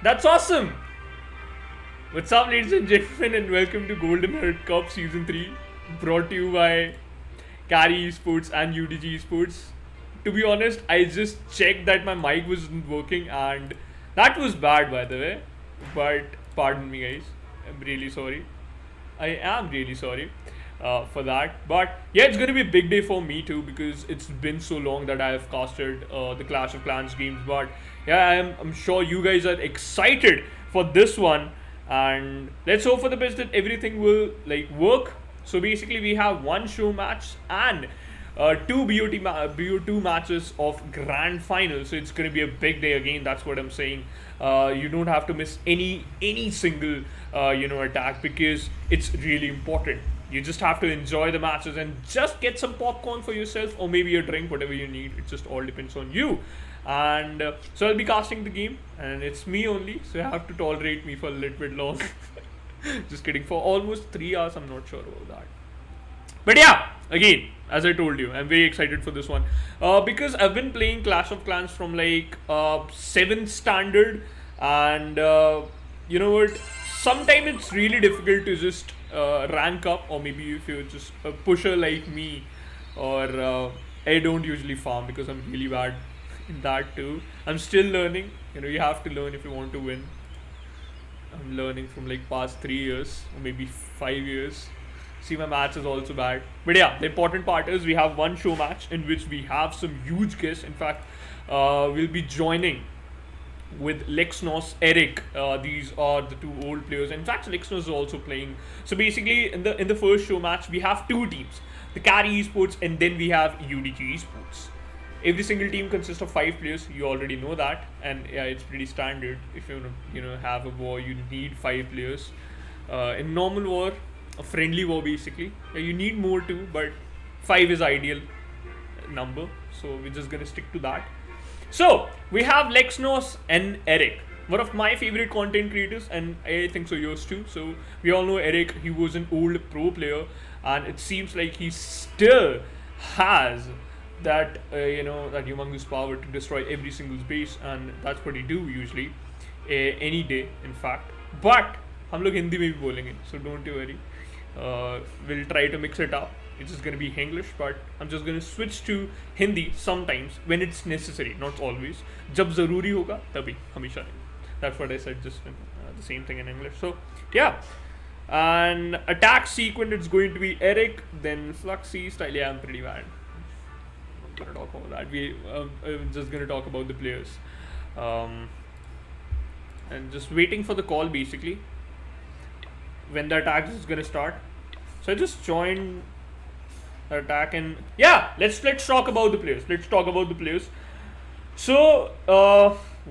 That's awesome. What's up, ladies and gentlemen, and welcome to Golden Herd Cup Season 3, brought to you by Carrie Esports and UDG Esports. To be honest, I just checked that my mic wasn't working, and that was bad, by the way. But pardon me, guys. I'm really sorry. I am really sorry for that. But yeah, it's gonna be a big day for me too, because it's been so long that I have casted the Clash of Clans games. But yeah, I'm sure you guys are excited for this one, and let's hope for the best that everything will work. So basically, we have one show match and two BO2 matches of grand final. So it's gonna be a big day again. That's what I'm saying. You don't have to miss any single attack, because it's really important. You just have to enjoy the matches and just get some popcorn for yourself, or maybe a drink, whatever you need. It just all depends on you. And so I'll be casting the game, and it's me only, so you have to tolerate me for a little bit long. Just kidding, for almost 3 hours. I'm not sure about that. But yeah, again, as I told you, I'm very excited for this one, because I've been playing Clash of Clans from 7th standard, and you know what? Sometimes it's really difficult to just rank up, or maybe if you're just a pusher like me, or I don't usually farm because I'm really bad in that too. I'm still learning. You have to learn if you want to win. I'm learning from past 3 years, or maybe 5 years. See, my match is also bad. But yeah, the important part is we have one show match in which we have some huge guests. In fact, we'll be joining with Lexnos, Eric. These are the two old players. In fact, Lexnos is also playing. So basically, in the first show match, we have two teams: the Carrie Esports, and then we have UDG Esports. Every single team consists of 5 players. You already know that, and yeah, it's pretty standard. If you have a war, you need 5 players. In normal war, a friendly war basically, yeah, you need more too, but 5 is ideal number. So we're just gonna stick to that. So we have Lexnos and Eric, one of my favorite content creators, and I think so yours too. So we all know Eric. He was an old pro player, and it seems like he still has that that humongous power to destroy every single base, and that's what he do usually, any day in fact. But हम लोग हिंदी में भी बोलेंगे, so don't you worry. We'll try to mix it up. It's just gonna be English, but I'm just gonna switch to Hindi sometimes when it's necessary, not always. जब ज़रूरी होगा तभी, हमेशा नहीं. That's what I said, just the same thing in English. So yeah, and attack sequence, it's going to be Eric, then Fluxy style. Yeah, I'm pretty bad. I'm gonna talk about that. I'm just gonna talk about the players, and just waiting for the call basically when the attack is gonna start. So I just joined the attack, and yeah, let's talk about the players. Let's talk about the players. So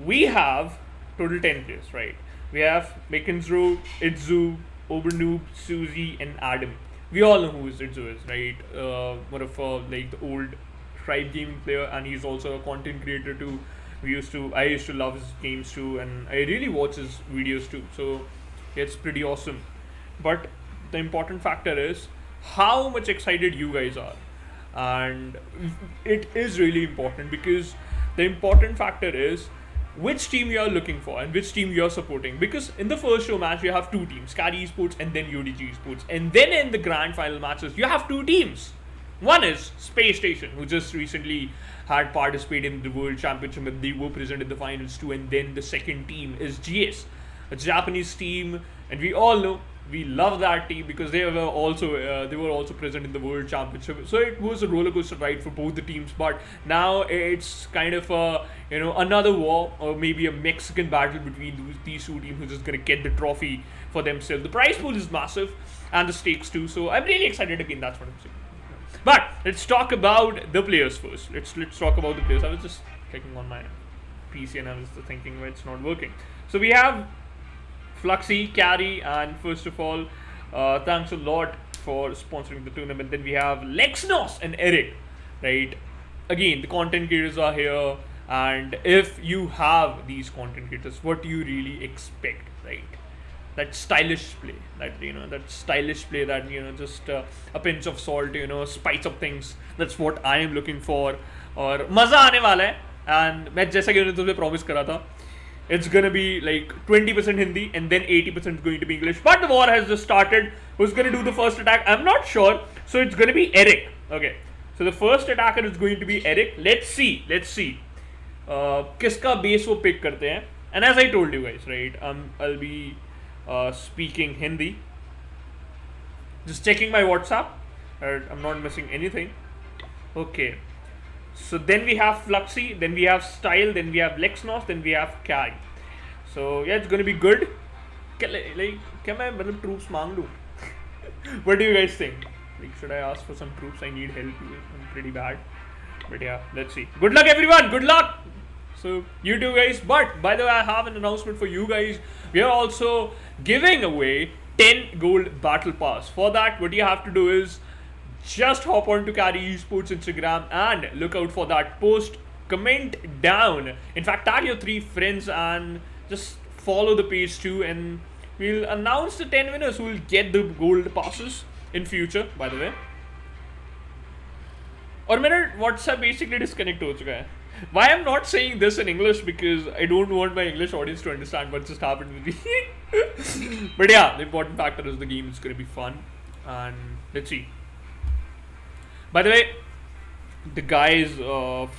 we have total 10 players, right? We have Mekanzro, Itzu, Obernoob, Suzy, and Adam. We all know who Itzu is, right? One of the old Tribe gaming player, and he's also a content creator too. I used to love his games too, and I really watch his videos too. So it's pretty awesome. But the important factor is how much excited you guys are, and it is really important, because the important factor is which team you are looking for and which team you are supporting. Because in the first show match you have 2 teams, Carrie Esports and then UDG Esports, and then in the grand final matches you have 2 teams. One is Space Station, who just recently had participated in the World Championship, and they were present in the finals too. And then the second team is GS, a Japanese team, and we all know we love that team because they were also present in the World Championship. So it was a roller coaster ride for both the teams. But now it's kind of another war, or maybe a Mexican battle between these 2 teams who's just gonna get the trophy for themselves. The prize pool is massive, and the stakes too. So I'm really excited again. That's what I'm saying. But let's talk about the players first. Let's talk about the players. I was just clicking on my PC and I was thinking, well, it's not working. So we have Fluxy, Carrie, and first of all, thanks a lot for sponsoring the tournament. Then we have Lexnos and Eric, right? Again, the content creators are here, and if you have these content creators, what do you really expect, right? That stylish play, that just a pinch of salt, spice up things. That's what I am looking for, और मजा आने वाला है. And मैं जैसा कि उन्होंने तुम्हें promise करा था, It's gonna be like 20% Hindi and then 80% is going to be English. But the war has just started. Who's gonna do the first attack? I'm not sure. So it's gonna be Eric. Okay. So the first attacker is going to be Eric. Let's see. किसका base वो pick करते हैं. And as I told you guys, right? I'll be speaking Hindi. Just checking my WhatsApp. I'm not missing anything. Okay. So then we have Fluxy, then we have Style, then we have Lexnos, then we have Carrie. So yeah, it's gonna be good. Can I troops मांग लूँ? What do you guys think? Like, should I ask for some troops? I need help. I'm pretty bad. But yeah, let's see. Good luck, everyone. Good luck. So you too, guys. But by the way, I have an announcement for you guys. We are also giving away 10 gold battle pass. For that, what you have to do is just hop on to Carrie Esports Instagram and look out for that post. Comment down. In fact, tag your 3 friends and just follow the page too. And we'll announce the 10 winners who will get the gold passes in future, by the way. और मेरा WhatsApp basically disconnect हो चुका है. Why I'm not saying this in English, because I don't want my English audience to understand what just happened with me. But yeah, the important factor is the game is going to be fun. And let's see. By the way, the guys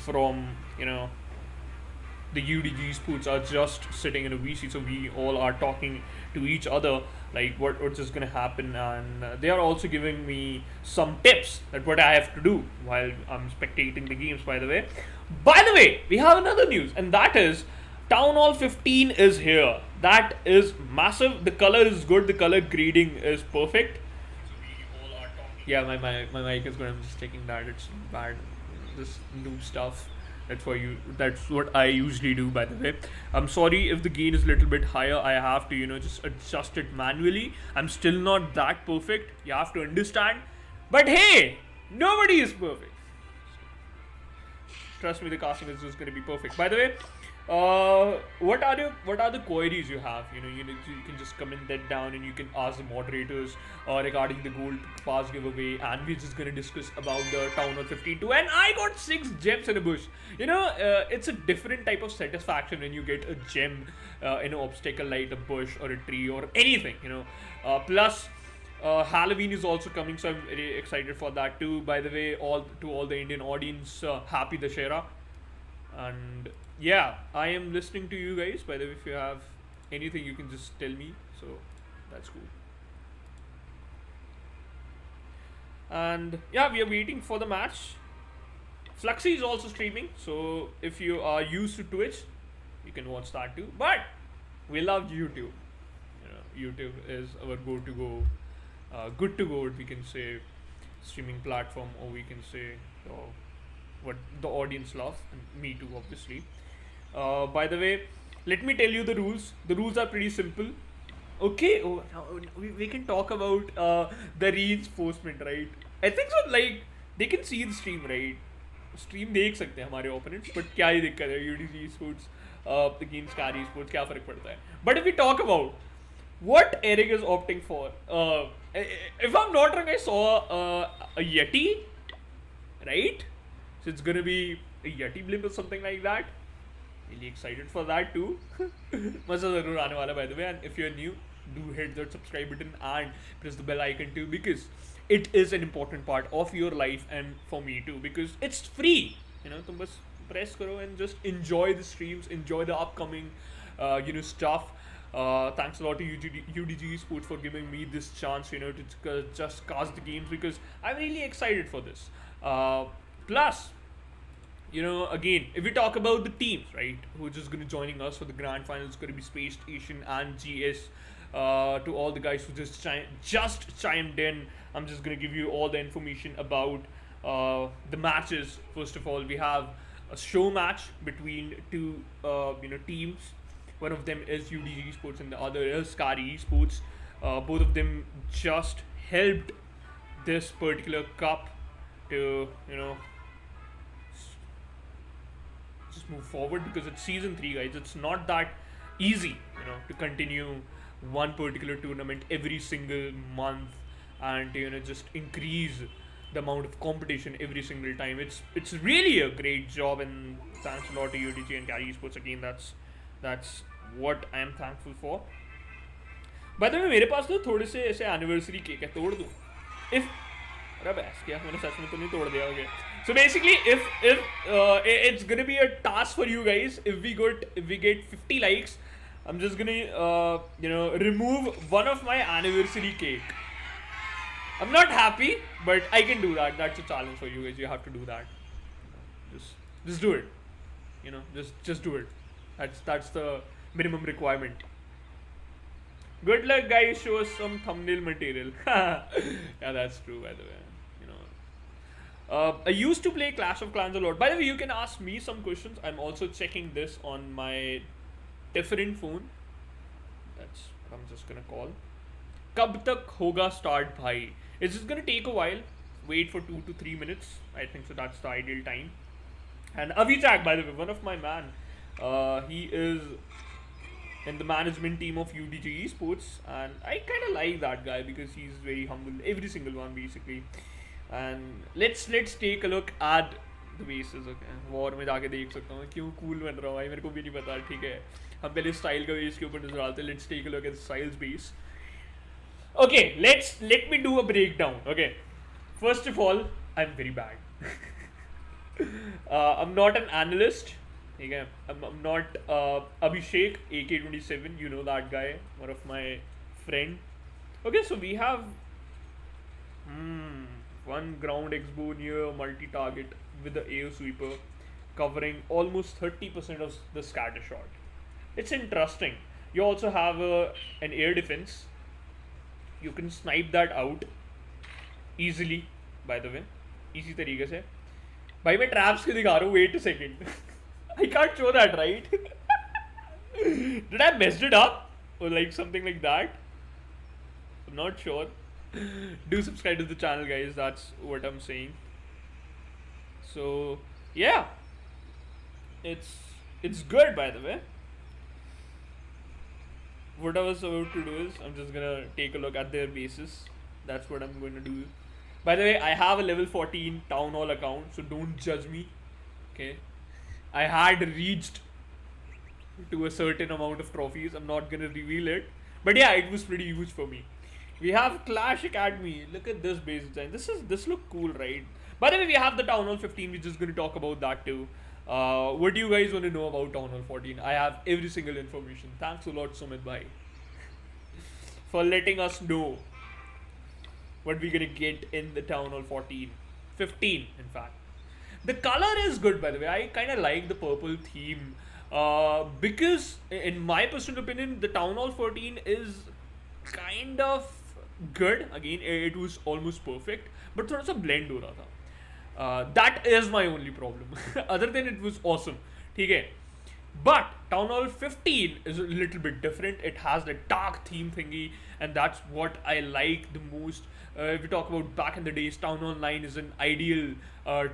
from, the UDG Esports are just sitting in a VC, so we all are talking to each other, like what's just gonna happen, and they are also giving me some tips that what I have to do while I'm spectating the games. By the way, we have another news, and that is Town Hall 15 is here. That is massive. The color is good. The color grading is perfect. Yeah, my mic is good. I'm just checking that. It's bad. This new stuff. That's what I usually do, by the way. I'm sorry if the gain is a little bit higher. I have to, just adjust it manually. I'm still not that perfect. You have to understand. But hey, nobody is perfect. Trust me, the casting is just going to be perfect. By the way, what are the queries you have? You can just comment that down, and you can ask the moderators regarding the gold pass giveaway, and we're just gonna discuss about the Town Hall 52. And I got 6 gems in a bush. It's a different type of satisfaction when you get a gem in an obstacle like a bush or a tree or anything. Plus Halloween is also coming, so I'm very excited for that too. By the way, all the Indian audience, happy Dashera. And yeah, I am listening to you guys. By the way, if you have anything, you can just tell me. So that's cool. And yeah, we are waiting for the match. Fluxy is also streaming, so if you are used to Twitch, you can watch that too. But we love YouTube. YouTube is our good to go, we can say, streaming platform, or we can say what the audience loves, and me too, obviously. By the way, let me tell you the rules. The rules are pretty simple. Okay, we can talk about the reinforcement, right? I think so. Like, they can see the stream, right? Stream देख सकते हैं हमारे opponents, but क्या ही दिक्कत है? UDG Esports against Carrie Esports, क्या फर्क पड़ता है? But if we talk about what Eric is opting for, if I'm not wrong, I saw a Yeti, right? So it's gonna be a Yeti blimp or something like that. Really excited for that too. मजा ज़रूर आने वाला, by the way. And if you're new, do hit that subscribe button and press the bell icon too, because it is an important part of your life and for me too, because it's free. तुम बस press करो and just enjoy the streams, enjoy the upcoming, stuff. Thanks a lot to UDG Esports for giving me this chance, to just cast the games, because I'm really excited for this. Plus, again, if we talk about the teams, right, who are just going to joining us for the grand final, it's going to be Space Station and GS. To all the guys who just chimed in, I'm just going to give you all the information about the matches. First of all, we have a show match between two teams. One of them is UDG Esports and the other is Carrie Esports. Both of them just helped this particular cup to just move forward, because it's season 3, guys. It's not that easy to continue one particular tournament every single month and just increase the amount of competition every single time. It's really a great job, and thanks a lot to UDG and Carrie Esports again. That's what I am thankful for. By the way, मेरे पास तो थोड़े से ऐसे anniversary cake है, तोड़ दूँ? If अरे बस क्या मैंने सच में तो नहीं तोड़ दिया? Okay. So basically, if it's gonna be a task for you guys, if we get 50 likes, I'm just gonna remove one of my anniversary cake. I'm not happy, but I can do that. That's a challenge for you guys. You have to do that. Just do it. Just do it. That's the minimum requirement. Good luck, guys. Show us some thumbnail material. Yeah, that's true, by the way. I used to play Clash of Clans a lot. By the way, you can ask me some questions. I'm also checking this on my different phone. That's what I'm just gonna call. Kab tak hoga start bhai? It's just gonna take a while. Wait for 2 to 3 minutes. I think so. That's the ideal time. And Avijak, by the way, one of my man. He is in the management team of UDG Esports, and I kind of like that guy because he's very humble. Every single one, basically. And let's take a look at the bases. Okay, war में जाके देख सकता हूँ क्यों cool बन रहा हूँ भाई, मेरे को भी नहीं पता. ठीक है, हम पहले style का base के ऊपर नजर डालते हैं. Let's take a look at the styles base. Okay, let me do a breakdown. Okay, first of all, I'm very bad. I'm not an analyst. Okay, I'm not Abhishek AK27. You know that guy, one of my friend. Okay, so we have one ground expo near multi-target with the AO sweeper covering almost 30% of the scatter shot. It's interesting. You also have an air defense. You can snipe that out easily, by the way. Easy तरीके से. भाई मैं traps के दिखा रहा हूँ. Wait a second. I can't show that, right? Did I messed it up? Or like something like that? I'm not sure. Do subscribe to the channel, guys. That's what I'm saying. So yeah, it's good, by the way. What I was about to do is I'm just gonna take a look at their bases. That's what I'm going to do. By the way, I have a level 14 town hall account, so don't judge me. Okay, I had reached to a certain amount of trophies. I'm not gonna reveal it, but yeah, it was pretty huge for me. We have Clash Academy. Look at this base design. This look cool, right? By the way, we have the Town Hall 15. We're just gonna talk about that too. What do you guys want to know about Town Hall 14? I have every single information. Thanks a lot, Sumit bhai, for letting us know what we're gonna get in the Town Hall 14. 15, in fact. The color is good, by the way. I kind of like the purple theme. Because, in my personal opinion, the Town Hall 14 is kind of good. Again, it was almost perfect, but थोड़ा सा blend हो रहा था. That is my only problem. Other than it was awesome. ठीक है. But Town Hall 15 is a little bit different. It has the dark theme thingy, and that's what I like the most. If we talk about back in the days, Town Hall 9 is an ideal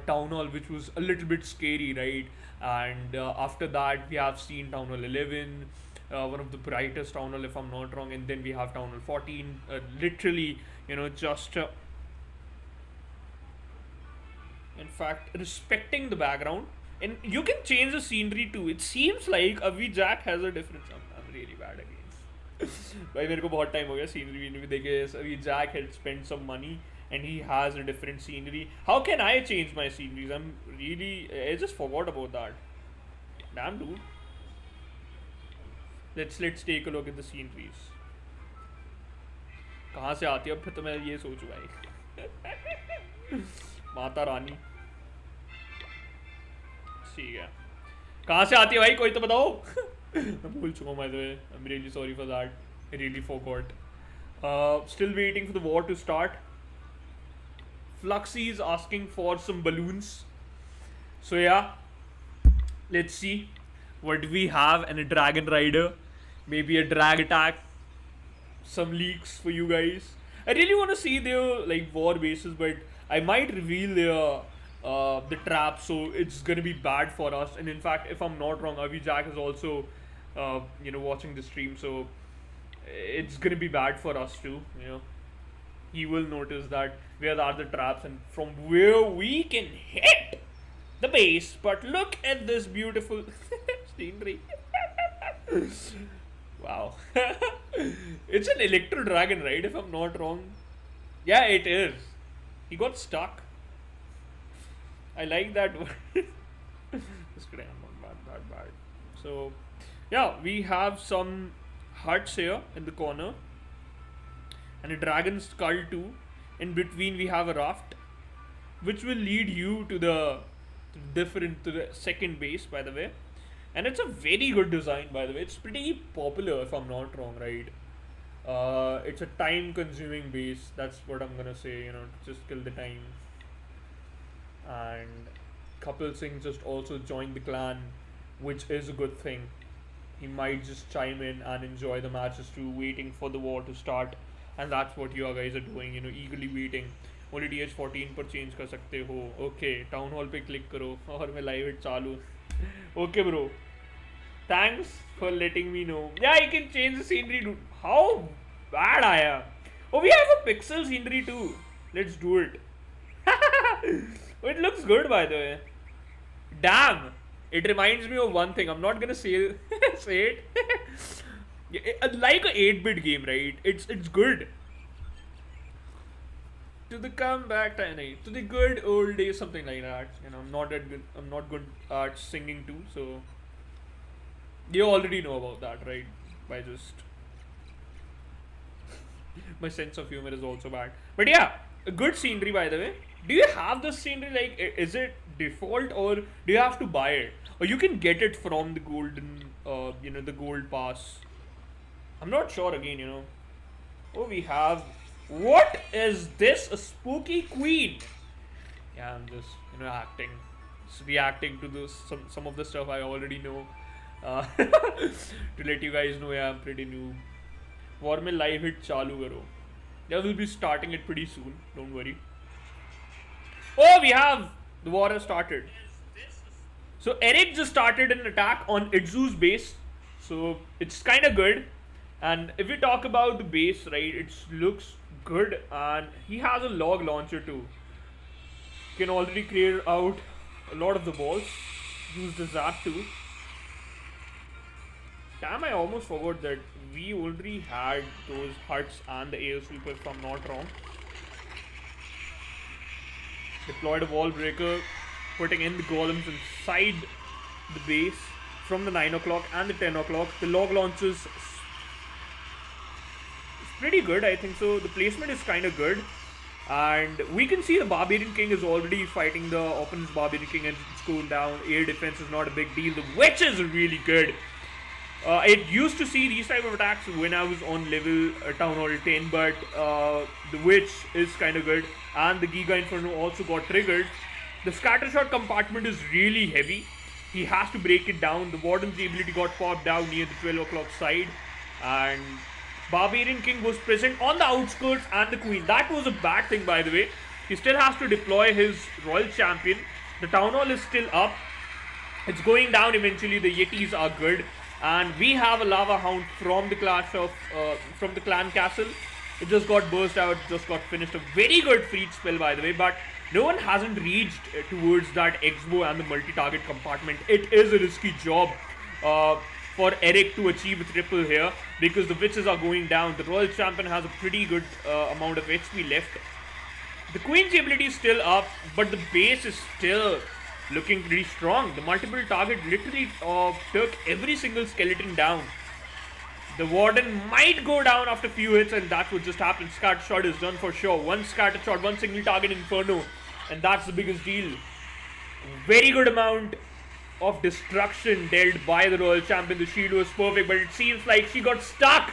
Town Hall, which was a little bit scary, right? And after that, we have seen Town Hall 11, one of the brightest Town Hall, if I'm not wrong, and then we have Town Hall 14, literally, just in fact, respecting the background. And you can change the scenery too. It seems like Avijak has a difference. I'm really bad again. भाई मेरे को बहुत time हो गया scenery भी देखे. Avijak had spent some money and he has a different scenery. How can I change my sceneries? I just forgot about that. Damn, dude. Let's take a look at the sceneries. कहाँ से आती है अब? फिर तो मैं ये सोचूं भाई. माता रानी. ठीक है. कहाँ से आती है भाई? कोई तो बताओ. मैं भूल चुका हूँ, by the way. I'm really sorry for that. I really forgot. Still waiting for the war to start. Fluxy is asking for some balloons. So yeah, let's see what we have. And a dragon rider, maybe a drag attack, some leaks for you guys. I really want to see their war bases, but I might reveal their the trap, so it's gonna be bad for us. And in fact, if I'm not wrong, Avijak is also watching the stream, so it's gonna be bad for us too. He will notice that where are the traps and from where we can hit the base. But look at this beautiful scenery. Wow. It's an electro dragon, right? If I'm not wrong. Yeah, it is. He got stuck. I like that word. Just kidding, I'm not bad. So, yeah, we have some huts here in the corner. And a dragon skull too. In between we have a raft. Which will lead you to the second base, by the way. And it's a very good design, by the way. It's pretty popular, if I'm not wrong, right? It's a time-consuming base. That's what I'm gonna say. Just kill the time. And Kapil Singh just also joined the clan, which is a good thing. He might just chime in and enjoy the matches too, waiting for the war to start. And that's what you guys are doing. Eagerly waiting. Only TH14 पर change कर सकते हो. Okay, town hall पे click करो और मैं live it चालू. Okay, bro. Thanks for letting me know. Yeah, you can change the scenery, dude. How bad I am. Oh, we have a pixel scenery too. Let's do it. Oh, it looks good, by the way. Damn. It reminds me of one thing. I'm not gonna say it. Like a 8-bit game, right? It's good. To the comeback time, to the good old days, something like that. I'm not good at singing too, so you already know about that, right? By just my sense of humor is also bad. But yeah, a good scenery, by the way. Do you have this scenery? Like, is it default or do you have to buy it, or you can get it from the golden, the gold pass? I'm not sure again. Oh, we have. What is this? A spooky queen? Yeah, I'm just acting, just reacting to this some of the stuff I already know. To let you guys know, yeah, I'm pretty new. War mein live hit chalu karo. Yeah, we'll be starting it pretty soon. Don't worry. Oh, we have the war has started. So Eric just started an attack on Idzu's base. So it's kind of good. And if we talk about the base, right, it looks good, and he has a log launcher too. Can already clear out a lot of the balls. Use the zap too. Damn, I almost forgot that we already had those huts and the air sweeper, if I'm not wrong. Deployed a wall breaker, putting in the golems inside the base from the 9 o'clock and the 10 o'clock. The log launchers pretty good, I think so. The placement is kind of good, and we can see the Barbarian King is already fighting the opponent's Barbarian King and it's cooled down. Air defense is not a big deal. The Witch is really good. I used to see these type of attacks when I was on level Town Hall 10, but the Witch is kind of good, and the Giga Inferno also got triggered. The Scattershot compartment is really heavy. He has to break it down. The Warden's ability got popped down near the 12 o'clock side, and Barbarian King was present on the outskirts and the Queen. That was a bad thing, by the way. He still has to deploy his Royal Champion. The Town Hall is still up. It's going down eventually. The Yetis are good. And we have a Lava Hound from the from the Clan Castle. It just got burst out, just got finished. A very good freed spell, by the way, but no one hasn't reached towards that X-bow and the multi-target compartment. It is a risky job for Eric to achieve a triple here, because the witches are going down. The Royal Champion has a pretty good amount of HP left. The Queen's ability is still up, but the base is still looking pretty strong. The multiple target literally took every single skeleton down. The Warden might go down after a few hits, and that's what just happened. Scatter Shot is done for sure. One scatter shot, one single target Inferno, and that's the biggest deal. Very good amount of destruction dealt by the Royal Champion. The shield was perfect, but it seems like she got stuck.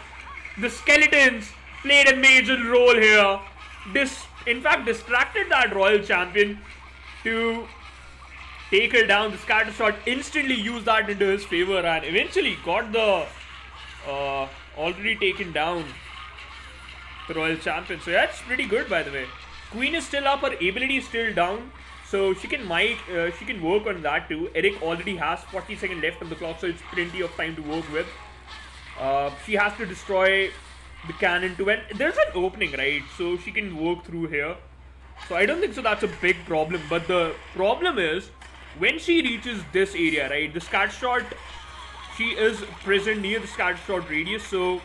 The skeletons played a major role here. In fact, distracted that Royal Champion to take her down. The scatter shot instantly used that into his favor and eventually got the already taken down the Royal Champion. So that's pretty good, by the way. Queen is still up, her ability is still down, so she can work on that too. Eric already has 40 seconds left on the clock, so it's plenty of time to work with. She has to destroy the cannon too, and there's an opening, right? So she can work through here. So I don't think so that's a big problem, but the problem is when she reaches this area, right? The scatter shot she is present near the scatter shot radius, so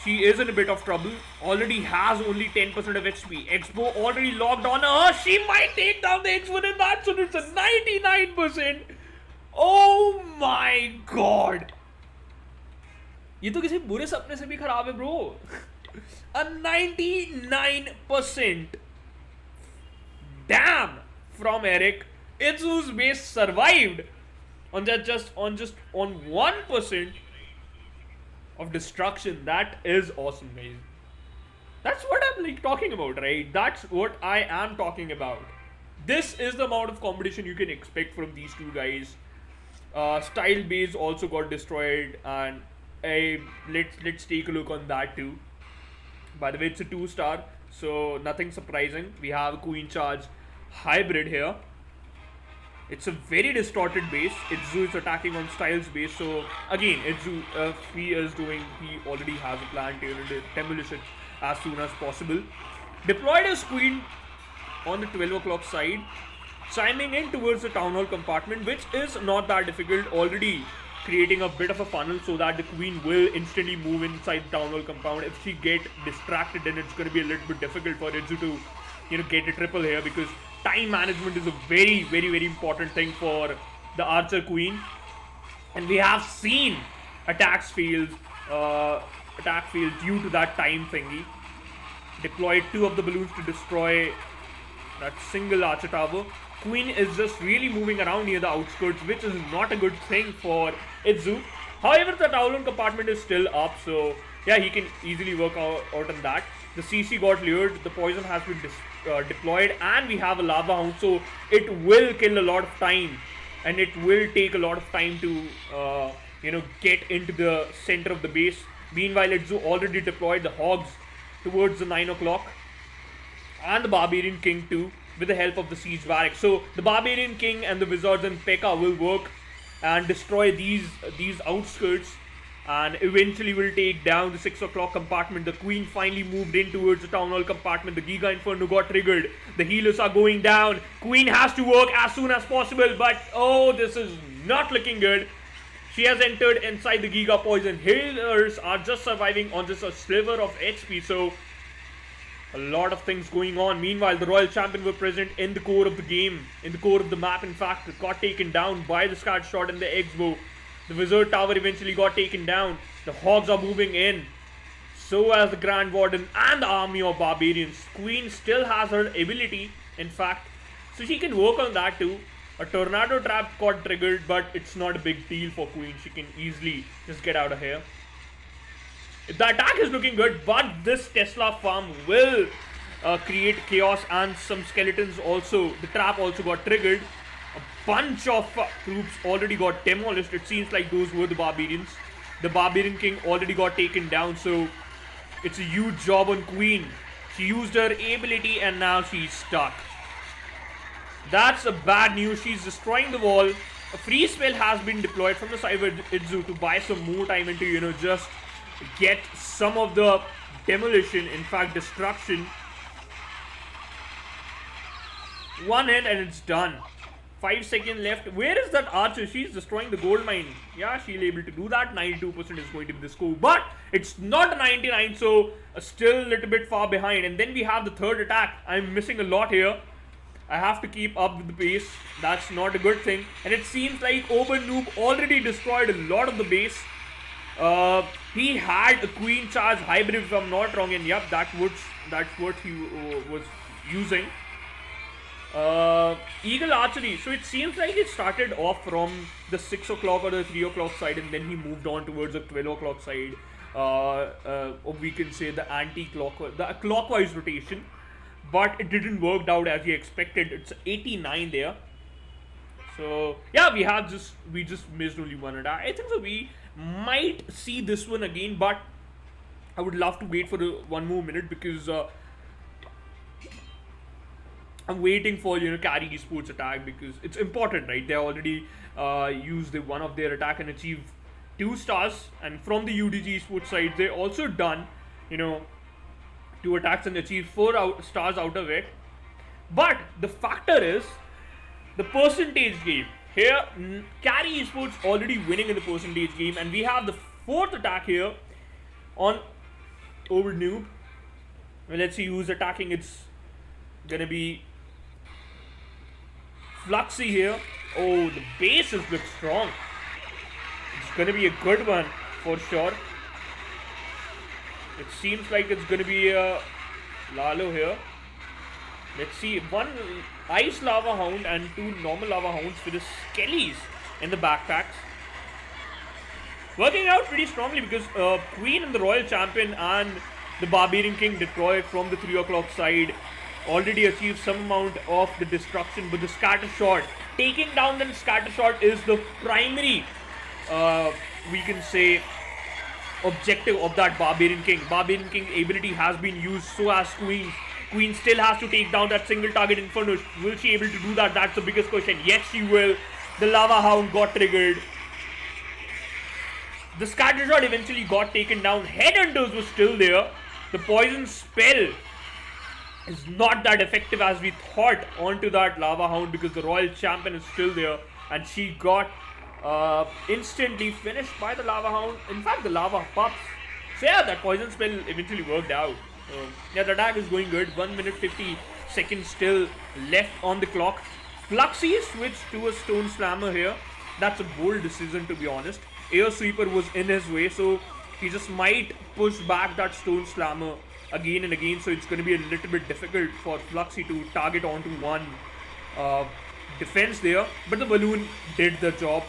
she is in a bit of trouble. Already has only 10% of HP. Expo already logged on her. She might take down the X1 in that, so it's a 99%. Oh my god. ये तो किसी बुरे सपने से भी खराब है, bro. A 99%. Damn, from Eric. Itzu's base survived on just 1% of destruction. That is awesome, guys. That's what I'm like talking about, right? That's what I am talking about. This is the amount of competition you can expect from these two guys. Style base also got destroyed, and let's take a look on that too. By the way, it's a 2-star, so nothing surprising. We have a Queen Charge hybrid here. It's a very distorted base. Itzu is attacking on Styles base, so again, Itzu, he already has a plan to demolish it as soon as possible. Deployed his Queen on the 12 o'clock side, chiming in towards the Town Hall compartment, which is not that difficult, already creating a bit of a funnel so that the Queen will instantly move inside the Town Hall compound. If she get distracted, then it's going to be a little bit difficult for Itzu to, get a triple here, because time management is a very, very, very important thing for the Archer Queen. And we have seen attack failed due to that time thingy. Deployed 2 of the balloons to destroy that single Archer tower. Queen is just really moving around near the outskirts, which is not a good thing for Itzu. However, the Town compartment is still up, so yeah, he can easily work out on that. The CC got lured, the poison has been deployed, and we have a lava hound, so it will kill a lot of time, and it will take a lot of time to get into the center of the base. Meanwhile, Itzu already deployed the hogs towards the 9 o'clock, and the Barbarian King too, with the help of the siege barracks. So the Barbarian King and the Wizards and P.E.K.K.A. will work and destroy these outskirts, and eventually will take down the 6 o'clock compartment. The Queen finally moved in towards the Town Hall compartment. The Giga Inferno got triggered. The healers are going down. Queen has to work as soon as possible, but oh, this is not looking good. She has entered inside the Giga Poison. Healers are just surviving on just a sliver of HP, so a lot of things going on. Meanwhile, the Royal Champion were present in the core of the game, in the core of the map. In fact, got taken down by the Scat Shot and the X-Bow. The Wizard Tower eventually got taken down. The Hogs are moving in, so as the Grand Warden and the army of Barbarians. Queen still has her ability, in fact, so she can work on that too. A Tornado Trap got triggered, but it's not a big deal for Queen. She can easily just get out of here. The attack is looking good, but this Tesla farm will create chaos, and some skeletons also. The trap also got triggered. A bunch of troops already got demolished. It seems like those were the Barbarians. The Barbarian King already got taken down, so it's a huge job on Queen. She used her ability and now she's stuck. That's a bad news. She's destroying the wall. A free spell has been deployed from the Cyber Itzu to buy some more time and to, just get some of the demolition, in fact destruction. One hit and it's done. 5 seconds left. Where is that Archer? She's destroying the gold mine. Yeah, she'll be able to do that. 92% is going to be the score, but it's not 99, so still a little bit far behind. And then we have the third attack. I'm missing a lot here. I have to keep up with the pace. That's not a good thing. And it seems like Oban Noob already destroyed a lot of the base. He had a Queen Charge hybrid, if I'm not wrong, and yep, that's what he was using. Eagle Archery. So it seems like it started off from the 6 o'clock or the 3 o'clock side, and then he moved on towards the 12 o'clock side. Or we can say the anti-clockwise, the clockwise rotation. But it didn't work out as he expected. It's 89 there. So yeah, we just missed only one attack. I think so we might see this one again, but I would love to wait for one more minute, because I'm waiting for Carrie Esports attack, because it's important, right? They already used one of their attack and achieved 2 stars, and from the UDG Esports side they also done 2 attacks and achieved 4 stars out of it. But the factor is the percentage game. Here, Carrie Esports already winning in the percentage game, and we have the fourth attack here on over noob. Well, let's see who's attacking. It's gonna be Fluxy here. Oh, the bases look strong. It's gonna be a good one for sure. It seems like it's gonna be a Lalo here. Let's see, one Ice Lava Hound and two normal Lava Hounds with the Skellies in the backpacks. Working out pretty strongly because Queen and the Royal Champion and the Barbarian King Detroit from the 3 o'clock side already achieved some amount of the destruction, but the scatter shot, taking down the scatter shot is the primary, we can say, objective of that Barbarian King. Barbarian King ability has been used, so has Queen. Queen still has to take down that single target in Phoneix. Will she able to do that? That's the biggest question. Yes, she will. The Lava Hound got triggered. The scatter shot eventually got taken down. Headhunters was still there. The poison spell is not that effective as we thought onto that Lava Hound because the Royal Champion is still there, and she got instantly finished by the Lava Hound. In fact, the Lava Pups. So yeah, that poison spell eventually worked out. Yeah, the attack is going good. 1 minute 50 seconds still left on the clock. Fluxy switched to a Stone Slammer here. That's a bold decision, to be honest. Air Sweeper was in his way, so he just might push back that Stone Slammer again and again. So it's going to be a little bit difficult for Fluxy to target onto one defense there. But the balloon did the job.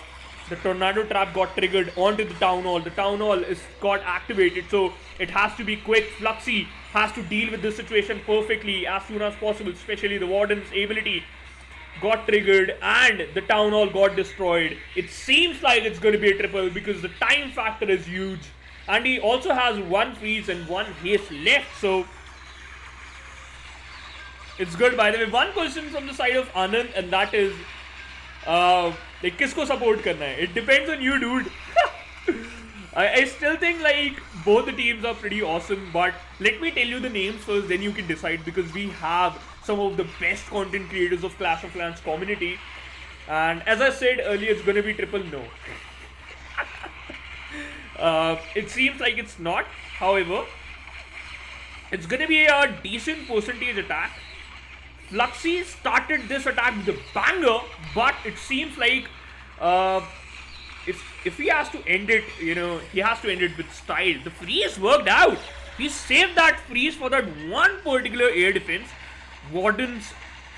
The Tornado Trap got triggered onto the Town Hall. The Town Hall is got activated, so it has to be quick. Fluxy has to deal with this situation perfectly as soon as possible, especially the Warden's ability got triggered and the Town Hall got destroyed. It seems like it's going to be a triple because the time factor is huge. And he also has one freeze and one haste left, so it's good. By the way, one question from the side of Anand, and that is like kisko support karna hai? It depends on you, dude. I still think like both the teams are pretty awesome, but let me tell you the names first, then you can decide, because we have some of the best content creators of Clash of Clans community, and as I said earlier, it's gonna be triple no. It seems like it's not. However, it's gonna be a decent percentage attack. Fluxy started this attack with a banger, but it seems like if he has to end it, you know, he has to end it with style. The freeze worked out. He saved that freeze for that one particular air defense. Wardens,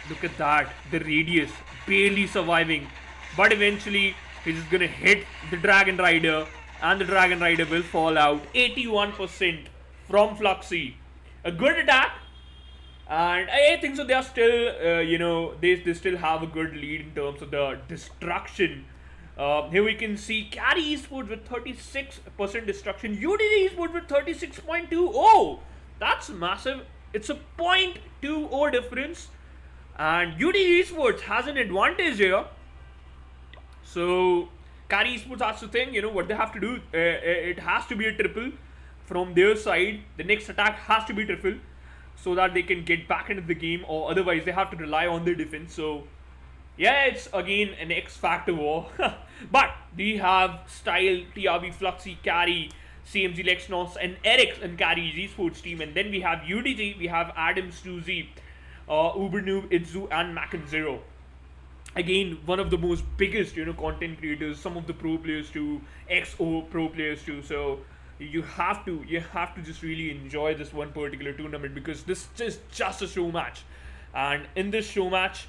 look at that, the radius barely surviving, but eventually he's just gonna hit the Dragon Rider, and the Dragon Rider will fall out. 81% from Fluxy. A good attack. And I think so they are still, you know, they still have a good lead in terms of the destruction. Here we can see Carrie Esports with 36% destruction. UDG Esports with 36.2. Oh, that's massive. It's a 0.20 difference. And UDG Esports has an advantage here. So, Carrie Esports has to think, you know, what they have to do. It has to be a triple from their side. The next attack has to be triple, so that they can get back into the game, or otherwise they have to rely on their defense. So yeah, it's again an X Factor war. But we have Style, TRB, Fluxy, Carrie, CMG, Lexnos, and Eric and Carrie Esports team. And then we have UDG, we have Adam, Suzy, Ubernoob, Itzu, and Macken Zero. Again, one of the most biggest, you know, content creators, some of the pro players too, XO pro players too. So you have to just really enjoy this one particular tournament, because this is just a show match, and in this show match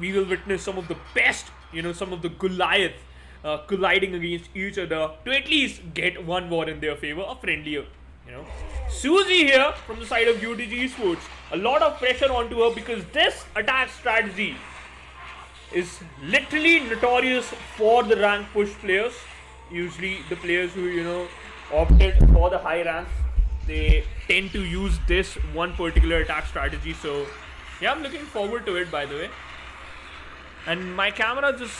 we will witness some of the best, you know, some of the Goliath colliding against each other to at least get one war in their favor, a friendlier, you know. Suzy here from the side of UDG Esports, a lot of pressure onto her because this attack strategy is literally notorious for the rank push players. Usually the players who, you know, opted for the high ranks, they tend to use this one particular attack strategy. So yeah, I'm looking forward to it, by the way. And my camera just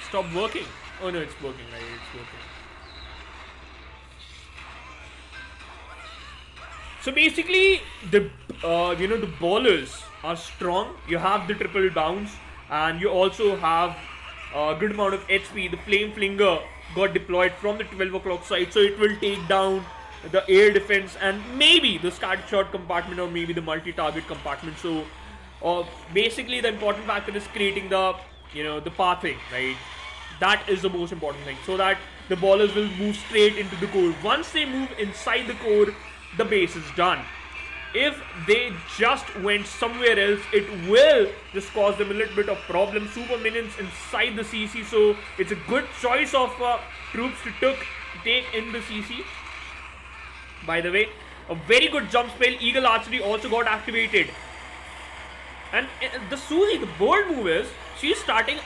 stopped working. Oh no, it's working, right? It's working. So basically, the you know, the ballers are strong. You have the triple bounce. and you also have a good amount of HP. The Flame Flinger got deployed from the 12 o'clock side, so it will take down the air defense and maybe the scatter shot compartment or maybe the multi-target compartment. So basically the important factor is creating the the pathing, right? That is the most important thing, so that the ballers will move straight into the core. Once they move inside the core, the base is done. If they just went somewhere else, it will just cause them a little bit of problem. Super minions inside the CC, so it's a good choice of troops to take in the CC. By the way, a very good jump spell, Eagle Archery, also got activated. And the Suzy, the bold move is, she started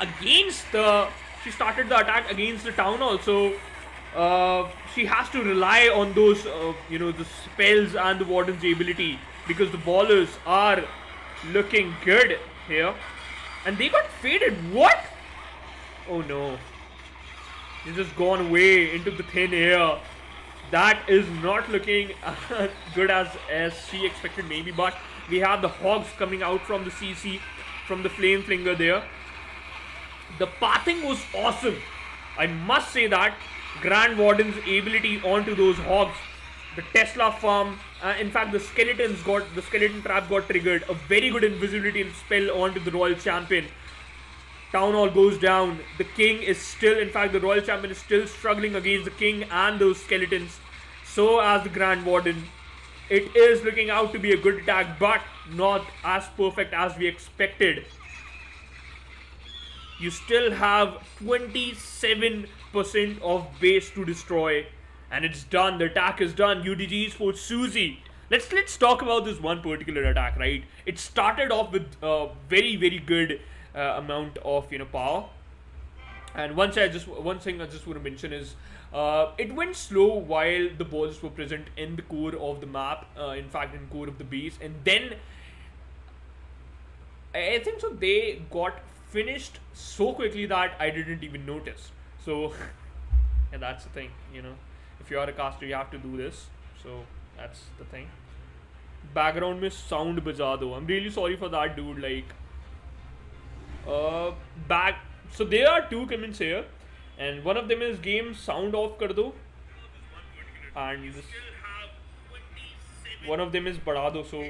the attack against the town also. She has to rely on those, the spells and the Warden's ability, because the ballers are looking good here. And they got faded. What? Oh no. They've just gone away into the thin air. That is not looking good as she expected maybe, but we have the Hogs coming out from the CC, from the Flame Flinger there. The pathing was awesome. I must say that. Grand Warden's ability onto those Hogs. The Tesla farm, in fact the skeleton trap got triggered. A very good invisibility spell onto the Royal Champion. Town Hall goes down. The King is still, in fact the Royal Champion is still struggling against the King and those skeletons. So as the Grand Warden. It is looking out to be a good attack, but not as perfect as we expected. You still have 27% of base to destroy, and it's done. The attack is done. UDG Esports Suzy. Let's talk about this one particular attack, right? It started off with very good amount of power, and one thing I just want to mention is it went slow while the balls were present in the core of the map. In fact, in core of the base, and then I think so they got finished so quickly that I didn't even notice. So yeah, that's the thing, if you are a caster you have to do this. So that's the thing. Background mein sound baja do. I'm really sorry for that, dude. Like so there are two comments here, and one of them is game sound off kar do, and one of them is bada do. So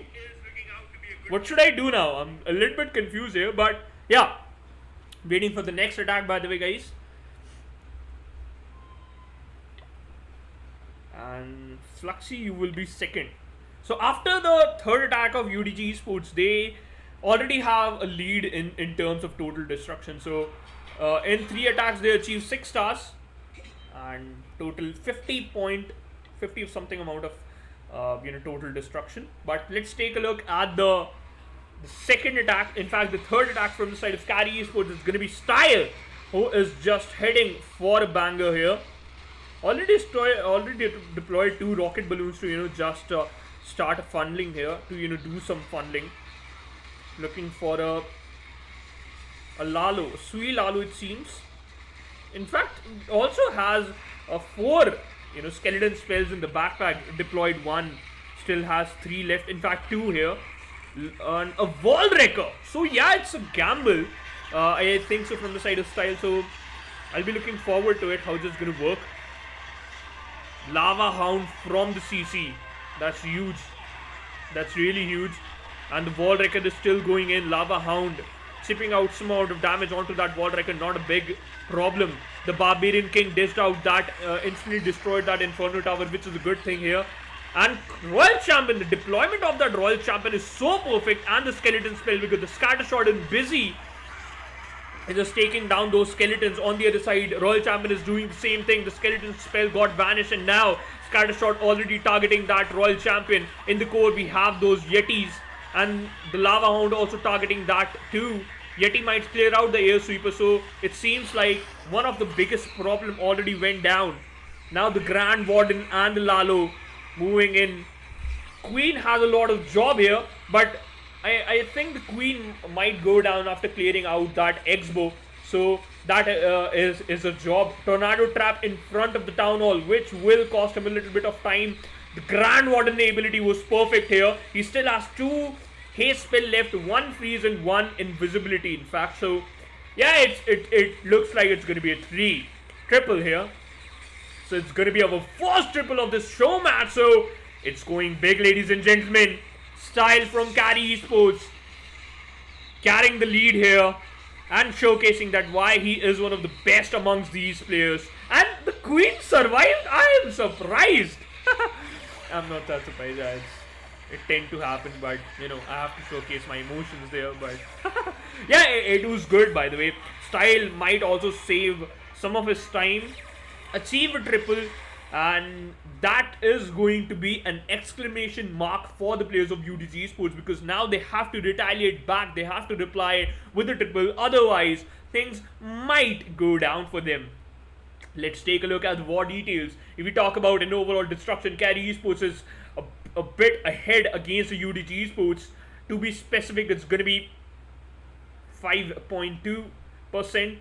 what should I do now? I'm a little bit confused here, but yeah, waiting for the next attack, by the way, guys. And Fluxy, you will be second. So after the third attack of UDG Esports, they already have a lead in terms of total destruction. So in 3 attacks they achieved 6 stars and total 50 something amount of total destruction. But let's take a look at the second attack. In fact, the third attack from the side of Carrie Esports is going to be Style, who is just heading for a banger here. Already deployed 2 rocket balloons to just start funneling here, to do some funneling. Looking for a Lalo, a Sui Lalo it seems. In fact, also has 4 skeleton spells in the backpack. Deployed 1, still has 3 left. In fact, 2 here. And a Wall Wrecker. So yeah, it's a gamble. I think so from the side of Style. So I'll be looking forward to it. How this is gonna work. Lava Hound from the CC. That's huge. That's really huge. And the Wall Wrecker is still going in. Lava Hound chipping out some amount of damage onto that Wall Wrecker. Not a big problem. The Barbarian King dished out that, instantly destroyed that Inferno Tower, which is a good thing here. And Royal Champion, the deployment of that Royal Champion is so perfect, and the skeleton spell, because the scatter shot is busy. It's just taking down those skeletons. On the other side, Royal Champion is doing the same thing. The skeleton spell got vanished, and now scatter shot already targeting that Royal Champion. In the core, we have those Yetis, and the Lava Hound also targeting that too. Yeti might clear out the air sweeper, so it seems like one of the biggest problem already went down. Now the Grand Warden and the Lalo moving in. Queen has a lot of job here, but I think the Queen might go down after clearing out that X-bow. So that is a job. Tornado Trap in front of the Town Hall, which will cost him a little bit of time. The Grand Warden ability was perfect here. He still has 2 haste spell left, 1 freeze and 1 invisibility in fact. So yeah, it looks like it's going to be a 3 triple here. So it's going to be our first triple of this show match. So it's going big, ladies and gentlemen. Style from Carrie Esports carrying the lead here and showcasing that why he is one of the best amongst these players. And the queen survived. I am surprised. I'm not that surprised. It tend to happen, but you know, I have to showcase my emotions there. But yeah, it was good, by the way. Style might also save some of his time, achieve a triple, and that is going to be an exclamation mark for the players of UDG Esports, because now they have to retaliate back. They have to reply with a triple, otherwise things might go down for them. Let's take a look at the war details. If we talk about an overall destruction, Carrie Esports is a bit ahead against the UDG Esports. To be specific, it's going to be 5.2%.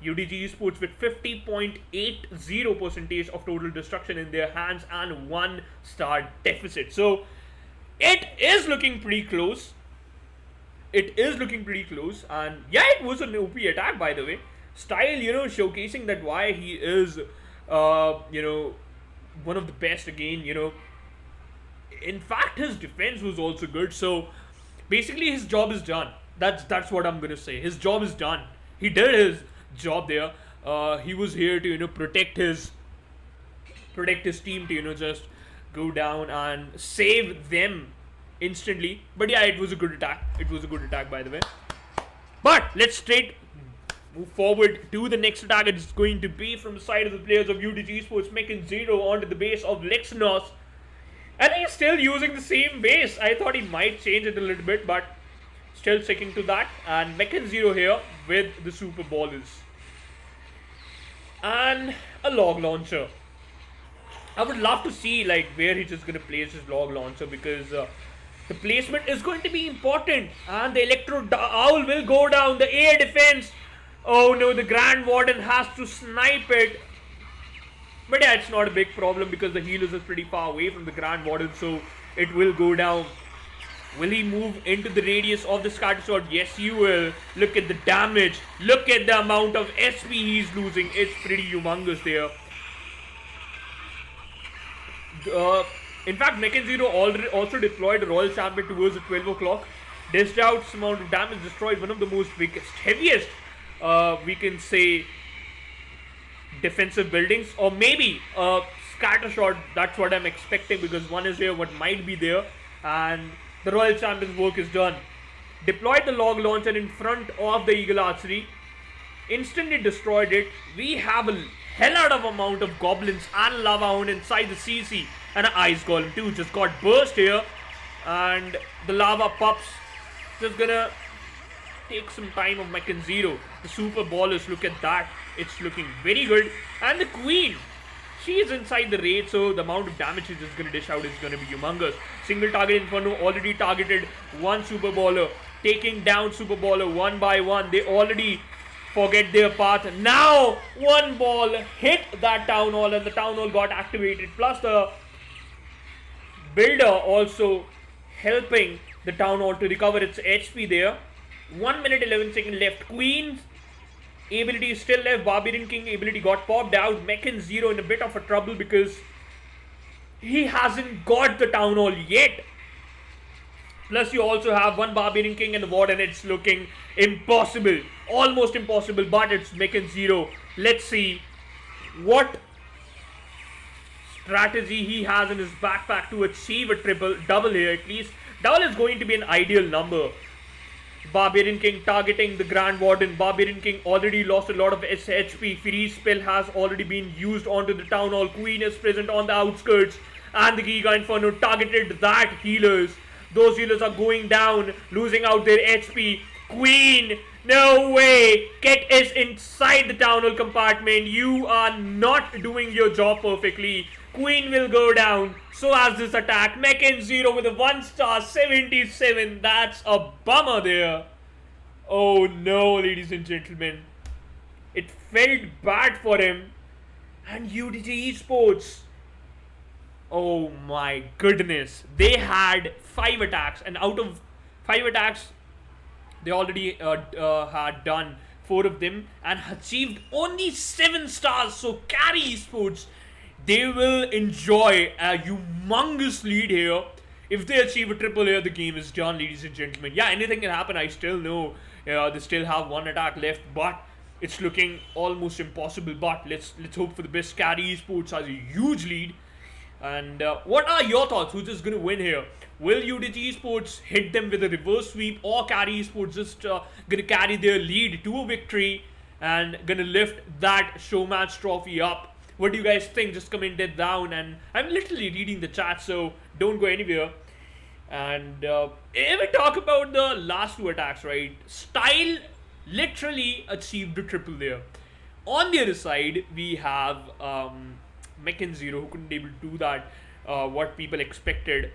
UDG Esports with 50.80% of total destruction in their hands and 1 star deficit. So it is looking pretty close. It is looking pretty close, and yeah, it was an OP attack, by the way. Style, you know, showcasing that why he is, you know, one of the best again, you know. In fact, his defense was also good. So basically, his job is done. That's what I'm gonna say. His job is done. He did his job there. He was here to, you know, protect his team, to, you know, just go down and save them instantly. But yeah, it was a good attack. It was a good attack, by the way. But let's straight move forward to the next attack. It's going to be from the side of the players of UDG Esports, making 0 onto the base of Lexnos. And he's still using the same base. I thought he might change it a little bit, but still sticking to that. And Mechan 0 here with the super ballers. And a log launcher. I would love to see like where he's just going to place his log launcher, because the placement is going to be important. And the Electro Owl will go down. The air defense. Oh no, the Grand Warden has to snipe it. But yeah, it's not a big problem because the healers are pretty far away from the Grand Warden, so it will go down. Will he move into the radius of the scatter shot? Yes, you will. Look at the damage. Look at the amount of SP he's losing. It's pretty humongous there. In fact, Mechan 0 also deployed a Royal Champion towards the 12 o'clock. Dished out some amount of damage, destroyed one of the most biggest, heaviest, we can say, defensive buildings, or maybe a scatter shot. That's what I'm expecting, because one is here, what might be there, and the Royal Champion's work is done. Deployed the log launcher in front of the Eagle Archery, instantly destroyed it. We have a hell out of amount of goblins and lava hound inside the CC, and an ice golem too just got burst here, and the lava pups just gonna take some time of Mechan 0. The super ballers, look at that. It's looking very good. And the queen, she is inside the raid, so the amount of damage she's just going to dish out is going to be humongous. Single target Inferno already targeted one super baller, taking down super baller one by one. They already forget their path. Now one ball hit that town hall, and the town hall got activated. Plus the builder also helping the town hall to recover its HP there. 1 minute 11 seconds left. Queen's ability is still left. Barbarian King ability got popped out. Mechan 0 in a bit of a trouble because he hasn't got the town hall yet. Plus you also have one Barbarian King and the Warden. It's looking impossible. Almost impossible, but it's Mechan 0. Let's see what strategy he has in his backpack to achieve a double here at least. Double is going to be an ideal number. Barbarian King targeting the Grand Warden. Barbarian King already lost a lot of HP. Freeze spell has already been used onto the Town Hall. Queen is present on the outskirts. And the Giga Inferno targeted that healers. Those healers are going down, losing out their HP. Queen, no way. Ket is inside the Town Hall compartment. You are not doing your job perfectly. Queen will go down. So as this attack. Mechan 0 with a 1 star 77. That's a bummer there. Oh no, ladies and gentlemen. It felt bad for him. And UDG Esports. Oh my goodness. They had 5 attacks. And out of 5 attacks. They already had done 4 of them and achieved only 7 stars. So Carrie Esports, they will enjoy a humongous lead here. If they achieve a triple here, the game is done, ladies and gentlemen. Yeah, anything can happen. I still know they still have 1 attack left, but it's looking almost impossible. But let's hope for the best. Carrie Esports has a huge lead. And what are your thoughts? Who's just going to win here? Will UDG Esports hit them with a reverse sweep, or Carrie Esports just going to carry their lead to a victory and going to lift that showmatch trophy up? What do you guys think? Just comment it down. And I'm literally reading the chat, so don't go anywhere. And if we talk about the last 2 attacks, right? Style literally achieved the triple there. On the other side, we have Mech and Zero, who couldn't able to do that, what people expected.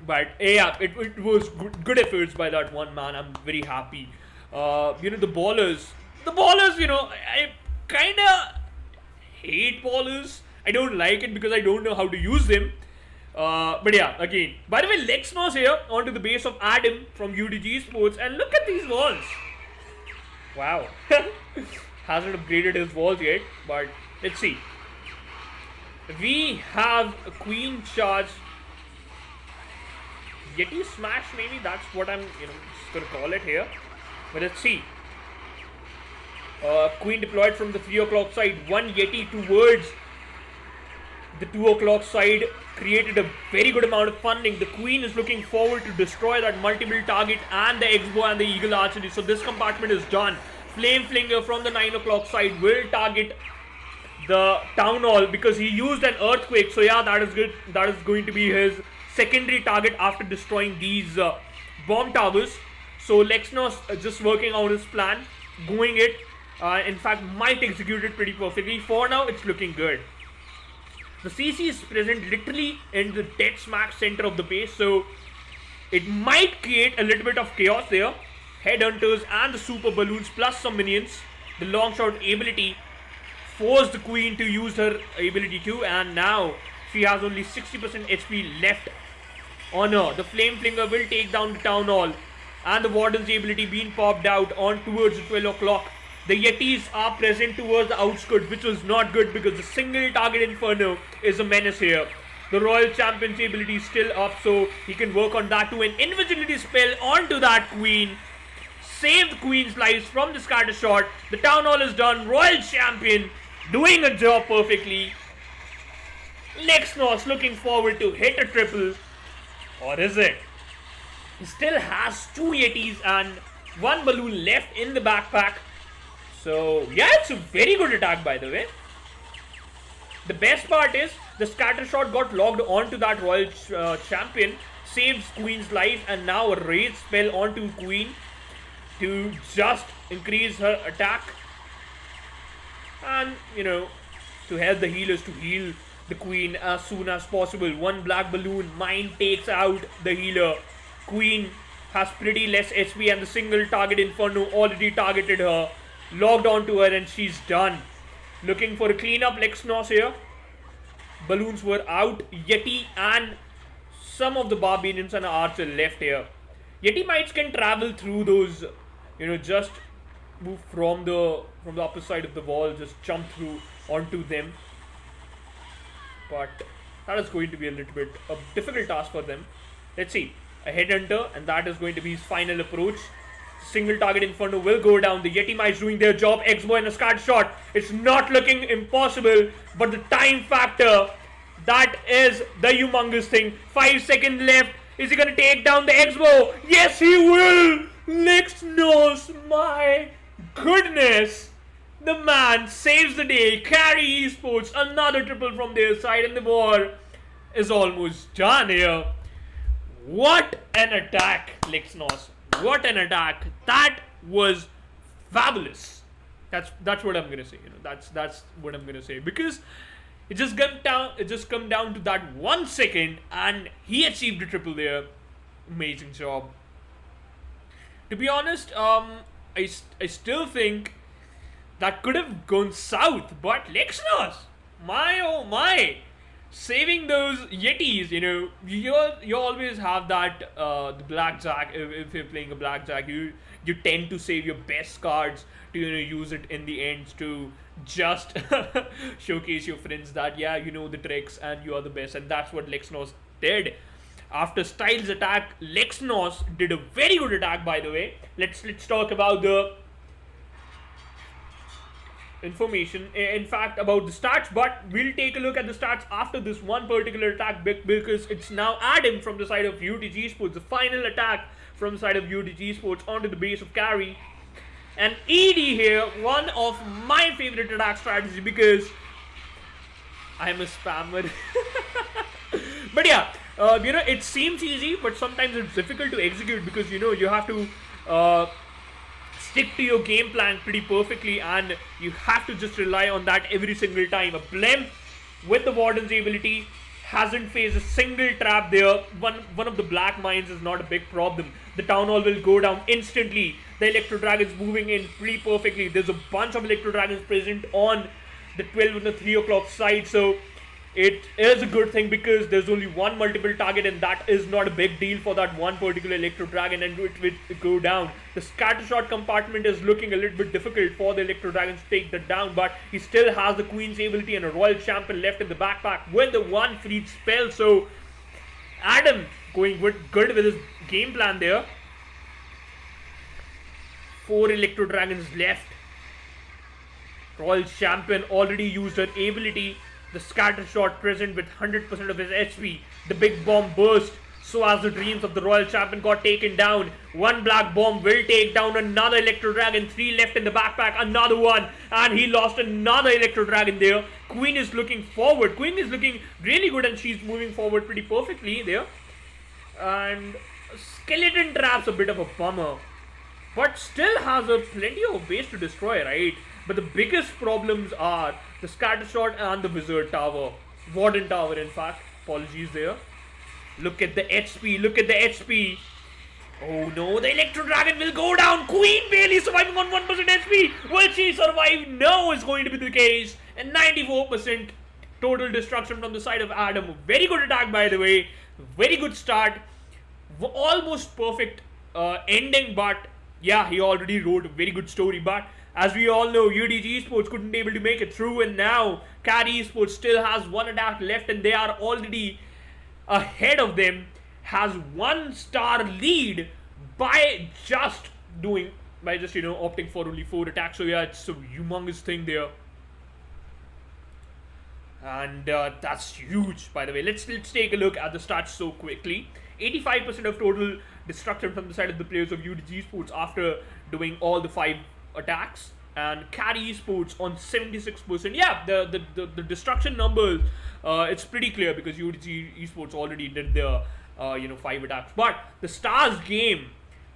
But yeah, it was good efforts by that one man. I'm very happy. The ballers, I kind of hate ballers. I don't like it because I don't know how to use them. But yeah, again. By the way, Lexnos here onto the base of Adam from UDG Esports, and look at these walls. Wow. Hasn't upgraded his walls yet, but let's see. We have a Queen charge. Yeti smash, maybe that's what I'm just gonna call it here. But let's see. Queen deployed from the 3 o'clock side. 1 Yeti towards the 2 o'clock side created a very good amount of funding. The Queen is looking forward to destroy that multiple target and the X-Bow and the Eagle Archery. So this compartment is done. Flame Flinger from the 9 o'clock side will target the Town Hall because he used an Earthquake. So yeah, that is good. That is going to be his secondary target after destroying these bomb towers. So Lexnos just working on his plan, going it. In fact, might execute it pretty perfectly. For now, it's looking good. The CC is present literally in the dead smack center of the base, so it might create a little bit of chaos there. Headhunters and the super balloons plus some minions. The long shot ability forced the Queen to use her ability too, and now she has only 60% HP left on her. The Flame Flinger will take down the Town Hall, and the Warden's ability being popped out on towards the 12 o'clock. The Yetis are present towards the outskirts, which was not good because the single target Inferno is a menace here. The Royal Champion's ability is still up, so he can work on that too. An invisibility spell onto that Queen. Save the Queen's lives from the scatter shot. The Town Hall is done. Royal Champion doing a job perfectly. Lexnos looking forward to hit a triple. Or is it? He still has 2 Yetis and 1 balloon left in the backpack. So yeah, it's a very good attack, by the way. The best part is the scatter shot got logged onto that Royal Champion, saves Queen's life, and now a rage spell onto Queen to just increase her attack. And to help the healers to heal the Queen as soon as possible. 1 black balloon, mine takes out the healer. Queen has pretty less HP and the single target Inferno already targeted her. Logged onto her and she's done. Looking for a cleanup. Lexnos here. Balloons were out. Yeti and some of the Barbarians and Archer left here. Yeti mites can travel through those, just move from the upper side of the wall, just jump through onto them. But that is going to be a little bit a difficult task for them. Let's see. A Headhunter, and that is going to be his final approach. Single target Inferno will go down. The Yeti mites doing their job. X-Bow and a scatter shot. It's not looking impossible, but the time factor, that is the humongous thing. 5 seconds left. Is he going to take down the X-Bow? Yes, he will. Lexnos, my goodness. The man saves the day. Carrie Esports, another triple from their side, and the war is almost done here. What an attack, Lexnos. What an attack. That was fabulous. That's what I'm gonna say. That's what I'm gonna say, because it just come down to that 1 second and he achieved a triple there. Amazing job. To be honest, I still think that could have gone south, but Lexnos, my oh my, saving those yetis, you always have that the blackjack. If you're playing a blackjack, you tend to save your best cards to use it in the end to just showcase your friends that yeah, you know the tricks and you are the best. And that's what Lexnos did. After Styles' attack, Lexnos did a very good attack, by the way. Let's talk about the information, in fact, about the stats, but we'll take a look at the stats after this one particular attack because it's now Adam from the side of UDG Esports, the final attack from the side of UDG Esports onto the base of Carrie. And ED here, one of my favorite attack strategy because I'm a spammer. But yeah, it seems easy, but sometimes it's difficult to execute because you have to stick to your game plan pretty perfectly, and you have to just rely on that every single time. A Blem with the Warden's ability hasn't faced a single trap there. One of the black mines is not a big problem. The Town Hall will go down instantly. The Electro Dragons moving in pretty perfectly. There's a bunch of Electro Dragons present on the 12 and the 3 o'clock side, so it is a good thing because there's only one multiple target, and that is not a big deal for that one particular Electro Dragon, and it will go down. The scatter shot compartment is looking a little bit difficult for the Electro Dragons to take that down, but he still has the Queen's ability and a Royal Champion left in the backpack with the one freed spell. So Adam going good with his game plan there. 4 Electro Dragons left. Royal Champion already used her ability. The scatter shot present with 100% of his HP. The big bomb burst. So as the dreams of the Royal Champion got taken down. One black bomb will take down another Electro Dragon. 3 left in the backpack. Another one. And he lost another Electro Dragon there. Queen is looking forward. Queen is looking really good, and she's moving forward pretty perfectly there. And Skeleton Trap's a bit of a bummer, but still has a plenty of base to destroy, right? But the biggest problems are the scatter shot and the wizard tower. Warden tower, in fact. Apologies there. Look at the HP. Look at the HP. Oh no, the Electro Dragon will go down. Queen barely surviving on 1% HP. Will she survive? No, is going to be the case. And 94% total destruction from the side of Adam. Very good attack, by the way. Very good start. Almost perfect ending, but yeah, he already wrote a very good story. But as we all know, UDG Esports couldn't be able to make it through, and now Carrie Esports still has one attack left, and they are already ahead of them, has 1-star lead by just opting for only 4 attacks. So yeah, it's a humongous thing there, and that's huge, by the way. Let's take a look at the stats so quickly. 85% of total destruction from the side of the players of UDG Esports after doing all the 5 attacks, and Carrie Esports on 76%. Yeah, the destruction numbers, it's pretty clear because UDG Esports already did their 5 attacks. But the stars game,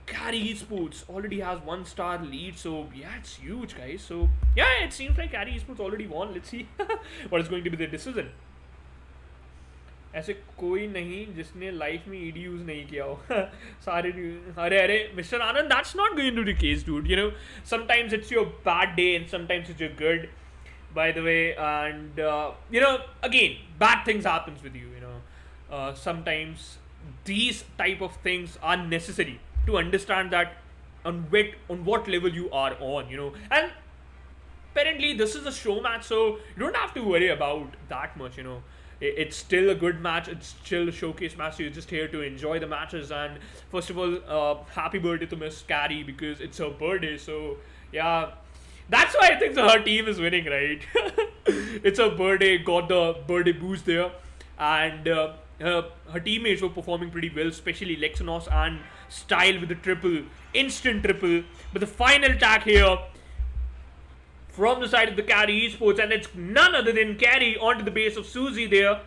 Carrie Esports already has 1-star lead, so yeah, it's huge, guys. So yeah, it seems like Carrie Esports already won. Let's see what is going to be the decision. ऐसे कोई नहीं जिसने life में ED use नहीं किया हो सारे अरे mister Anand, that's not going to be the case, dude. Sometimes it's your bad day and sometimes it's your good, by the way. And again, bad things happens with you. Sometimes these type of things are necessary to understand that on what level you are on. And apparently this is a show match, so you don't have to worry about that much. It's still a good match. It's still a showcase match. So you're just here to enjoy the matches. And first of all, happy birthday to Miss Carrie because it's her birthday. So yeah, that's why I think her team is winning, right? It's her birthday. Got the birthday boost there, and her teammates were performing pretty well, especially Lexnos and Style with the instant triple. But the final attack here from the side of the Carrie Esports, and it's none other than Carrie onto the base of Susie there.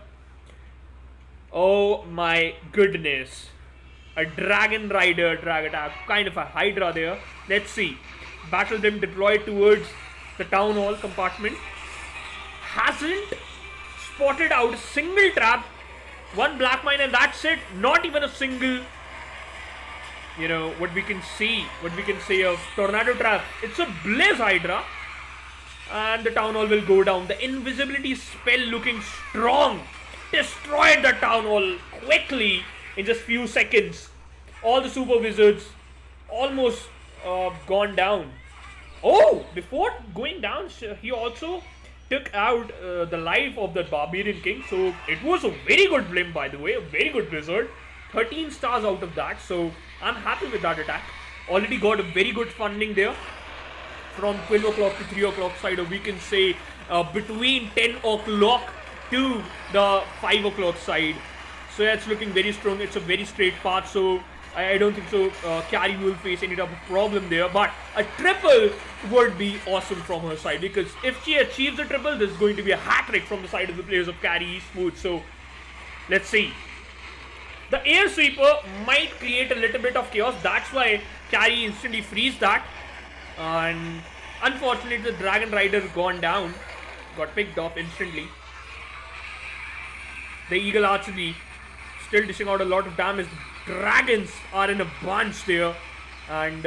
Oh my goodness. A Dragon Rider drag attack, kind of a Hydra there. Let's see. Battle them deployed towards the Town Hall compartment. Hasn't spotted out a single trap. One black mine, and that's it. Not even a single, what we can say of tornado trap. It's a Blaze Hydra. And the Town Hall will go down. The invisibility spell looking strong destroyed the town hall quickly in just few seconds. All the super wizards almost gone down. Oh, before going down, he also took out the life of the barbarian king. So it was a very good blimp, by the way, a very good wizard. 13 stars out of that. So I'm happy with that attack. Already got a very good funding there. From 12 o'clock to 3 o'clock side, or we can say between 10 o'clock to the 5 o'clock side. So yeah, it's looking very strong. It's a very straight path. So I don't think so Carrie will face any type of problem there. But a triple would be awesome from her side, because if she achieves a triple, there's going to be a hat trick from the side of the players of Carrie Esports. So let's see. The air sweeper might create a little bit of chaos. That's why Carrie instantly frees that. And unfortunately, the Dragon Rider gone down. Got picked off instantly. The Eagle Archery still dishing out a lot of damage. The dragons are in a bunch there. And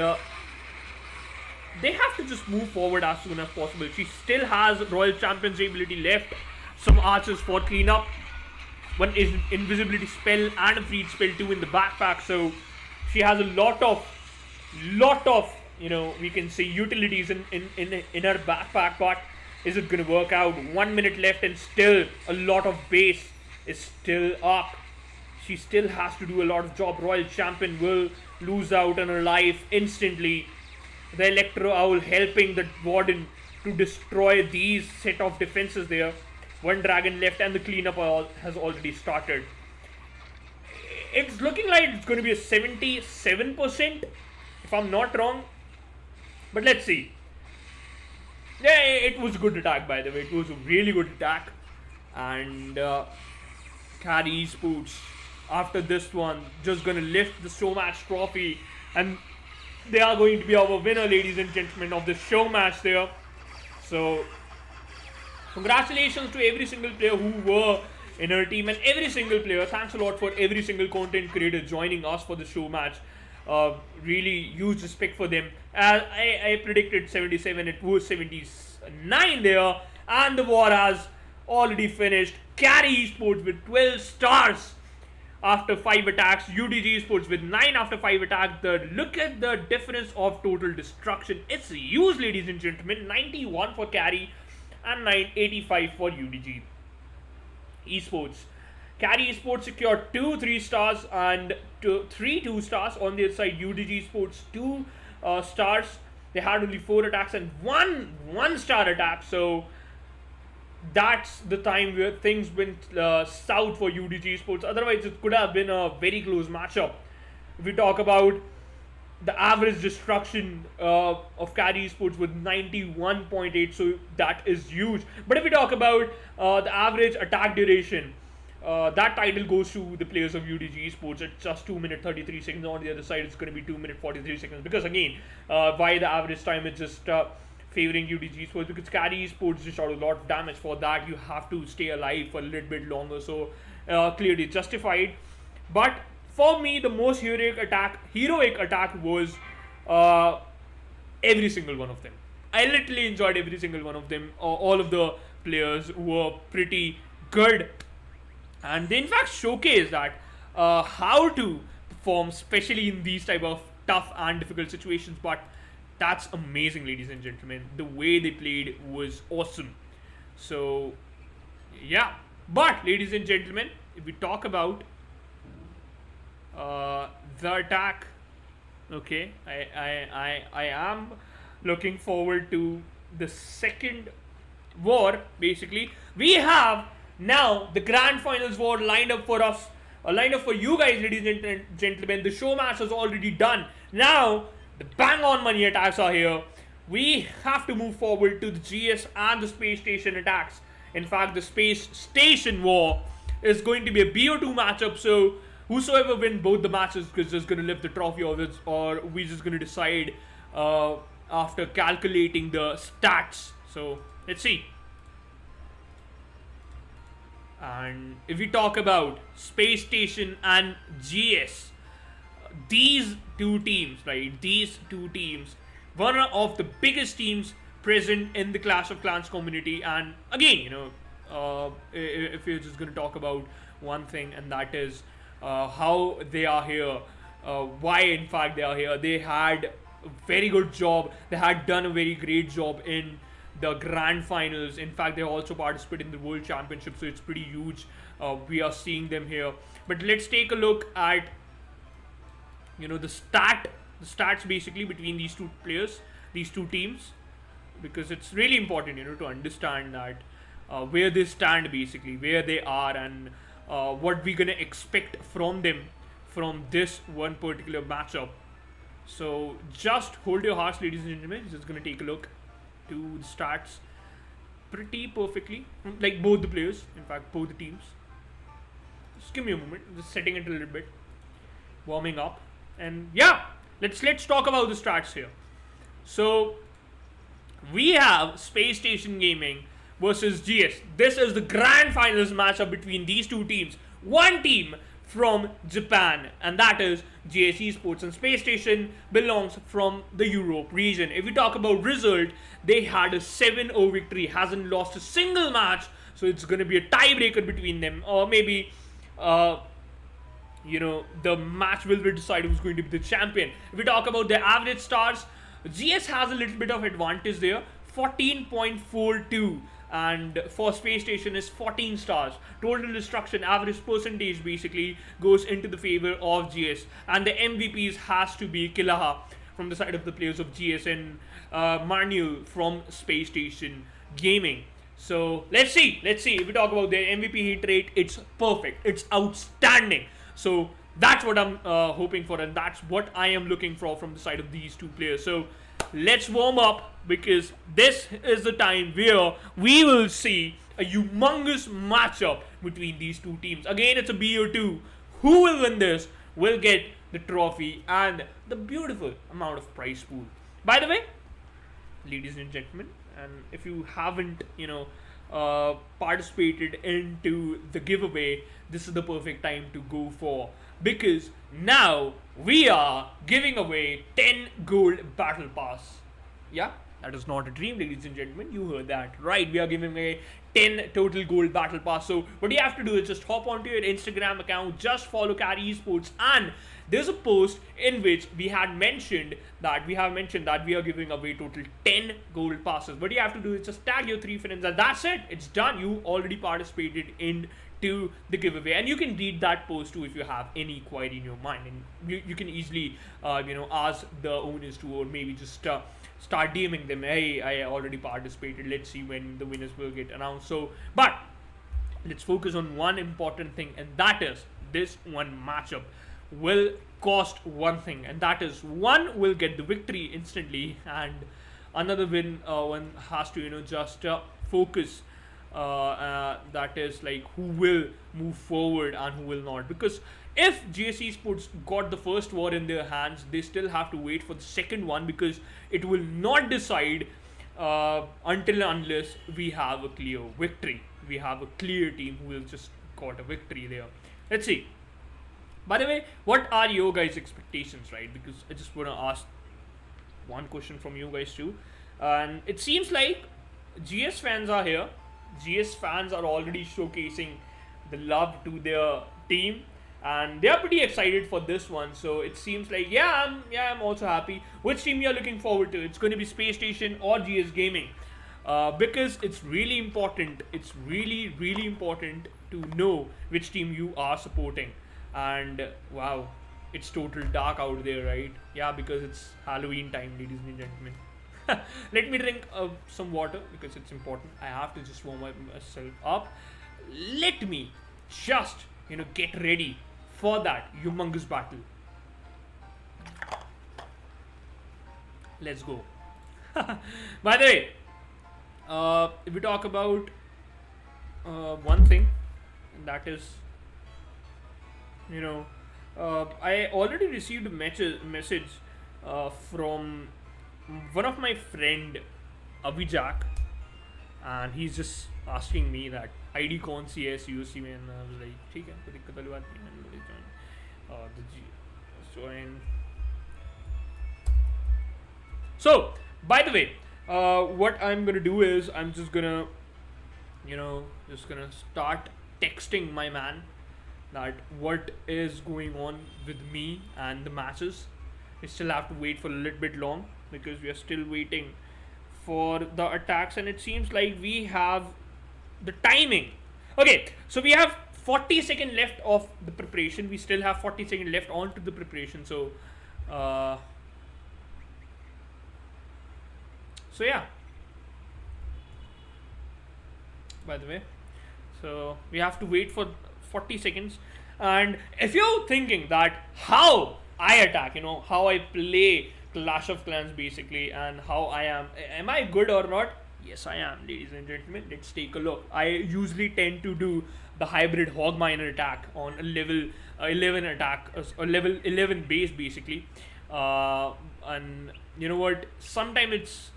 they have to just move forward as soon as possible. She still has Royal Champion's ability left. Some archers for cleanup. One is invisibility spell and a freed spell too in the backpack. So she has a lot of we can say utilities in her backpack. But is it going to work out? 1 minute left and still a lot of base is still up. She still has to do a lot of job. Royal Champion will lose out on her life instantly. The Electro Owl helping the Warden to destroy these set of defenses there. One dragon left and the cleanup has already started. It's looking like it's going to be a 77%, if I'm not wrong. But let's see. Yeah, it was a good attack, by the way. It was a really good attack. And Carrie Esports, after this one, just going to lift the show match trophy. And they are going to be our winner, ladies and gentlemen, of the show match there. So congratulations to every single player who were in our team, and every single player. Thanks a lot for every single content creator joining us for the show match. Really huge respect for them. I predicted 77, it was 79 there, and the war has already finished. Carrie Esports with 12 stars after 5 attacks. UDG Esports with 9 after 5 attacks. Look at the difference of total destruction. It's huge, ladies and gentlemen. 91 for Carrie and 985 for UDG Esports. Carrie Esports secured 2 3 stars and 3 2 stars. On the other side, UDG Esports 2 stars. They had only 4 attacks and 1 star attack. So that's the time where things went south for UDG Esports. Otherwise, it could have been a very close matchup. If we talk about the average destruction of Carrie Esports with 91.8, so that is huge. But if we talk about the average attack duration, that title goes to the players of UDG Esports. It's just 2 minutes 33 seconds. On the other side, it's going to be 2 minutes 43 seconds. Because again, why the average time is just favoring UDG Esports? Because Carrie Esports just shot a lot of damage. For that, you have to stay alive for a little bit longer. So clearly justified. But for me, the most heroic attack was every single one of them. I literally enjoyed every single one of them. All of the players were pretty good, and they in fact showcased that how to perform, especially in these type of tough and difficult situations. But that's amazing, ladies and gentlemen. The way they played was awesome. So yeah, but ladies and gentlemen, if we talk about the attack, okay, I am looking forward to the second war. Basically, we have now the grand finals war lined up for us, lined up for you guys, ladies and gentlemen. The show match is already done. Now the bang on money attacks are here. We have to move forward to the GS and the space station attacks. In fact, the space station war is going to be a BO2 matchup. So whosoever win both the matches is just going to lift the trophy, or we're just going to decide after calculating the stats. So let's see. And if we talk about Space Station and GS, these two teams, right? These two teams, one of the biggest teams present in the Clash of Clans community. And again, if you're just going to talk about one thing, and that is how they are here, why in fact they are here. They had a very good job. They had done a very great job in the grand finals. In fact, they also participated in the world championship, so it's pretty huge. We are seeing them here. But let's take a look at the stats basically between these two players, these two teams, because it's really important to understand that where they stand, basically where they are, and what we're gonna expect from them from this one particular matchup. So just hold your horse, ladies and gentlemen. Just gonna take a look to the stats pretty perfectly, like both the players, in fact both the teams. Just give me a moment, just setting it a little bit, warming up, and yeah, let's talk about the stats here. So we have Space Station Gaming versus GS. This is the grand finals matchup between these two teams. One team from Japan, and that is GS Esports, and Space Station belongs from the Europe region. If we talk about result, they had a 7-0 victory, hasn't lost a single match, so it's going to be a tiebreaker between them, or maybe the match will decide who's going to be the champion. If we talk about the average stars, GS has a little bit of advantage there, 14.42, and for Space Station is 14 stars. Total destruction average percentage basically goes into the favor of GS, and the MVPs has to be Kilaha from the side of the players of GS and Manuel from Space Station Gaming. So let's see. If we talk about their MVP hit rate, it's perfect. It's outstanding. So that's what I'm hoping for, and that's what I am looking for from the side of these two players. So let's warm up, because this is the time where we will see a humongous matchup between these two teams. Again, it's a BO2. Who will win this will get the trophy and the beautiful amount of prize pool. By the way, ladies and gentlemen, and if you haven't participated into the giveaway, this is the perfect time to go for, because now we are giving away 10 gold battle pass. Yeah, that is not a dream, ladies and gentlemen. You heard that right. We are giving away 10 total gold battle pass. So what you have to do is just hop onto your Instagram account, just follow Carrie Esports, and there's a post in which we have mentioned that we are giving away total 10 gold passes. What you have to do is just tag your 3 friends, and that's it. It's done. You already participated into the giveaway, and you can read that post too if you have any query in your mind, and you can easily ask the owners to, or maybe just start DMing them, hey, I already participated, let's see when the winners will get announced. So but let's focus on one important thing, and that is this one matchup will cost one thing, and that is one will get the victory instantly, and another one has to just focus, that is like who will move forward and who will not. Because if GS Esports got the first war in their hands, they still have to wait for the second one, because it will not decide until and unless we have a clear victory. We have a clear team who will just got a victory there. Let's see. By the way, what are your guys' expectations, right? Because I just want to ask one question from you guys too. And it seems like GS fans are here. GS fans are already showcasing the love to their team, and they are pretty excited for this one. So it seems like I'm also happy. Which team you are looking forward to? It's going to be Space Station or GS Gaming, because it's really important. It's really important to know which team you are supporting. And wow, it's total dark out there, right? Yeah, because it's Halloween time, ladies and gentlemen. Let me drink some water, because it's important. I have to just warm myself up. Let me just get ready for that humongous battle. Let's go. By the way, if we talk about one thing, and that is I already received a message from one of my friend Avijak, and he's just asking me that ID कौन सी है COC में, and I was like ठीक है, कोई दिक्कत वाली बात नहीं है, join. So by the way, what I'm gonna do is I'm just gonna just gonna start texting my man that what is going on with me and the matches. We still have to wait for a little bit long because we are still waiting for the attacks, and it seems like we have the timing. Okay, so we have 40-second left of the preparation. We still have 40-second left on to the preparation. So yeah. By the way, so we have to wait for 40 seconds. And if you're thinking that how I attack, how I play Clash of Clans basically, and how am I good or not? Yes, I am, ladies and gentlemen. Let's take a look. I usually tend to do the hybrid hog miner attack on a level 11 attack, a level 11 base basically. And you know what? Sometimes it's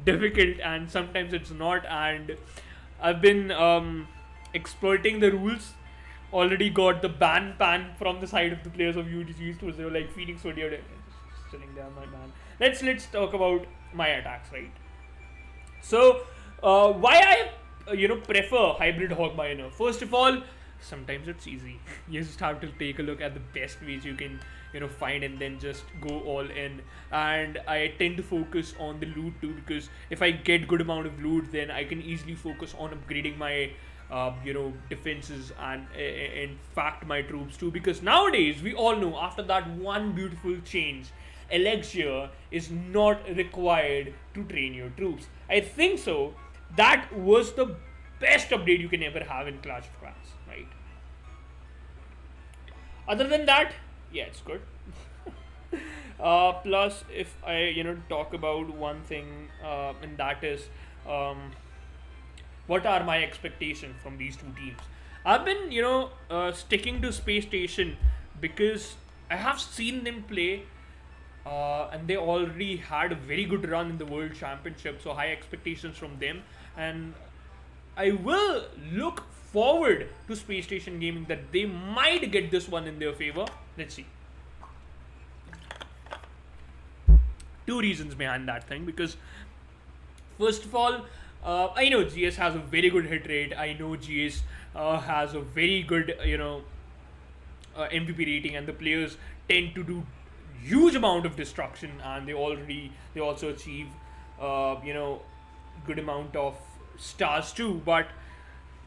difficult and sometimes it's not, and I've been exploiting the rules. Already got the ban from the side of the players of UDG Esports. They were like feeding so dear, just sitting there, my man. Let's talk about my attacks, right? So why I prefer hybrid hog miner. First of all, sometimes it's easy. You just have to take a look at the best ways you can find and then just go all in. And I tend to focus on the loot too, because if I get good amount of loot, then I can easily focus on upgrading my defenses and in fact my troops too, because nowadays we all know after that one beautiful change, elixir is not required to train your troops. I think so that was the best update you can ever have in Clash of Clans, right? Other than that, yeah, it's good. Plus, if I talk about one thing, and that is what are my expectations from these two teams. I've been sticking to Space Station because I have seen them play, and they already had a very good run in the World Championship, so high expectations from them, and I will look forward to Space Station Gaming that they might get this one in their favor. Let's see. Two reasons behind that thing, because first of all, I know GS has a very good hit rate. I know GS has a very good MVP rating, and the players tend to do huge amount of destruction, and they also achieve good amount of stars too. But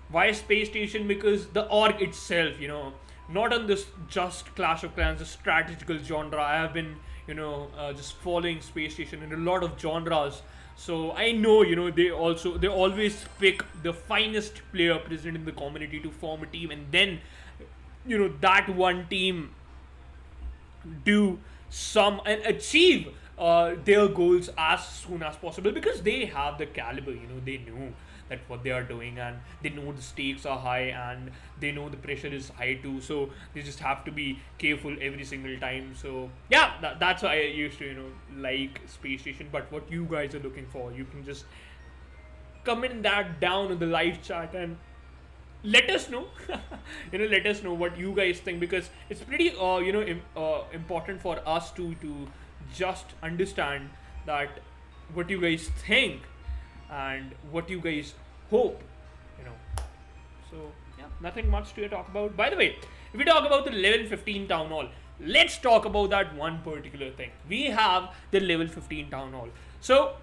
why Space Station? Because the org itself, not on this just Clash of Clans, the strategical genre. I have been just following Space Station in a lot of genres, so I know they always pick the finest player present in the community to form a team, and then that one team do some and achieve their goals as soon as possible, because they have the caliber. They know that what they are doing, and they know the stakes are high, and they know the pressure is high too, so they just have to be careful every single time. So yeah, that's why I used to like Space Station. But what you guys are looking for, you can just comment that down in the live chat and let us know. Let us know what you guys think, because it's pretty important for us to just understand that what you guys think and what you guys hope. So yeah, nothing much to talk about. By the way, if we talk about the level 15 town hall, let's talk about that one particular thing. We have the level 15 town hall. So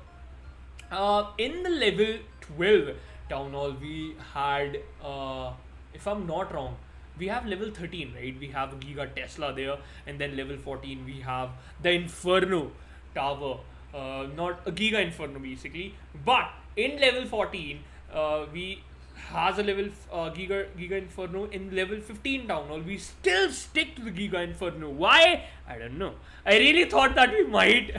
in the level 12 town hall, we had if I'm not wrong, we have level 13, right? We have Giga Tesla there, and then level 14 we have the Inferno Tower, not a Giga Inferno basically. But in level 14, we has a level Giga Inferno. In level 15 town hall, we still stick to the Giga Inferno. Why? I don't know. I really thought that we might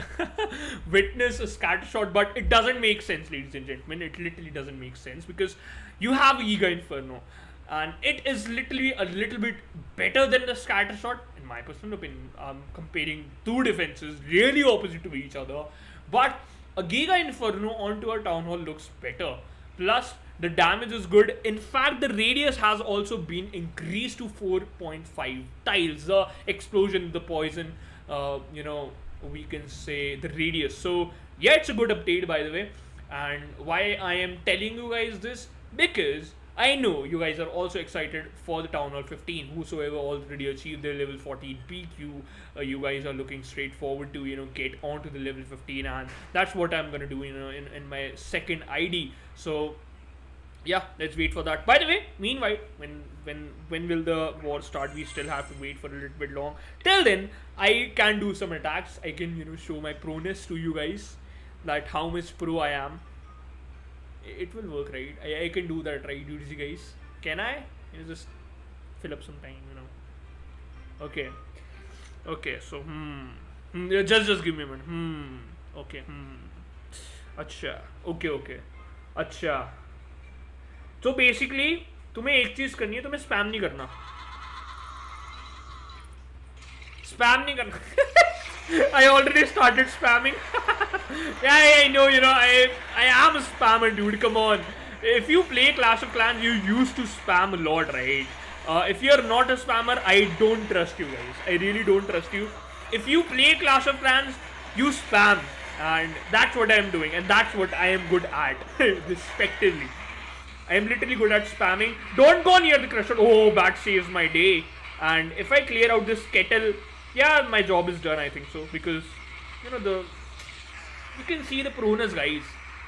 witness a scatter shot, but it doesn't make sense, ladies and gentlemen. It literally doesn't make sense, because you have a Giga Inferno, and it is literally a little bit better than the scatter shot, in my personal opinion. Comparing two defenses really opposite to each other, but a Giga Inferno onto a town hall looks better. Plus, the damage is good. In fact, the radius has also been increased to 4.5 tiles. The explosion, the poison, we can say the radius. So yeah, it's a good update, by the way. And why I am telling you guys this, because I know you guys are also excited for the Town Hall 15. Whosoever already achieved their level 14 PQ, you guys are looking straight forward to get onto the level 15, and that's what I'm gonna do in my second ID. So yeah, let's wait for that. By the way, meanwhile, when will the war start? We still have to wait for a little bit long. Till then, I can do some attacks. I can show my proness to you guys, that how much pro I am. It will work, right? I can do that, right, UDG guys? Can I? Just fill up some time. Okay. Okay, so yeah, just give me a minute. Okay. अच्छा. Okay. अच्छा. So basically, तुम्हें एक चीज करनी है, तुम्हें spam नहीं करना. Spam नहीं करना. I already started spamming. Yeah, I know, I am a spammer, dude. Come on. If you play Clash of Clans, you used to spam a lot, right? If you're not a spammer, I don't trust you guys. I really don't trust you. If you play Clash of Clans, you spam. And that's what I am doing. And that's what I am good at. Respectively. I am literally good at spamming. Don't go near the crusher. Oh, that saves my day. And if I clear out this kettle, yeah, my job is done, I think so. Because, you can see the proness, guys.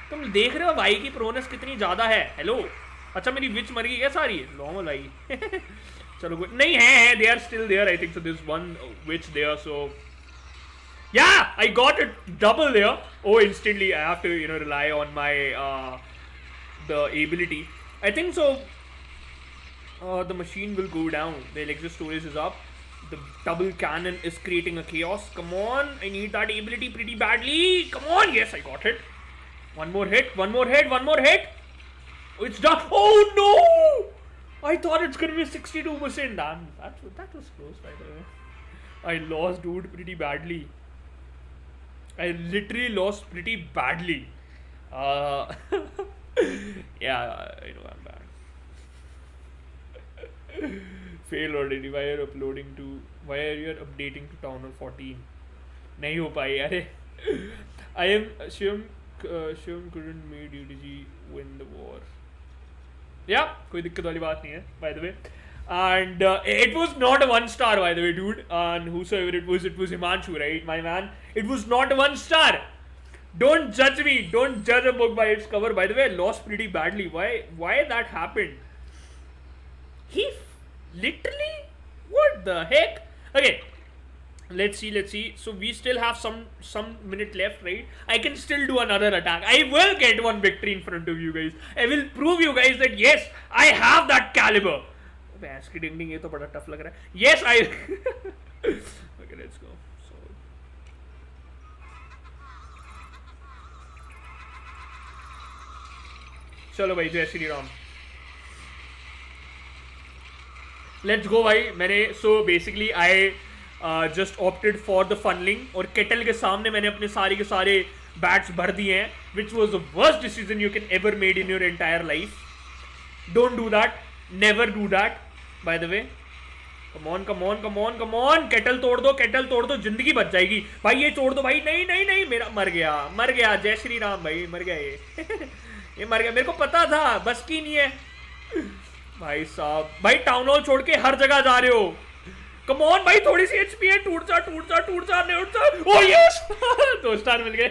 तुम देख रहे हो भाई की proneness कितनी ज़्यादा है. Hello. अच्छा मेरी विच मर गई क्या सारी? नॉर्मल भाई. चलो गुड. नहीं है. They are still there, I think so. There's one witch there, so yeah, I got it double there. Oh, instantly I have to rely on my the ability. I think so. The machine will go down. The electric storage is up. The double cannon is creating a chaos. Come on, I need that ability pretty badly. Come on, yes, I got it. One more hit. Oh, it's done. Oh no! I thought it's gonna be 62%. Damn, that was close, by the way. I lost, dude, pretty badly. I literally lost pretty badly. Yeah, I know I'm bad. Fail already. Why are you updating to Town Hall 14? नहीं हो पाई अरे. I am Shivam couldn't make UDG win the war. Yeah, कोई दिक्कत वाली बात नहीं है, by the way. And it was not a 1-star, by the way, dude. And whosoever it was Himanshu, right, my man. It was not a 1-star. Don't judge me. Don't judge a book by its cover. By the way, I lost pretty badly. Why that happened? He literally, what the heck? Okay, let's see. So we still have some minute left, right? I can still do another attack. I will get one victory in front of you guys. I will prove you guys that yes, I have that caliber. भैंस की डिंग ये तो बड़ा tough लग रहा है. Yes, I. Okay, let's go. So चलो भाई, जय श्री राम. Let's go भाई. मैंने so basically I just opted for the funneling और kettle के सामने मैंने अपने सारे के सारे bats भर दिए हैं, which was the worst decision you can ever made in your entire life. Don't do that. Never do that. By the way, come on. kettle तोड़ दो, जिंदगी बच जाएगी भाई. ये तोड़ दो भाई. नहीं, मेरा मर गया. जय श्री राम भाई, मर गया ये मर गया. मेरे को पता था, बस की नहीं है भाई साहब. भाई टाउन हॉल छोड़ के हर जगह जा रहे हो. कम ऑन भाई, थोड़ी सी एचपी है. टूट जा. नहीं उठ जा. ओ यस, 2 स्टार मिल गए.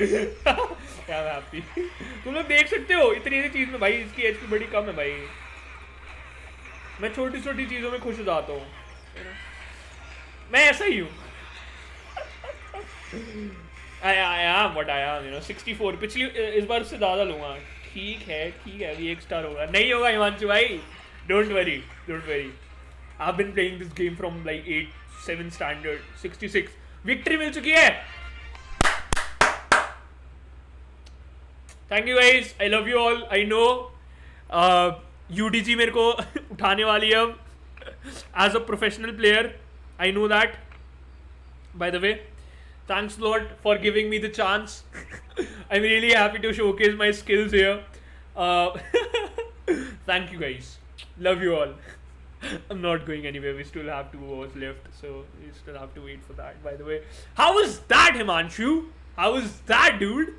क्या मैं हैप्पी. तुम लोग देख सकते हो इतनी सी चीज में भाई इसकी एचपी बड़ी कम है भाई. मैं छोटी चीजों में खुश हो जाता हूँ. मैं ऐसा ही हूँ. I am what I am, 64. पिछली इस बार से ज्यादा लूंगा. ठीक है अभी 1 स्टार होगा. नहीं होगा हिमांशु भाई. Don't worry. I've been playing this game from like 7 standard. 66 victory मिल चुकी है. Thank you guys. I love you all. I know UDG मेरे को उठाने वाली है अब. As a professional player, I know that. By the way, thanks a lot for giving me the chance. I'm really happy to showcase my skills here. Thank you guys. Love you all. I'm not going anywhere. We still have 2 hours left, so we still have to wait for that. By the way, how was that, Himanshu? How was that, dude?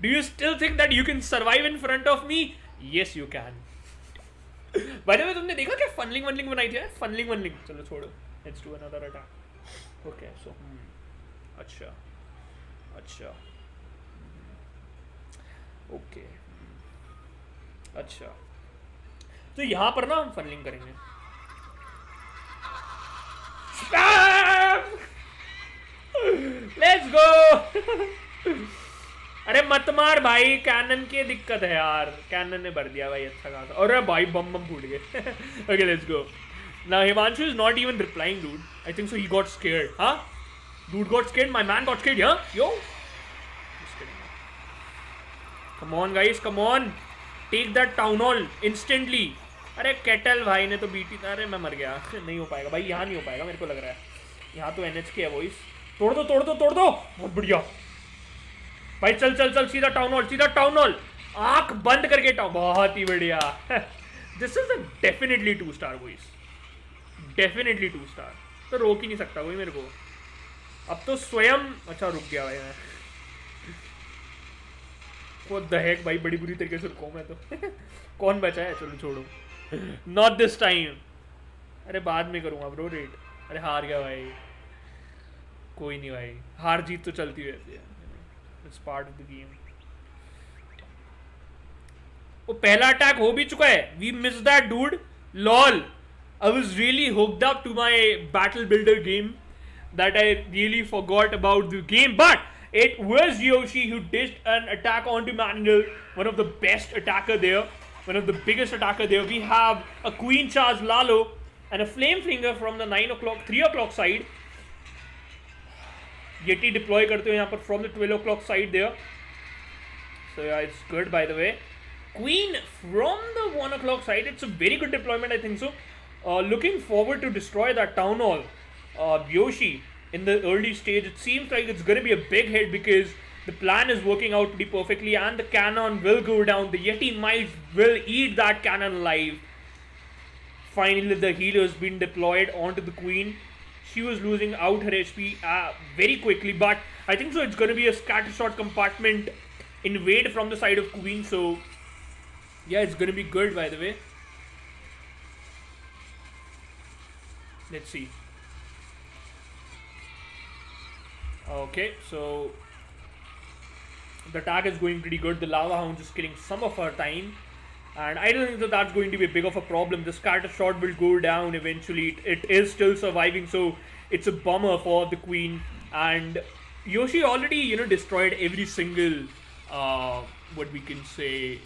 Do you still think that you can survive in front of me? Yes, you can. By the way, तुमने देखा क्या funnelling वनलिंग बनाई थी? Funnelling वनलिंग. चलो छोड़ो. Let's do another attack. Okay, so अच्छा. Okay. अच्छा. तो यहाँ पर ना हम फनलिंग करेंगे. Spam! Let's go! अरे मत मार भाई, कैनन की दिक्कत है यार. कैनन ने भर दिया भाई अच्छा खासा. अरे भाई बम फूट गए. Okay, let's go. Now Himanshu is not even replying, dude. I think so he got scared. Huh? Dude got scared. My man got scared. Yeah? Yo. Just kidding. Come on guys, come on. Take that town hall instantly. अरे kettle भाई ने तो BT. अरे मैं मर गया. नहीं हो पाएगा भाई, यहाँ नहीं हो पाएगा मेरे को लग रहा है. यहाँ तो NHK है वॉइस. तोड़ दो. बहुत बढ़िया भाई. चल सीधा टाउन हॉल. आंख बंद करके टाउन. बहुत ही बढ़िया. This is a definitely 2 star voice. Definitely 2 star. तो रोक ही नहीं सकता कोई मेरे को. अब तो स्वयं. अच्छा रुक गया भाई मैं. What the heck भाई, बड़ी बुरी तरीके से रुका मैं तो. कौन बचा है? चलो छोड़ो. Not this time. अरे बाद में करूँगा ब्रो रेट. अरे हार गया भाई. कोई नहीं भाई, हार जीत तो चलती रहती है. It's part of the game. वो पहला अटैक हो भी चुका है. We missed that, dude. LOL. I was really hooked up to my battle builder game that I really forgot about the game. But it was Yoshi who dished an attack onto Manuel, one of the best attacker there, one of the biggest attacker there. We have a Queen Charge Lalo and a Flame Flinger from the 3 o'clock side. Yeti deploy karte ho yahan par from the 12 o'clock side there. So yeah, it's good by the way. Queen from the 1 o'clock side. It's a very good deployment, I think so. Looking forward to destroy that town hall. Yoshi in the early stage, it seems like it's going to be a big hit because the plan is working out pretty perfectly and the cannon will go down. The Yeti might will eat that cannon alive. Finally, the healer has been deployed onto the Queen. She was losing out her HP very quickly, but I think so it's going to be a scatter shot compartment invade from the side of Queen. So yeah, it's going to be good by the way. Let's see. Okay, so the attack is going pretty good. The Lava Hound is killing some of our time, and I don't think that that's going to be big of a problem. The scatter shot will go down eventually. It is still surviving, so it's a bummer for the Queen. And Yoshi already, destroyed every single, what we can say,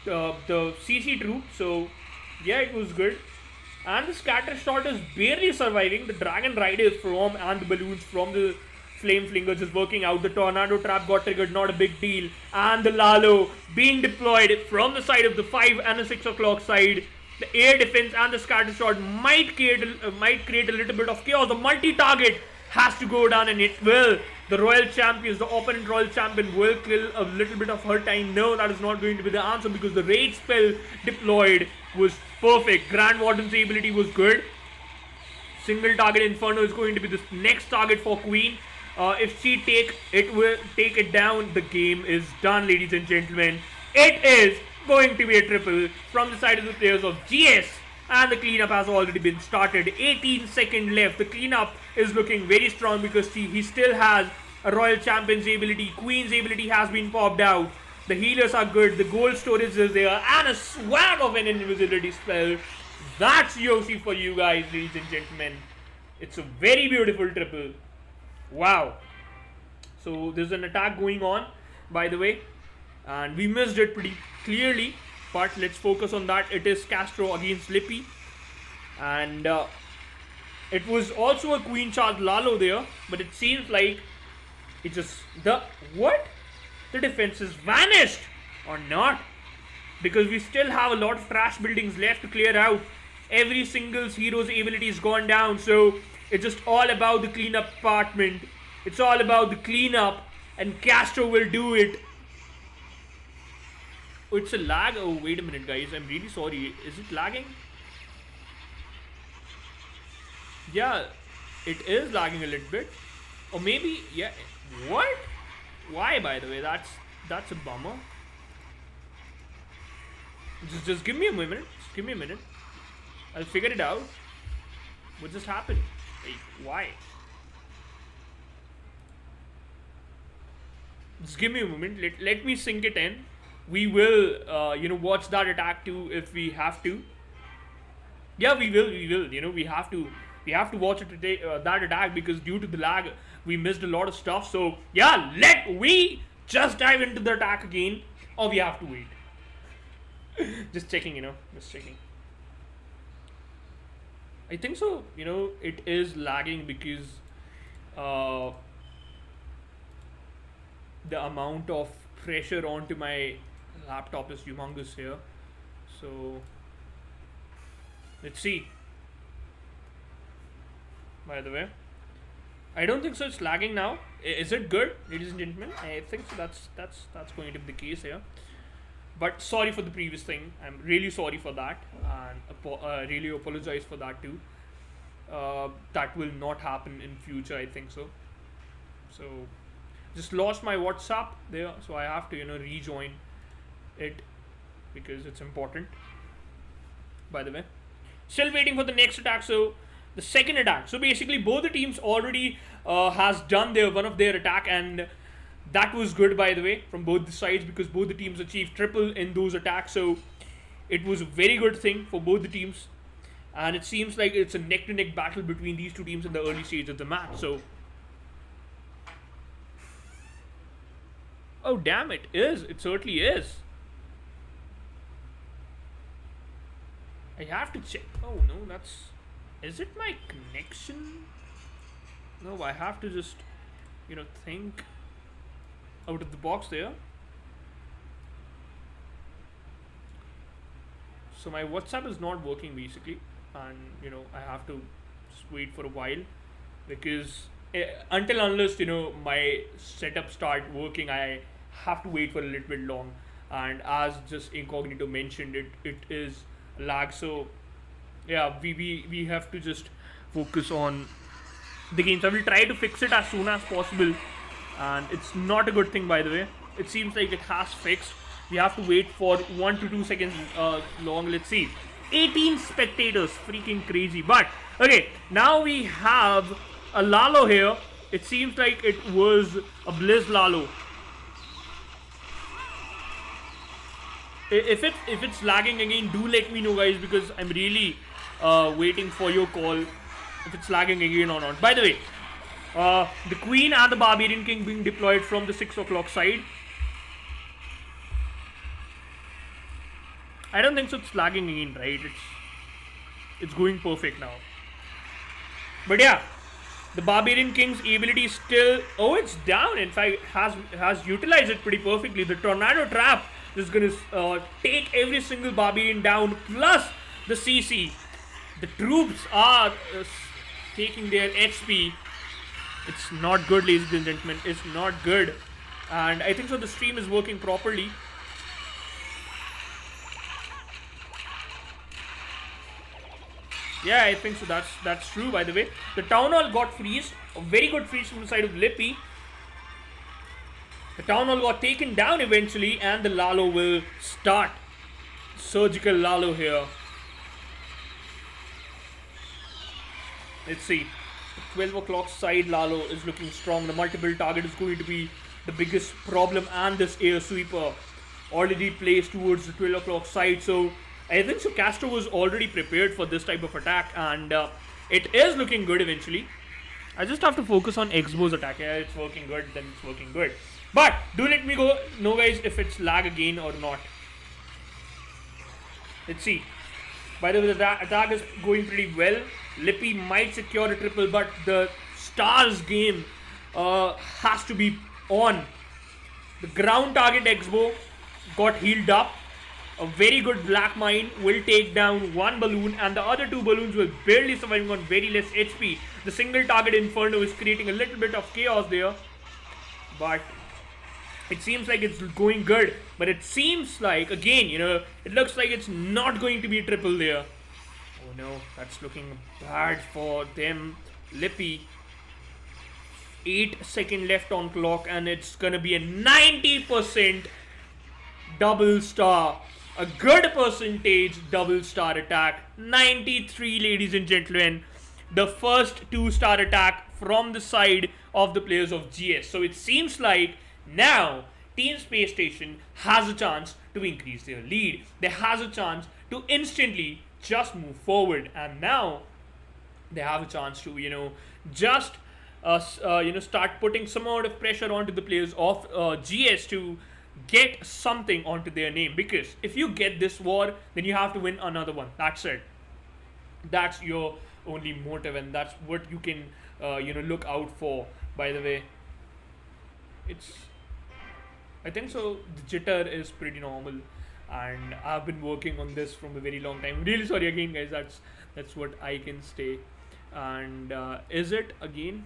the CC troop. So yeah, it was good. And the scatter shot is barely surviving. The dragon riders from and the balloons from the flame flingers is working out. The tornado trap got triggered, not a big deal. And the Lalo being deployed from the side of the 5 and the 6 o'clock side. The air defense and the scatter shot might create a little bit of chaos. The multi-target has to go down, and it will. The royal champions, the opponent royal champion will kill a little bit of her time. No, that is not going to be the answer because the raid spell deployed was perfect. Grand Warden's ability was good. Single target Inferno is going to be the next target for Queen. If she take it down, the game is done, ladies and gentlemen. It is going to be a triple from the side of the players of GS. And the cleanup has already been started. 18 seconds left. The cleanup is looking very strong because he still has a Royal Champion's ability. Queen's ability has been popped out. The healers are good. The gold storage is there. And a swag of an invisibility spell. That's Yoshi for you guys, ladies and gentlemen. It's a very beautiful triple. Wow. So there's an attack going on, by the way. And we missed it pretty clearly. But let's focus on that. It is Castro against Lippy. And it was also a Queen Charge Lalo there. But it seems like it just... What? The defense is vanished. Or not. Because we still have a lot of trash buildings left to clear out. Every single hero's ability is gone down. So it's just all about the cleanup department. It's all about the cleanup. And Castro will do it. Oh, it's a lag. Oh, wait a minute, guys. I'm really sorry. Is it lagging? Yeah, it is lagging a little bit. Or maybe, yeah. What? Why, by the way? That's a bummer. Just give me a minute. Just give me a minute. I'll figure it out. What just happened? Like, why? Just give me a moment. Let me sink it in. We will, watch that attack too if we have to. Yeah, we will. We have to. We have to watch it today, that attack, because due to the lag, we missed a lot of stuff. So yeah, let we just dive into the attack again, or we have to wait. Just checking, just checking. I think so. It is lagging because the amount of pressure onto my laptop is humongous here. So let's see. By the way, I don't think so it's lagging now. Is it good, ladies and gentlemen? I think so. That's going to be the case here. But sorry for the previous thing. I'm really sorry for that, and really apologize for that too. That will not happen in future, I think so. So just lost my WhatsApp there, so I have to rejoin it because it's important. By the way, still waiting for the next attack. So the second attack. So basically, both the teams already has done one of their attack, and that was good, by the way, from both the sides, because both the teams achieved triple in those attacks. So it was a very good thing for both the teams, and it seems like it's a neck-to-neck battle between these two teams in the early stage of the match. So, oh damn, it certainly is. I have to check. Oh no, is it my connection? No, I have to just think out of the box there. So my WhatsApp is not working basically, and I have to just wait for a while, because unless my setup start working, I have to wait for a little bit long. And as just Incognito mentioned, it is lag. So yeah, we have to just focus on the game. So I will try to fix it as soon as possible, and it's not a good thing, by the way. It seems like it has fixed. We have to wait for 1 to 2 seconds long. Let's see, 18 spectators, freaking crazy. But okay, now we have a Lalo here. It seems like it was a Blizz Lalo. If it's lagging again, do let me know, guys, because I'm really waiting for your call if it's lagging again or not. By the way, the Queen and the Barbarian King being deployed from the 6 o'clock side. I don't think so it's lagging again, right? It's going perfect now. But yeah, the Barbarian King's ability is still... Oh, it's down. In fact, has utilized it pretty perfectly. The Tornado Trap is going to take every single Barbarian down, plus the CC. The troops are taking their HP. It's not good, ladies and gentlemen. It's not good. And I think so the stream is working properly. Yeah, I think so. That's true, by the way. The Town Hall got freezed. A very good freeze from the side of Lippy. The Town Hall got taken down eventually, and the Lalo will start. Surgical Lalo here. Let's see. The 12 o'clock side Lalo is looking strong. The multiple target is going to be the biggest problem, and this air sweeper already placed towards the 12 o'clock side. So I think so Castro was already prepared for this type of attack, and it is looking good eventually. I just have to focus on Exbo's attack. Yeah, it's working good, then it's working good. But do let me know, guys, if it's lag again or not. Let's see. By the way, the attack is going pretty well. Lippy might secure a triple, but the Stars game has to be on. The ground target Exbo got healed up. A very good Black Mine will take down one balloon, and the other two balloons will barely survive on very less HP. The single target Inferno is creating a little bit of chaos there, but it seems like it's going good. But it seems like, again, it looks like it's not going to be a triple there. Oh no, that's looking bad for them. Lippy 8 second left on clock, and it's gonna be a 90% double star. A good percentage double star attack. 93, ladies and gentlemen. The first 2-star attack from the side of the players of GS. So it seems like now Team Space Station has a chance to increase their lead. They has a chance to instantly just move forward, and now they have a chance to just start putting some amount of pressure onto the players of GS to get something onto their name, because if you get this war, then you have to win another one. That's it. That's your only motive, and that's what you can look out for. By the way, I think so the jitter is pretty normal, and I've been working on this from a very long time. Really sorry again, guys. That's what I can say. And is it again?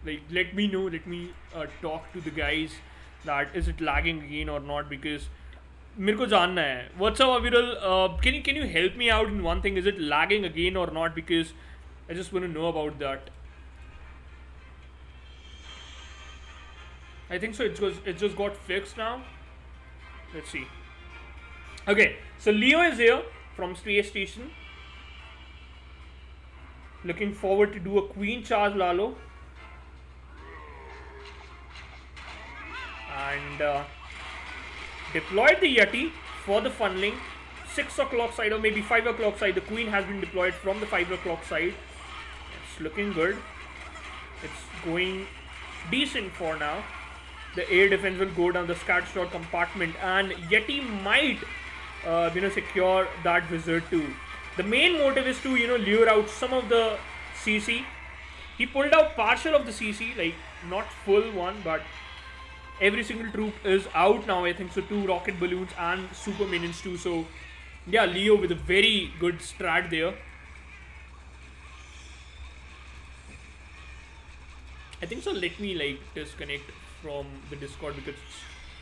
Like, let me know. Let me talk to the guys that is it lagging again or not, because मेरे को जानना है. What's up, Aviral? Can you help me out in one thing? Is it lagging again or not? Because I just want to know about that. I think so. It just got fixed now. Let's see. Okay, so Leo is here from Space Station. Looking forward to do a Queen charge, Lalo. And deployed the Yeti for the funneling. 6 o'clock side, or maybe 5 o'clock side. The Queen has been deployed from the 5 o'clock side. It's looking good. It's going decent for now. The air defense will go down the scattershot compartment, and Yeti might secure that wizard too. The main motive is to lure out some of the CC. He pulled out partial of the CC, like not full one, but every single troop is out now. I think so. 2 rocket balloons and super minions too. So yeah, Leo with a very good strat there. I think so. Let me disconnect from the Discord because it's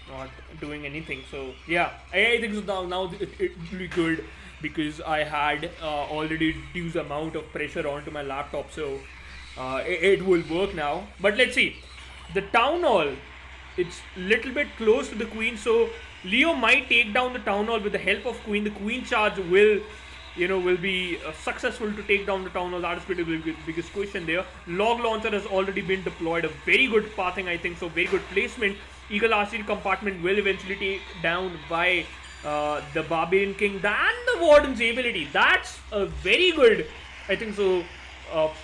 not doing anything. So yeah, I think so. Now it will be good because I had already reduced amount of pressure onto my laptop. So it will work now. But let's see. The town hall, it's little bit close to the Queen, so Leo might take down the town hall with the help of Queen. The Queen charge will be successful to take down the town hall. That is pretty big, biggest question there. Log launcher has already been deployed. A very good pathing, I think so. Very good placement. Eagle archery compartment will eventually take down by the Barbarian King and the Warden's ability. That's a very good, I think so,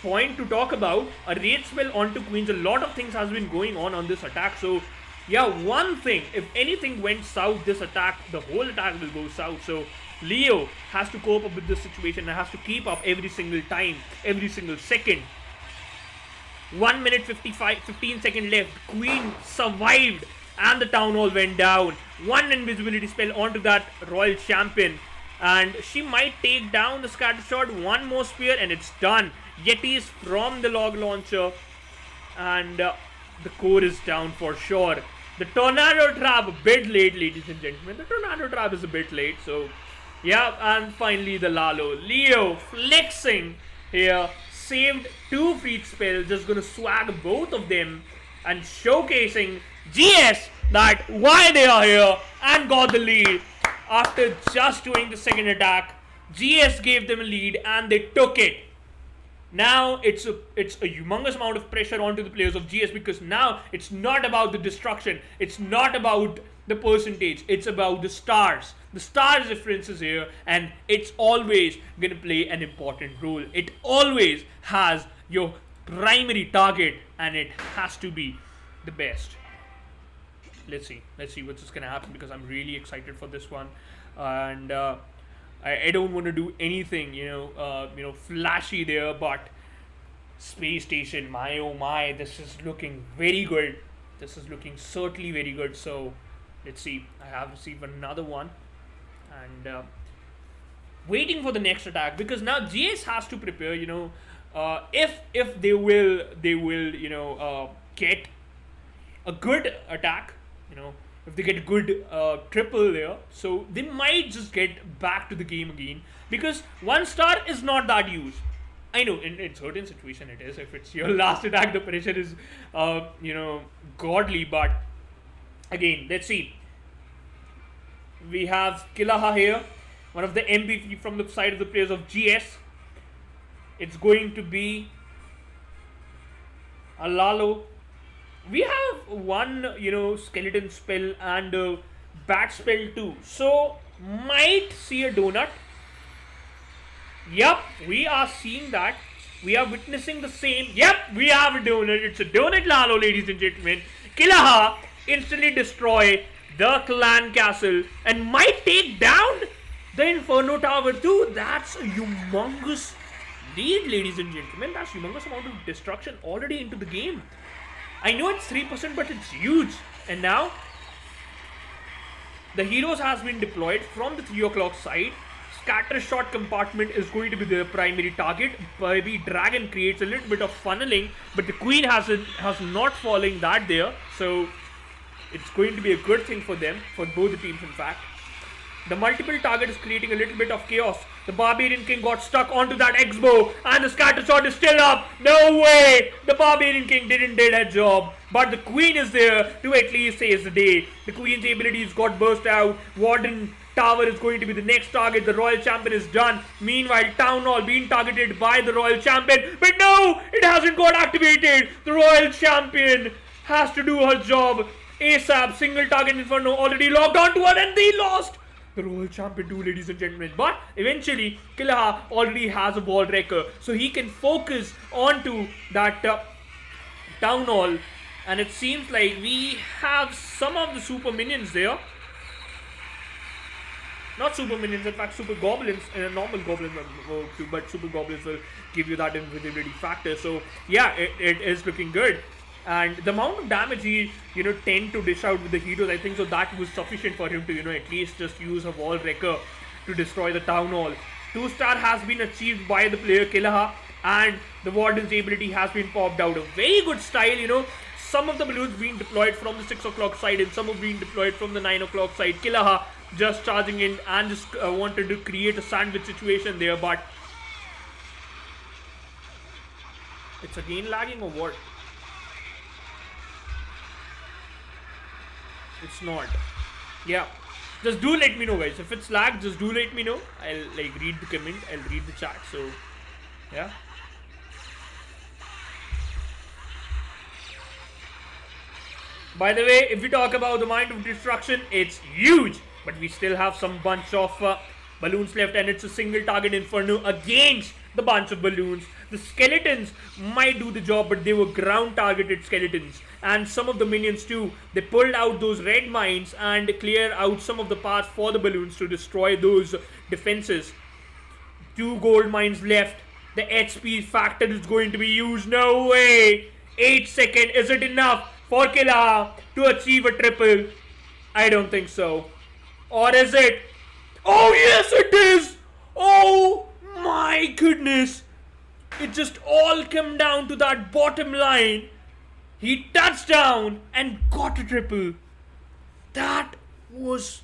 point to talk about. A raid spell onto Queens. A lot of things has been going on this attack. So yeah, one thing, if anything went south, this attack, the whole attack will go south. So Leo has to cope up with this situation and has to keep up every single time, every single second. 1 minute 15 seconds left. Queen survived and the town hall went down. 1 invisibility spell onto that royal champion, and she might take down the scattershot. 1 more spear and it's done. Yetis from the log launcher, and the core is down for sure. The tornado trap a bit late, ladies and gentlemen. The tornado trap is a bit late. So yeah, and finally the Lalo. Leo flexing here. Saved 2 free spells. Just gonna swag both of them and showcasing GS that why they are here and got the lead. After just doing the second attack, GS gave them a lead and they took it. Now it's a humongous amount of pressure onto the players of GS, because now it's not about the destruction, it's not about the percentage, it's about the stars. The stars difference is here, and it's always gonna play an important role. It always has your primary target, and it has to be the best. Let's see what's just gonna happen, because I'm really excited for this one, and I don't want to do anything flashy there, but Space Station, my oh my, this is looking very good. This is looking certainly very good. So let's see. I have received another one, and waiting for the next attack, because now GS has to prepare. If they will get a good attack. If they get a good triple there, so they might just get back to the game again, because 1 star is not that used. I know in certain situation it is. If it's your last attack, the pressure is, godly. But again, let's see. We have Kilaha here, one of the MVP from the side of the players of GS. It's going to be a Lalo. We have one, skeleton spell and bat spell too. So might see a donut. Yep, we are seeing that. We are witnessing the same. Yep, we have a donut. It's a donut Lalo, ladies and gentlemen. Kilaha instantly destroy the clan castle and might take down the Inferno Tower too. That's a humongous lead, ladies and gentlemen. That's humongous amount of destruction already into the game. I know it's 3%, but it's huge. And now the heroes has been deployed from the 3 o'clock side. Scatter shot compartment is going to be their primary target. Maybe Dragon creates a little bit of funneling, but the Queen has not falling that there. So it's going to be a good thing for them, for both the teams in fact. The multiple target is creating a little bit of chaos. The Barbarian King got stuck onto that X-bow and the scatter shot is still up. No way! The Barbarian King didn't do her job. But the Queen is there to at least save the day. The Queen's abilities got burst out. Warden Tower is going to be the next target. The Royal Champion is done. Meanwhile, Town Hall being targeted by the Royal Champion. But no! It hasn't got activated. The Royal Champion has to do her job ASAP. Single target Inferno already logged onto her and they lost. The Royal Champion too, ladies and gentlemen. But eventually, Kilaha already has a wall wrecker. So he can focus onto that Town Hall. And it seems like we have some of the super minions there. Not super minions, in fact super goblins. Normal goblins will work too, but super goblins will give you that invisibility factor. So yeah, it is looking good. And the amount of damage he, tend to dish out with the heroes, I think so that was sufficient for him to, at least just use a wall wrecker to destroy the Town Hall. 2-star has been achieved by the player Kilaha, and the Warden's ability has been popped out. A very good style, some of the balloons being deployed from the 6 o'clock side and some are being deployed from the 9 o'clock side. Kilaha just charging in and just wanted to create a sandwich situation there, but it's again lagging or what? It's not. Yeah. Just do let me know, guys. If it's lag, just do let me know. I'll read the comment. I'll read the chat. So, yeah. By the way, if we talk about the Mind of Destruction, it's huge. But we still have some bunch of balloons left, and it's a single target Inferno against the bunch of balloons. The skeletons might do the job, but they were ground targeted skeletons. And some of the minions too, they pulled out those red mines and clear out some of the paths for the balloons to destroy those defenses. 2 gold mines left. The HP factor is going to be used. No way! 8 seconds. Is it enough for Kilaha to achieve a triple? I don't think so. Or is it? Oh yes it is! Oh my goodness! It just all came down to that bottom line. He touched down and got a triple. That was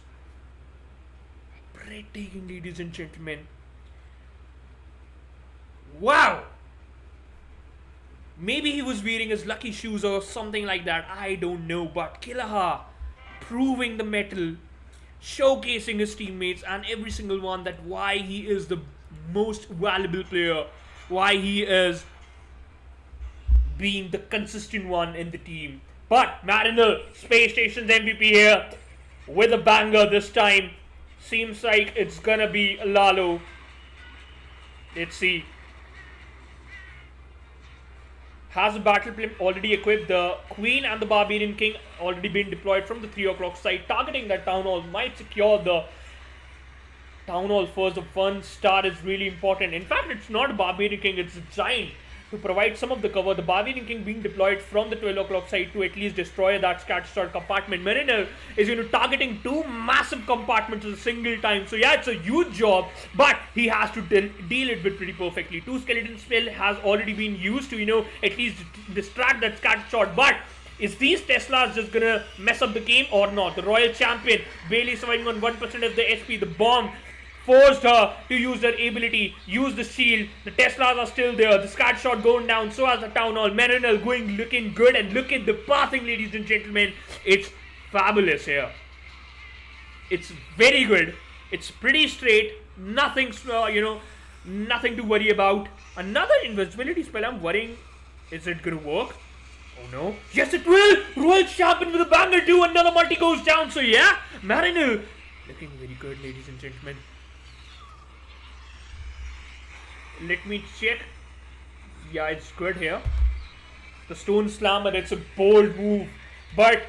breathtaking, ladies and gentlemen. Wow! Maybe he was wearing his lucky shoes or something like that. I don't know. But Kilaha proving the mettle, showcasing his teammates and every single one that why he is the most valuable player, why he is being the consistent one in the team. But Mariner, Space Station's MVP here with a banger this time. Seems like it's gonna be Lalo. Let's see. Has a battle plan already equipped. The Queen and the Barbarian King already been deployed from the 3 o'clock side, targeting that Town Hall. Might secure the Town Hall first. The 1-star is really important. In fact, it's not a Barbarian King, it's a Giant to provide some of the cover. The Barbarian King being deployed from the 12 o'clock side to at least destroy that scatter shot compartment. Mariner is targeting 2 massive compartments at a single time. So yeah, it's a huge job, but he has to deal it with pretty perfectly. 2 skeleton spell has already been used to at least distract that scatter shot. But is these Teslas just gonna mess up the game or not? The Royal Champion barely surviving on 1% of the HP. The bomb forced her to use her ability, use the shield. The Teslas are still there. The scat shot going down, so as the town hall. Marinel looking good, and look at the pathing, ladies and gentlemen. It's fabulous here. It's very good. It's pretty straight. Nothing, nothing to worry about. Another invincibility spell. I'm worrying. Is it gonna work? Oh no. Yes, it will! Royal Sharpen with a banger too. Another multi goes down. So yeah, Marinel looking very good, ladies and gentlemen. Let me check. Yeah, it's good here. The Stone Slammer, it's a bold move, but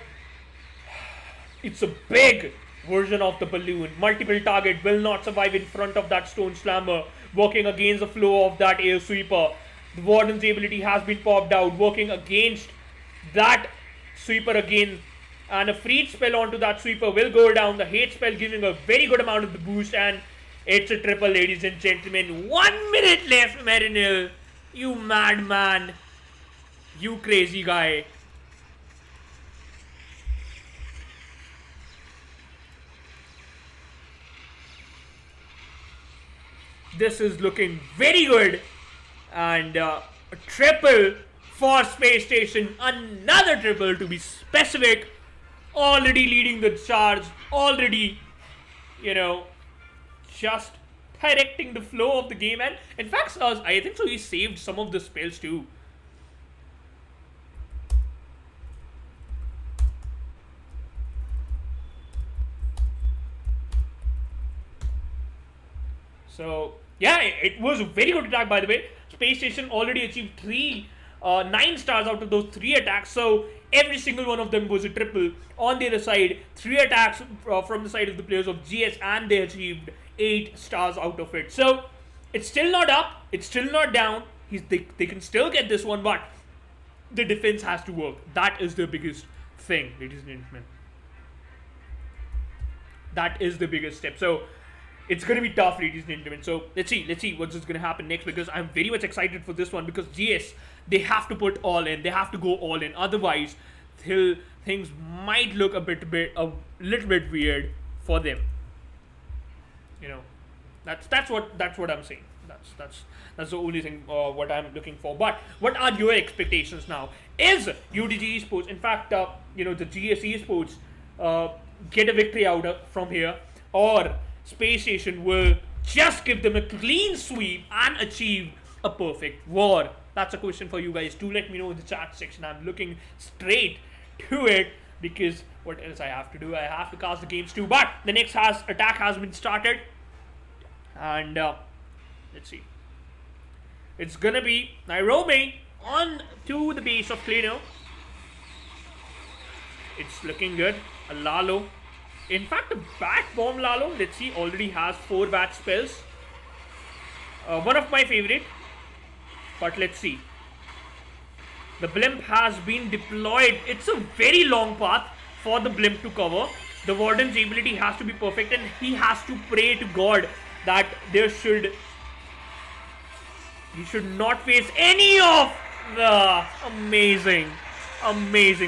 it's a big version of the balloon. Multiple target will not survive in front of that Stone Slammer, working against the flow of that air sweeper. The Warden's ability has been popped out, working against that sweeper again, and a freeze spell onto that sweeper will go down. The hate spell giving a very good amount of the boost, and it's a triple, ladies and gentlemen. 1 minute left, Marinel. You madman. You crazy guy. This is looking very good. And a triple for Space Station. Another triple to be specific. Already leading the charge. Already, just directing the flow of the game. And in fact, I think so he saved some of the spells too. So yeah, it was a very good attack, by the way. Space Station already achieved 9 stars out of those 3 attacks. So every single one of them was a triple. On the other side, 3 attacks from the side of the players of GS, and they achieved 8 stars out of it. So it's still not up, it's still not down. They can still get this one, but the defense has to work. That is the biggest thing, ladies and gentlemen. That is the biggest step. So it's going to be tough, ladies and gentlemen. So let's see what's going to happen next, because I'm very much excited for this one, because GS, they have to put all in. They have to go all in. Otherwise, things might look a little bit weird for them. That's what I'm saying. That's the only thing what I'm looking for. But what are your expectations now? Is UDG Esports, in fact, the GS Esports get a victory out from here, or Space Station will just give them a clean sweep and achieve a perfect war? That's a question for you guys. Do let me know in the chat section. I'm looking straight to it, because what else I have to do? I have to cast the games too. But the next attack has been started, and let's see. It's gonna be Nairobi on to the base of Kleno. It's looking good. A Lalo. In fact, the Bat Bomb Lalo, let's see, already has 4 bat spells. One of my favorite. But let's see. The blimp has been deployed. It's a very long path for the blimp to cover. The Warden's ability has to be perfect, and he has to pray to God that he should not face any of the amazing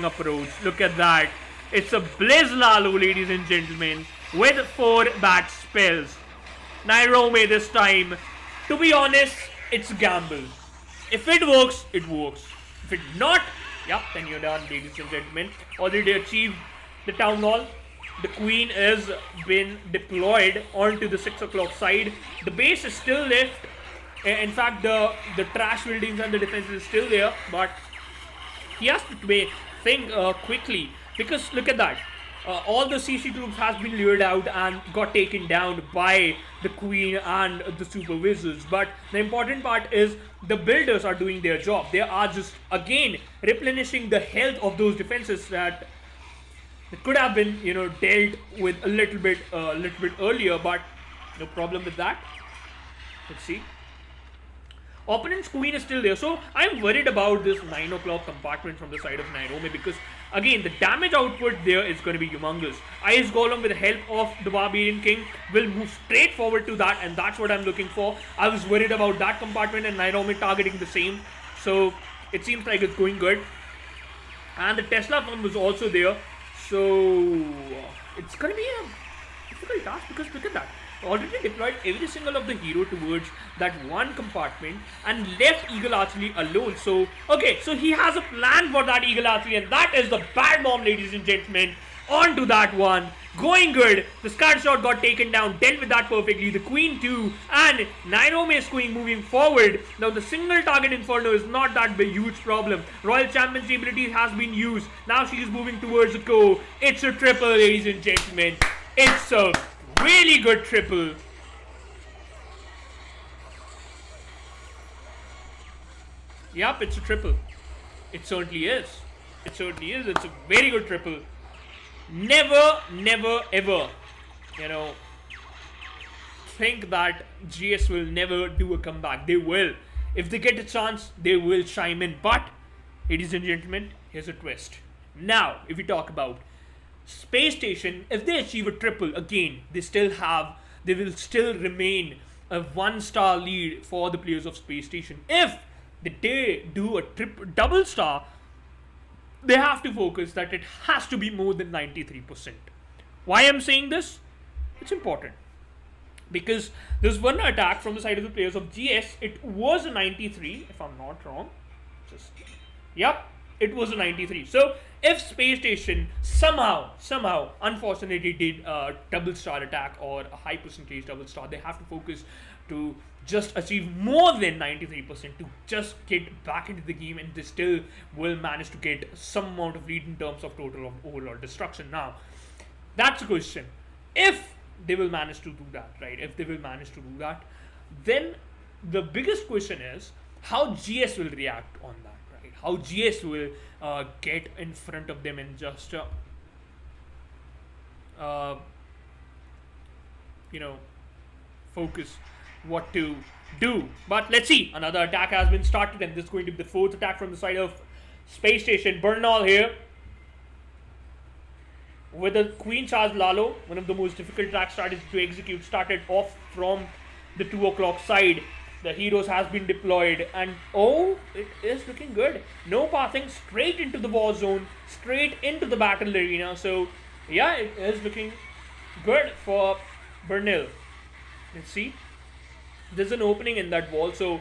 approach. Look at that. It's a Blizz Lalo, ladies and gentlemen, with 4 bat spells. Nairobi this time. To be honest, it's a gamble. If it works, it works. If it not, yeah, then you're done, ladies and gentlemen. Already achieved the town hall. The queen has been deployed onto the 6 o'clock side. The base is still left. In fact, the trash buildings and the defense is still there, but he has to think quickly. Because look at that, all the CC troops has been lured out and got taken down by the queen and the supervisors. But the important part is the builders are doing their job. They are just again replenishing the health of those defenses that could have been dealt with a little bit earlier. But no problem with that. Let's see. Opponent's queen is still there, so I'm worried about this 9 o'clock compartment from the side of Nairobi, because again the damage output there is going to be humongous. Ice Golem, with the help of the Barbarian King, will move straight forward to that, and that's what I'm looking for. I was worried about that compartment and Nairobi targeting the same, so it seems like it's going good. And the Tesla farm was also there, so it's going to be a difficult task, because look at that. already deployed every single of the hero towards that one compartment and left Eagle Archery alone. So, okay, so he has a plan for that Eagle Archery, and that is the bad bomb, ladies and gentlemen. On to that one. Going good. The scatter shot got taken down. Dealt with that perfectly. The Queen too. And Nairome is going moving forward. Now the single target Inferno is not that big huge problem. Royal Champion's ability has been used. Now she is moving towards the core. It's a triple, ladies and gentlemen. It's a really good triple. Yup, it's a triple. It certainly is. It certainly is. It's a very good triple. Never, never, ever, think that GS will never do a comeback. They will. If they get a chance, they will chime in. But, ladies and gentlemen, here's a twist. Now, if we talk about Space Station, if they achieve a triple, again, they will still remain a 1-star lead for the players of Space Station. If they do a double star, they have to focus that it has to be more than 93%. Why I'm saying this? It's important. Because there's one attack from the side of the players of GS. It was a 93, if I'm not wrong. It was a 93. So, if Space Station somehow, unfortunately did a double star attack or a high percentage double star, they have to focus to just achieve more than 93% to just get back into the game, and they still will manage to get some amount of lead in terms of total of overall destruction. Now, that's a question. If they will manage to do that, right? If they will manage to do that, then the biggest question is how GS will react on that, right? How GS will get in front of them and just focus what to do. But let's see. Another attack has been started, and this is going to be the 4th attack from the side of Space Station. Bernal here with the Queen Charge Lalo, one of the most difficult attack strategies to execute, started off from the 2 o'clock side. The heroes has been deployed, and oh, it is looking good. No passing, straight into the war zone, straight into the battle arena. So yeah, it is looking good for Bernal. Let's see. There's an opening in that wall, so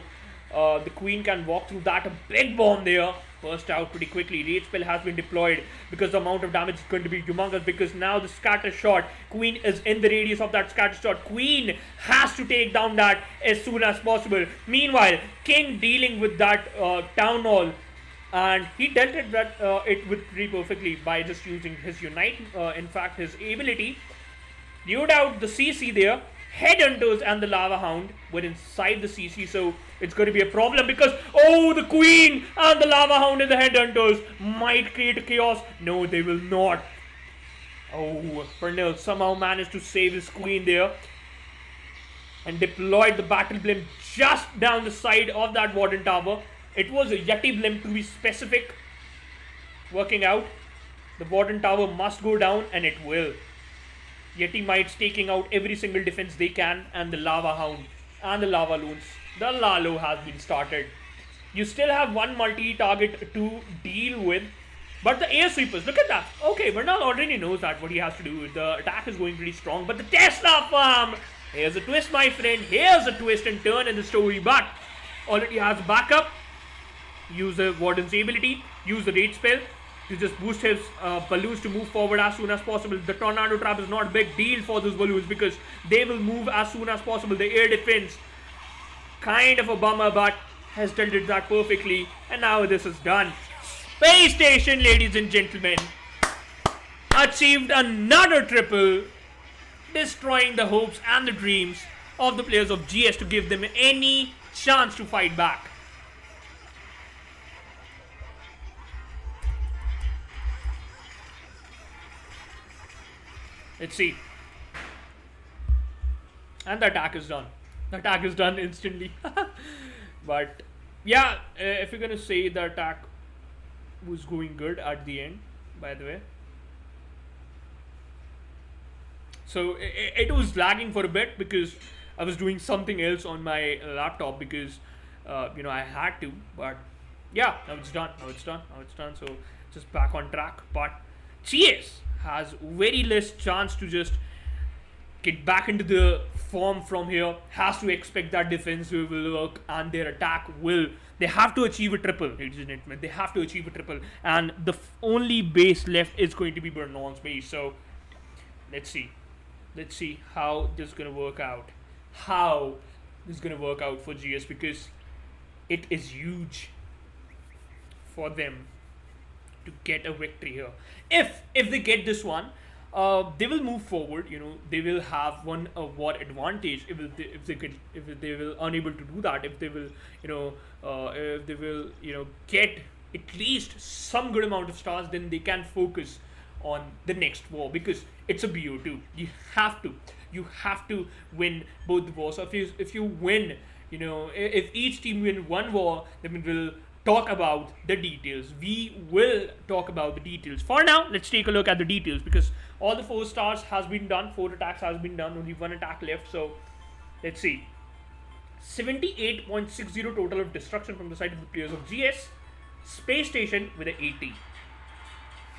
the Queen can walk through that. A big bomb there. Burst out pretty quickly. Rage spell has been deployed because the amount of damage is going to be humongous, because now the scatter shot, Queen is in the radius of that scatter shot. Queen has to take down that as soon as possible. Meanwhile, King dealing with that town hall, and he dealt it with pretty perfectly by just using his unite, in fact his ability. Lured out the CC there. Headhunters and the Lava Hound were inside the CC, so it's going to be a problem because, oh, the Queen and the Lava Hound and the Headhunters might create a chaos. No, they will not. Oh, Bernal somehow managed to save his Queen there and deployed the Battle Blimp just down the side of that Warden Tower. It was a Yeti Blimp, to be specific. Working out. The Warden Tower must go down, and it will. Yeti Mites taking out every single defense they can, and the Lava Hound and the Lava Loons. The Lalo has been started. You still have one multi-target to deal with, but the Air Sweepers, look at that. Okay, Bernal already knows that what he has to do. The attack is going pretty strong, but the Tesla farm, here's a twist, my friend. Here's a twist and turn in the story, but already has backup. Use the Warden's ability, use the Rage spell to just boost his balloons to move forward as soon as possible. The Tornado Trap is not a big deal for those balloons because they will move as soon as possible. The air defense, kind of a bummer, but has dealt it that perfectly. And now this is done. Space Station, ladies and gentlemen, achieved another triple, destroying the hopes and the dreams of the players of GS to give them any chance to fight back. Let's see. And the attack is done. The attack is done instantly. But yeah, if you're gonna say the attack was going good at the end, by the way. So it was lagging for a bit because I was doing something else on my laptop because I had to. But yeah, now it's done. Now it's done. Now it's done. So just back on track. But GS has very less chance to just get back into the perform from here, has to expect that defense will work and their attack will. They have to achieve a triple, ladies and gentlemen. They have to achieve a triple, and the only base left is going to be Bernon's base. So let's see how this is gonna work out. How this is gonna work out for GS, because it is huge for them to get a victory here. If they get this one, they will move forward. They will have one war advantage if they will unable to do that. If they will get at least some good amount of stars, then they can focus on the next war, because it's a BO2. You have to win both the wars. So if you win, if each team win one war, then we'll talk about the details. We will talk about the details. For now, let's take a look at the details, because all the 4 stars has been done, 4 attacks has been done, only 1 attack left. So let's see. 78.60 total of destruction from the side of the players of GS. Space Station with an 80.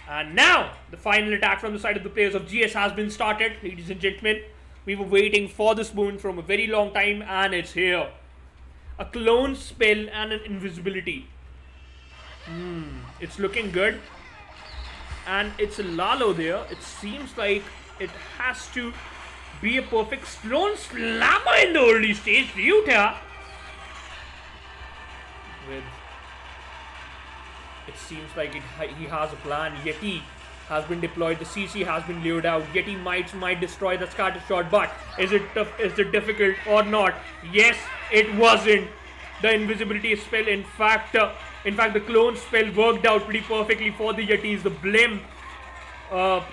And now the final attack from the side of the players of GS has been started, ladies and gentlemen. We were waiting for this boon from a very long time, and it's here. A clone spell and an invisibility. It's looking good. And it's a Lalo there. It seems like it has to be a perfect clone slammer in the early stage. Ryuta with, it seems like he has a plan. Yeti has been deployed. The CC has been lured out. Yeti might destroy the scatter shot, but is it tough? Is it difficult or not? Yes, it wasn't. The invisibility spell, in fact, the clone spell worked out pretty perfectly for the Yetis. The blimp,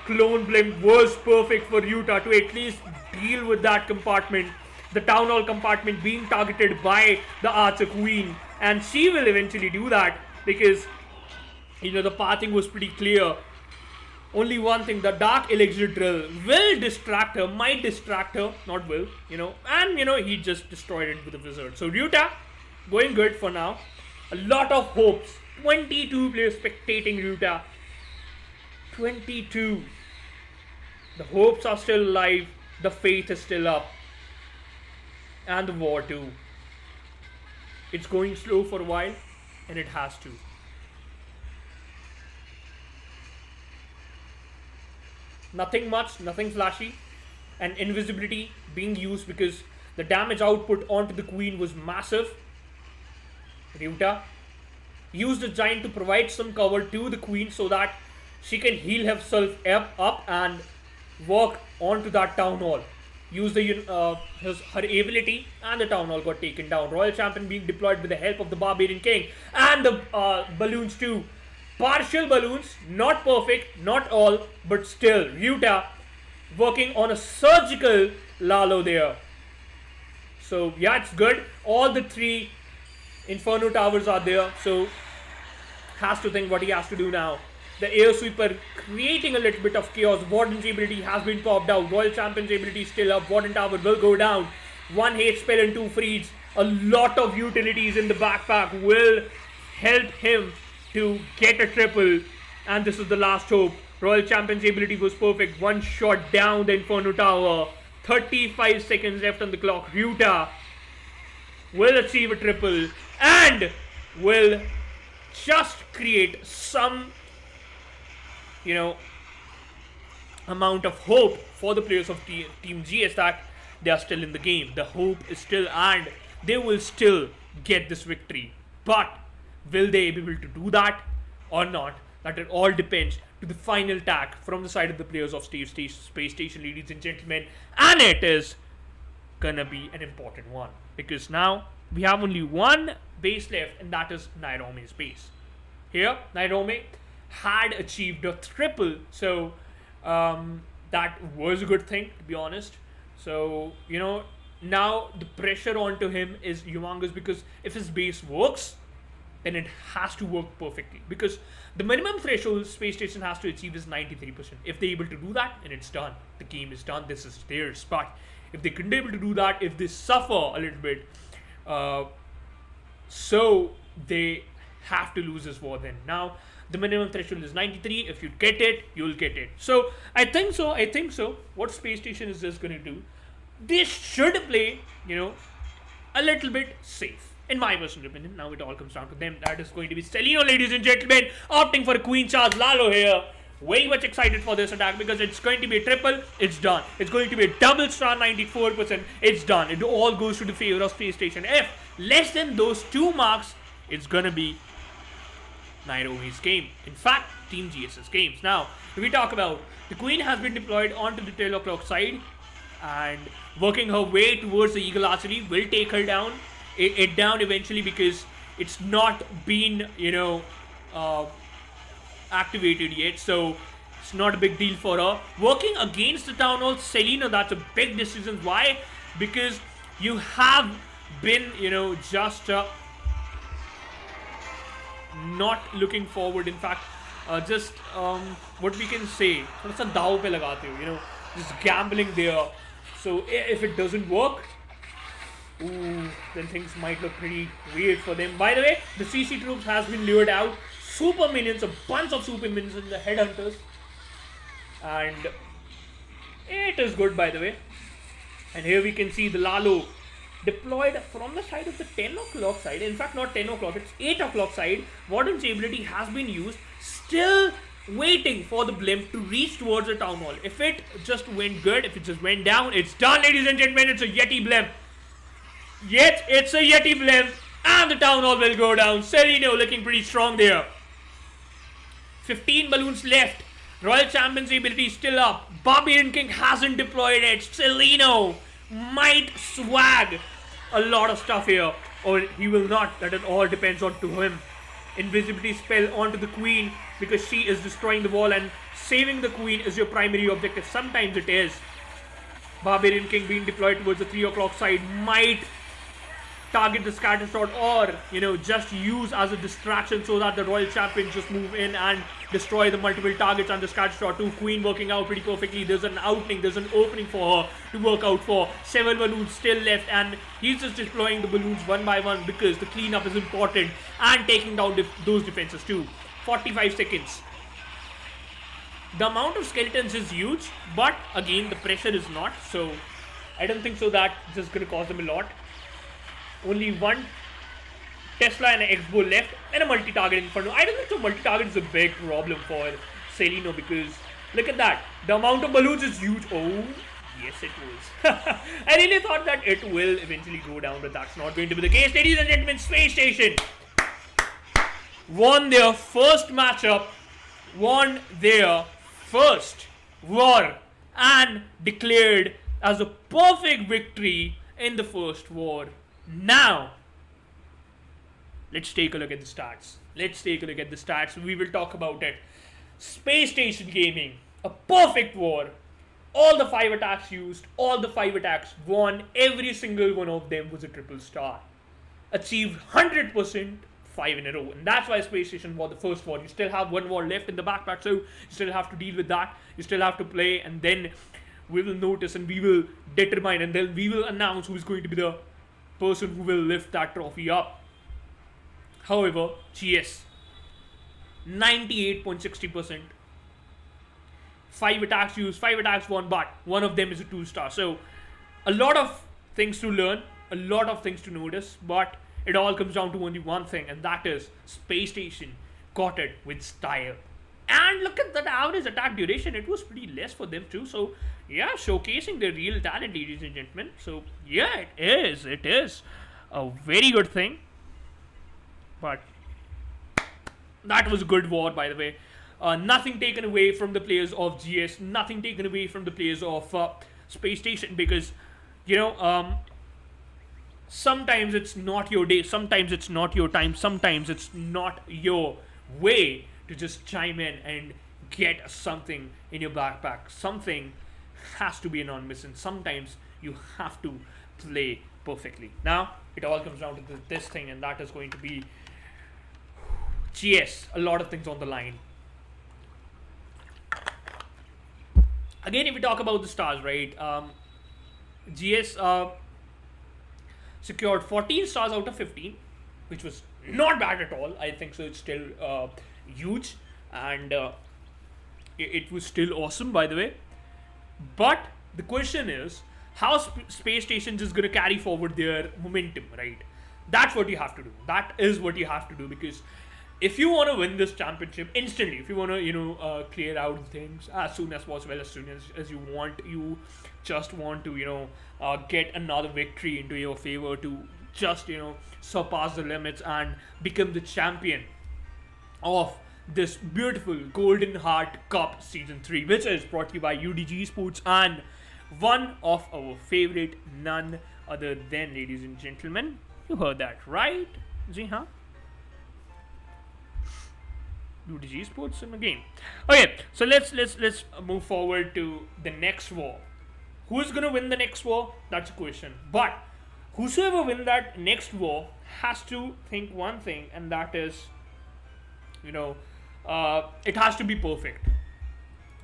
clone blimp was perfect for Ryuta to at least deal with that compartment. The town hall compartment being targeted by the Archer Queen, and she will eventually do that, because the pathing was pretty clear. Only one thing, the Dark Elixir Drill will distract her, might distract her, not will, and he just destroyed it with a wizard. So Ryuta, going good for now. A lot of hopes. 22 players spectating Ryuta. 22. The hopes are still alive. The faith is still up. And the war too. It's going slow for a while, and it has to. Nothing much, nothing flashy. And invisibility being used because the damage output onto the queen was massive. Ryuta used the giant to provide some cover to the queen so that she can heal herself up and work onto that town hall. Use her ability, and the town hall got taken down. Royal Champion being deployed with the help of the Barbarian King and the balloons too. Partial balloons, not perfect, not all, but still Ryuta working on a surgical Lalo there. So yeah, it's good. All the 3 Inferno towers are there, so has to think what he has to do now. The air sweeper creating a little bit of chaos. Warden's ability has been popped out. Royal Champion's ability is still up. Warden tower will go down. 1 hate spell and 2 freeze. A lot of utilities in the backpack will help him to get a triple, and this is the last hope. Royal Champion's ability was perfect. 1 shot down the Inferno tower. 35 seconds left on the clock. Ryuta will achieve a triple and will just create some amount of hope for the players of Team GS that they are still in the game. The hope is still, and they will still get this victory. But will they be able to do that or not? That it all depends to the final attack from the side of the players of Space Station, ladies and gentlemen. And it is gonna be an important one, because now we have only 1 base left, and that is Nairome's base. Here, Nairome had achieved a triple, so that was a good thing, to be honest. So now the pressure onto him is humongous, because if his base works, then it has to work perfectly, because the minimum threshold Space Station has to achieve is 93%. If they're able to do that, then it's done. The game is done. This is theirs. But if they couldn't be able to do that, if they suffer a little bit, so they have to lose this war then. Now, the minimum threshold is 93. If you get it, you'll get it. So, I think so. What Space Station is just going to do? they should play, a little bit safe. In my personal opinion, now it all comes down to them. That is going to be Celino, ladies and gentlemen, opting for a Queen Charge Lalo here. Very much excited for this attack because it's going to be a triple, it's done. It's going to be a double star, 94%, it's done. It all goes to the favor of Space Station. If less than those 2 marks, it's gonna be Nairobi's game. In fact, Team GS's games. Now, if we talk about the Queen has been deployed onto the 10 o'clock side and working her way towards the Eagle Archery will take her down. It down eventually because it's not been, activated yet, so it's not a big deal for her. Working against the Town Hall, Selena, that's a big decision. Why? Because you have been, just not looking forward. In fact, just what we can say, थोड़ा सा दाव पे लगाते हो, just gambling there. So if it doesn't work, then things might look pretty weird for them. By the way, the CC troops has been lured out. Super minions, a bunch of super minions in the headhunters, and it is good, by the way. And here we can see the Lalo deployed from the side of the 10 o'clock side. In fact, not 10 o'clock, it's 8 o'clock side. Warden's ability has been used, still waiting for the blimp to reach towards the Town Hall. If it just went good, if it just went down, it's done, ladies and gentlemen. It's a Yeti blimp. Yet it's a Yeti blimp, and the Town Hall will go down. Sereno looking pretty strong there. 15 balloons left. Royal Champion's ability still up. Barbarian King hasn't deployed it. Celino might swag a lot of stuff here, or he will not. That it all depends on to him. Invisibility spell onto the Queen because she is destroying the wall, and saving the Queen is your primary objective. Sometimes it is. Barbarian King being deployed towards the 3 o'clock side might target the scatter shot, or just use as a distraction so that the Royal Champions just move in and destroy the multiple targets and the scatter shot too. Queen working out pretty perfectly. There's an opening, there's an opening for her to work out for. 7 balloons still left, and he's just deploying the balloons one by one because the cleanup is important, and taking down those defenses too. 45 seconds. The amount of skeletons is huge, but again the pressure is not, so I don't think so that's just gonna cause them a lot. Only one Tesla and an X-Bow left, and a multi-target in front of. I don't think so multi-target is a big problem for Celino, because look at that. The amount of balloons is huge. Oh, yes it was. I really thought that it will eventually go down, but that's not going to be the case. Ladies and gentlemen, Space Station won their first matchup, won their first war, and declared as a perfect victory in the first war. Now, let's take a look at the stats. We will talk about it. Space Station Gaming, a perfect war. All the 5 attacks used, all the 5 attacks won. Every single one of them was a triple star. Achieved 100%, 5 in a row. And that's why Space Station won the first war. You still have 1 war left in the backpack, so you still have to deal with that. You still have to play, and then we will notice and we will determine, and then we will announce who is going to be the person who will lift that trophy up. However, GS 98.60%. 5 attacks used, 5 attacks won, but one of them is a 2-star. So a lot of things to learn, a lot of things to notice, but it all comes down to only one thing, and that is Space Station got it with style. And look at that average attack duration, it was pretty less for them too. So yeah, showcasing their real talent, ladies and gentlemen. So yeah, it is a very good thing. But that was a good war, by the way. Nothing taken away from the players of GS, nothing taken away from the players of Space Station, because sometimes it's not your day, sometimes it's not your time, sometimes it's not your way to just chime in and get something in your backpack. Something has to be a non-miss, and sometimes you have to play perfectly. Now, it all comes down to this thing, and that is going to be GS. A lot of things on the line. Again, if we talk about the stars, right? GS secured 14 stars out of 15, which was not bad at all. I think so. It's still huge, and it was still awesome, by the way. But the question is, how space station just gonna carry forward their momentum, right? That's what you have to do. That is what you have to do, because if you want to win this championship instantly, if you want to clear out things as soon as possible, as soon as you want, you just want to get another victory into your favor to just surpass the limits and become the champion of this beautiful Golden Heart Cup Season 3, which is brought to you by UDG Esports and one of our favorite, none other than, ladies and gentlemen, you heard that right? Ji haan? UDG Esports in the game. Okay, so let's move forward to the next war. Who's gonna win the next war? That's a question. But whosoever win that next war has to think one thing, and that is, it has to be perfect,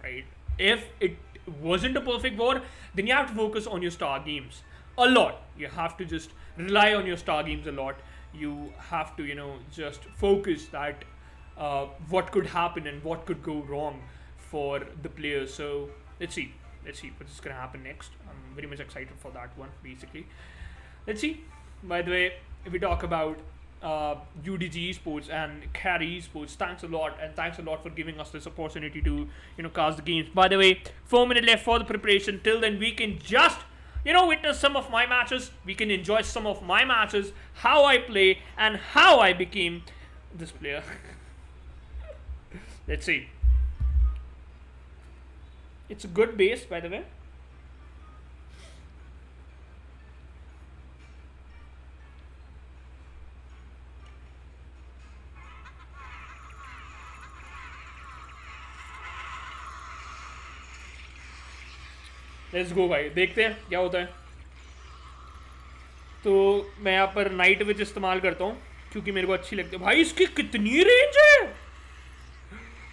right? If it wasn't a perfect war, then you have to focus on your star games a lot. You have to just rely on your star games a lot. You have to just focus that what could happen and what could go wrong for the players. So let's see what's gonna happen next. I'm very much excited for that one, basically. Let's see. By the way, if we talk about UDG Esports and Carrie Esports, thanks a lot, and thanks a lot for giving us this opportunity to cast the games. By the way, 4 minutes left for the preparation. Till then, we can just witness some of my matches. We can enjoy some of my matches, how I play and how I became this player. Let's see. It's a good base, by the way. Let's go भाई, देखते हैं क्या होता है। तो मैं यहाँ पर नाइट विच इस्तेमाल करता हूँ क्योंकि मेरे को अच्छी लगती है। भाई इसकी कितनी रेंज है,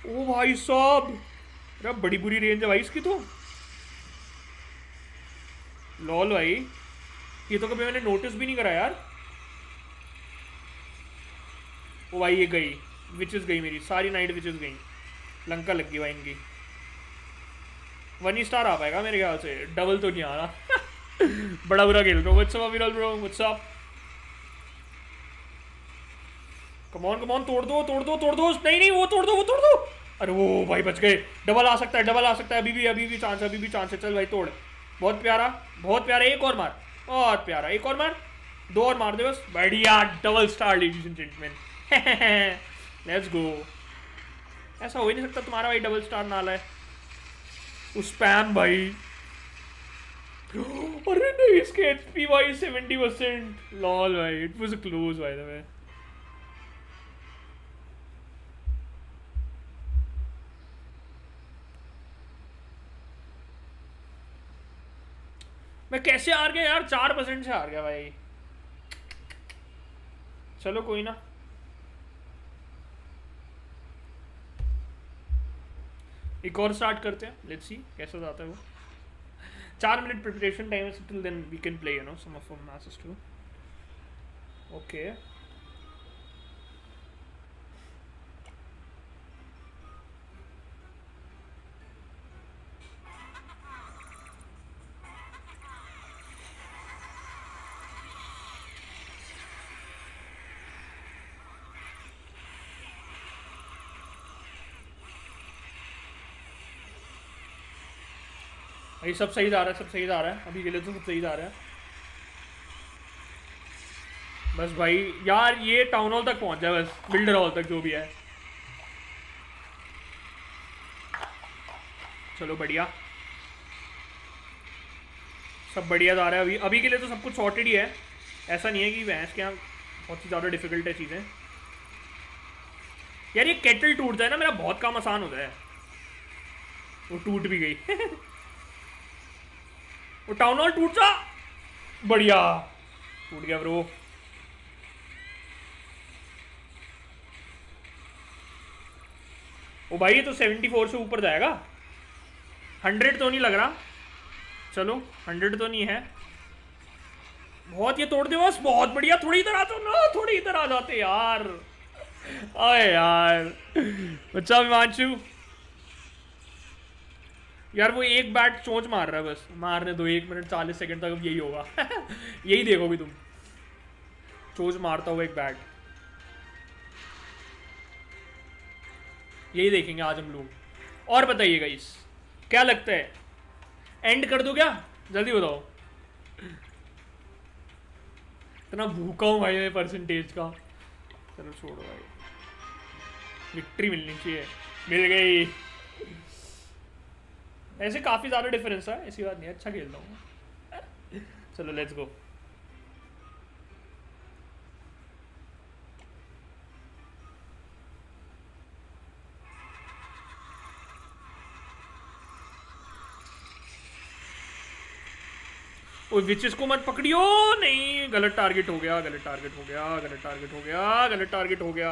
ओ भाई साहब, अरे बड़ी बुरी रेंज है भाई इसकी तो। लॉल भाई, ये तो कभी मैंने नोटिस भी नहीं करा यार। ओ भाई ये गई, विचेस गई, मेरी सारी नाइट विचेस गई, लंका लग गई भाई इनकी। 1 स्टार आ पाएगा मेरे ख्याल से, डबल तो नहीं आ रहा। बड़ा बुरा खेल रहा हूँ। व्हाट्स अप विरल bro, what's up. Come on, तोड़ दो। नहीं वो तोड़ दो। अरे वो भाई बच गए। डबल आ सकता है, अभी भी चांस है। चल भाई तोड़, बहुत प्यारा। एक और मार, बहुत प्यारा, एक और मार, 2 और मार दे बस। बढ़िया, double star ladies and gentleman. Let's go. ऐसा हो ही नहीं सकता तुम्हारा भाई डबल स्टार ना लाए। स्पैम भाई, अरे नहीं, इसके एचपी भाई 70%। लॉल भाई, it was close by the वे। मैं कैसे हार गया यार, 4% से हार गया भाई। चलो कोई ना, एक और स्टार्ट करते हैं। लेट्स सी कैसा जाता है वो। 4 मिनट प्रिपरेशन टाइम है, till then we can play some of our matches too. Okay, भाई सब सही जा रहा है अभी के लिए तो सब सही जा रहा है। बस भाई यार ये टाउन हॉल तक पहुंच जाए, बस बिल्डर हॉल तक जो भी है। चलो बढ़िया, सब बढ़िया जा रहा है अभी के लिए तो सब कुछ सॉर्टेड ही है। ऐसा नहीं है कि भैंस के यहाँ बहुत ही ज़्यादा डिफिकल्ट है चीज़ें। यार ये केटल टूट जाए ना, मेरा बहुत काम आसान हो जाए। वो टूट भी गई। वो टाउन हॉल टूट जा, बढ़िया टूट गया ब्रो। ओ भाई ये तो 74 से ऊपर जाएगा। 100 तो नहीं लग रहा। चलो 100 तो नहीं है। बहुत ये तोड़ दे बस, बहुत बढ़िया। थोड़ी इधर आ तो ना, थोड़ी इधर आ जाते यार। अरे यार, बच्चा हिमांशु, यार वो एक बैट चोंच मार रहा है, बस मारने दो, 1 मिनट 40 सेकंड तक अब यही होगा। यही देखोगे तुम, चोंच मारता हुआ एक बैट, यही देखेंगे आज हम लोग। और बताइए गाइस, क्या लगता है, एंड कर दो क्या? जल्दी बताओ। इतना भूखा हूँ भाई मैं परसेंटेज का। चलो छोड़ो भाई, विक्ट्री मिलनी चाहिए। मिल गई। ऐसे काफ़ी ज़्यादा डिफरेंस है, ऐसी बात नहीं है, अच्छा खेलता हूँ। चलो लेट्स गो। ओ विचेस को मत पकड़ियो, नहीं गलत टारगेट हो गया, गलत टारगेट हो गया, गलत टारगेट हो गया, गलत टारगेट हो गया।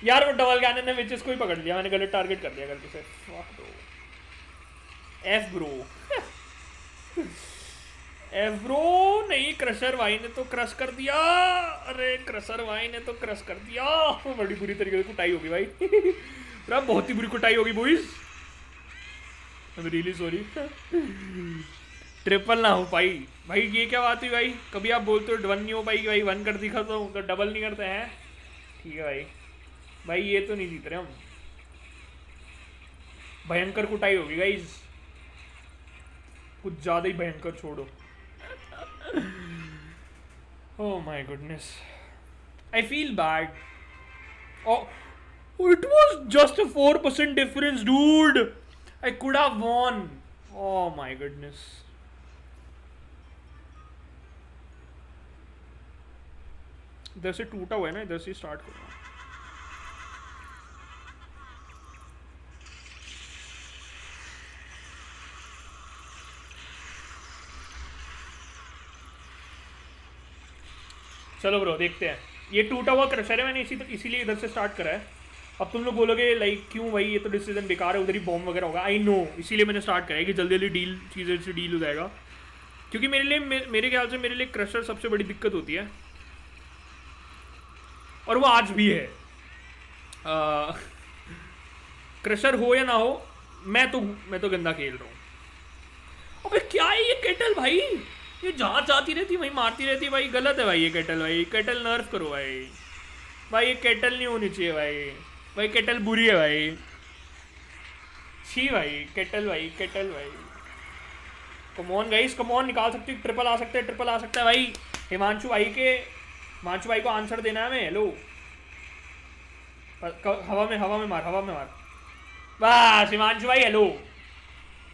यार वो डबल कैनन ने विचेस को ही पकड़ लिया, मैंने गलत टारगेट कर दिया गलती से। Fuck bro, F bro. F bro नहीं, क्रशर भाई ने तो क्रश कर दिया। अरे क्रशर भाई ने तो क्रश कर दिया, बड़ी बुरी तरीके से कुटाई होगी भाई। बहुत ही बुरी कुटाई होगी boys, I am really sorry. Triple ना हो पाई भाई, ये क्या बात हुई भाई? कभी आप बोलते हो 1 नहीं हो पाई भाई, 1 कर दिखाता हूँ तो डबल नहीं करते हैं। ठीक है भाई, भाई ये तो नहीं जीत रहे हम, भयंकर कुटाई होगी गाइस, कुछ ज्यादा ही भयंकर, छोड़ो। Oh my goodness, I feel bad. It was just a 4% difference dude, I could have won. Oh my goodness. इधर से टूटा हुआ है ना, इधर से स्टार्ट करो। चलो ब्रो देखते हैं, ये टूटा हुआ क्रशर है, मैंने इसीलिए इधर से स्टार्ट करा है। अब तुम लोग बोलोगे लाइक क्यों भाई, ये तो डिसीजन बेकार है, उधर ही बॉम्ब वगैरह होगा। आई नो, इसीलिए मैंने स्टार्ट करा है कि जल्दी जल्दी डील चीज़ें से डील हो जाएगा, क्योंकि मेरे लिए मेरे ख्याल से मेरे लिए क्रशर सबसे बड़ी दिक्कत होती है, और वो आज भी है। क्रशर हो या ना हो, मैं तो गंदा खेल रहा हूँ। अबे क्या है ये केटल भाई, ये जहाँ चाहती रहती वहीं मारती रहती भाई, गलत है भाई ये केटल, भाई केटल नर्फ करो भाई, भाई ये केटल नहीं होनी चाहिए भाई, भाई केटल बुरी है भाई, छी भाई केटल भाई, केटल भाई। कमॉन गाइस कमॉन, निकाल सकते, ट्रिपल आ सकते हैं, ट्रिपल आ सकता है भाई। हिमांशु भाई को आंसर देना है हमें। हेलो, हवा में मार, हवा में मार, बस हिमांशु भाई। हेलो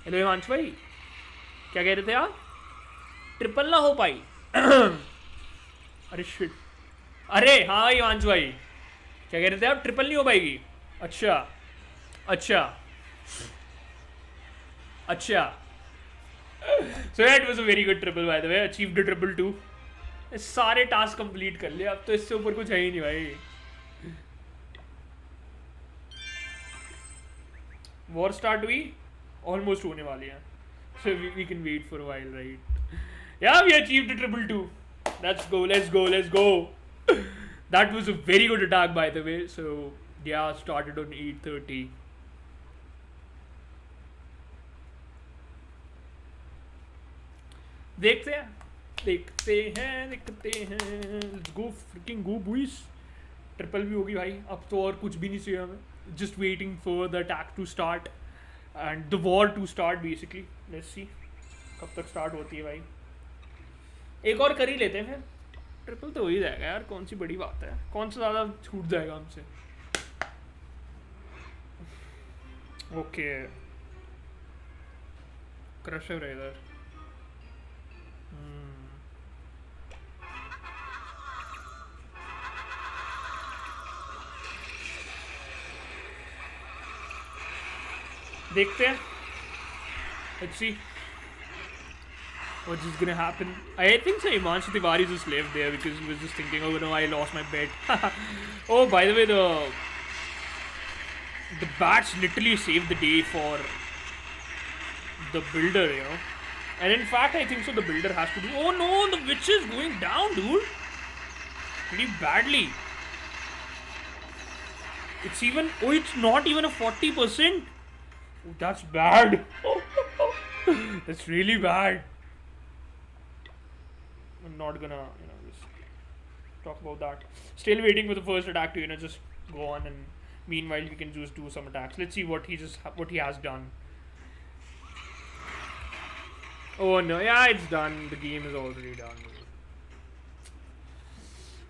हेलो हिमांशु भाई, क्या कह रहे थे आप? ट्रिपल ना हो पाई। अरे शिट, अरे हाँ भाई हिमांशु भाई, क्या कह रहे थे आप? ट्रिपल नहीं हो पाएगी? अच्छा अच्छा अच्छा। So it was a very good triple bye the way, achieved triple 2। सारे टास्क कंप्लीट कर लिए, अब तो इससे ऊपर कुछ है ही नहीं भाई। वॉर स्टार्ट हुई, ऑलमोस्ट होने वाली है, so we can wait for a while right. Yeah we achieved triple 2, let's go let's go let's go. That was a very good attack by the way, so yeah started on 8:30। देखते हैं let's go freaking go boys. Triple भी होगी भाई, अब तो और कुछ भी नहीं चाहिए हमें, just waiting for the attack to start and the war to start basically. Let's see कब तक स्टार्ट होती है भाई, एक और कर ही लेते हैं फिर, ट्रिपल तो हो ही जाएगा यार, कौन सी बड़ी बात है, कौन सा ज़्यादा छूट जाएगा हमसे। ओके क्रशर है इधर। देखते हैं, let's see what's just gonna happen. I think so Himanshu Tiwari just left there because he was just thinking, oh no, I lost my bet. Oh, by the way, the bats literally saved the day for the builder, you know. And in fact, I think so the builder has to do. Oh no, the witch is going down, dude, pretty badly. It's not even a 40%. That's bad. That's really bad. I'm not gonna, just talk about that. Still waiting for the first attack to, just go on, and meanwhile we can just do some attacks. Let's see what he has done. Oh no, yeah, it's done. The game is already done.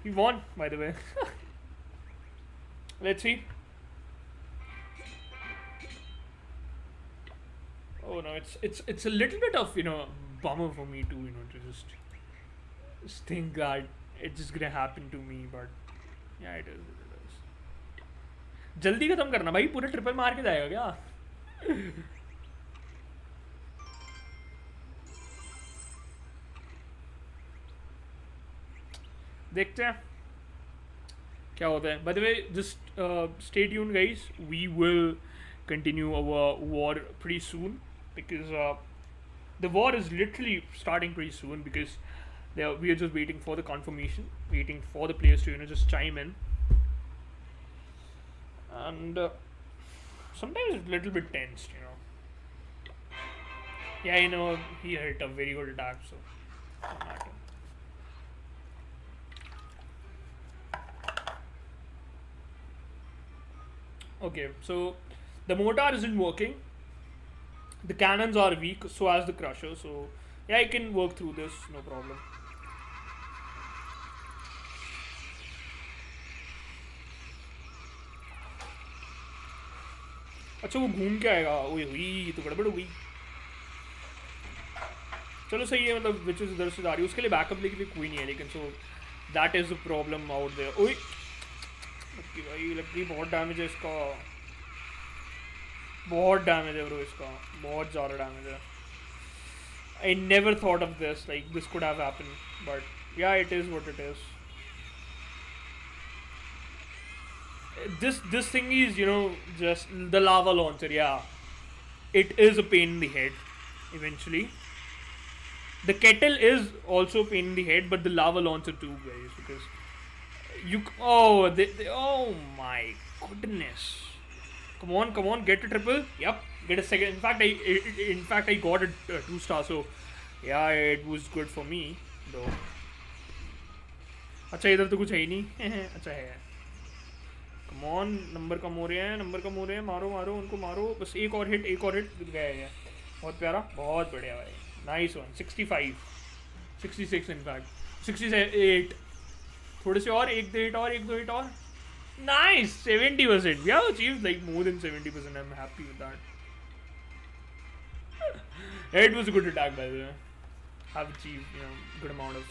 He won, by the way. Let's see. Oh no, it's a little bit of bummer for me too, to just think that it's just gonna happen to me, but yeah, it is. जल्दी खत्म करना भाई, पूरा triple मार के जाएगा क्या? देखते हैं क्या होता है. By the way, just stay tuned, guys. We will continue our war pretty soon, because the war is literally starting pretty soon, because we are just waiting for the confirmation, waiting for the players to just chime in, and sometimes it's a little bit tensed, Yeah, he hit a very good attack, so no matter. Okay, so the mortar isn't working. The cannons are weak, so as the crusher. So yeah, I can work through this, no problem. अच्छा वो घूम के आएगा. ओए हुई तो गड़बड़ हो गई. चलो सही है, मतलब विचेस इधर से जा रही है, उसके लिए बैकअप लेके भी कोई नहीं है, लेकिन so that is the problem out there. ओए लकी भाई, लकी बहुत डैमेज है इसका, बहुत डैमेज है ब्रो इसका, बहुत ज़्यादा डैमेज है. I never thought of this, like this could have happened, but yeah, it is what it is. This thing is, just the lava launcher. Yeah, it is a pain in the head eventually. The kettle is also a pain in the head, but the lava launcher too, guys, because oh my goodness. Come on, get a triple. Yep, get a second. In fact, I got a 2-star, so yeah, it was good for me though. अच्छा इधर तो कुछ है ही नहीं. अच्छा है. Come on, number कम हो रहे हैं, मारो उनको मारो, बस एक और हिट गया है. बहुत प्यारा, बहुत बढ़िया भाई. Nice one. 65, 66 in fact, 68. थोड़े से और, एक दो हिट और. Nice, 70%. We have achieved like more than 70%. I'm happy with that. It was a good attack, by the way. Have achieved good amount of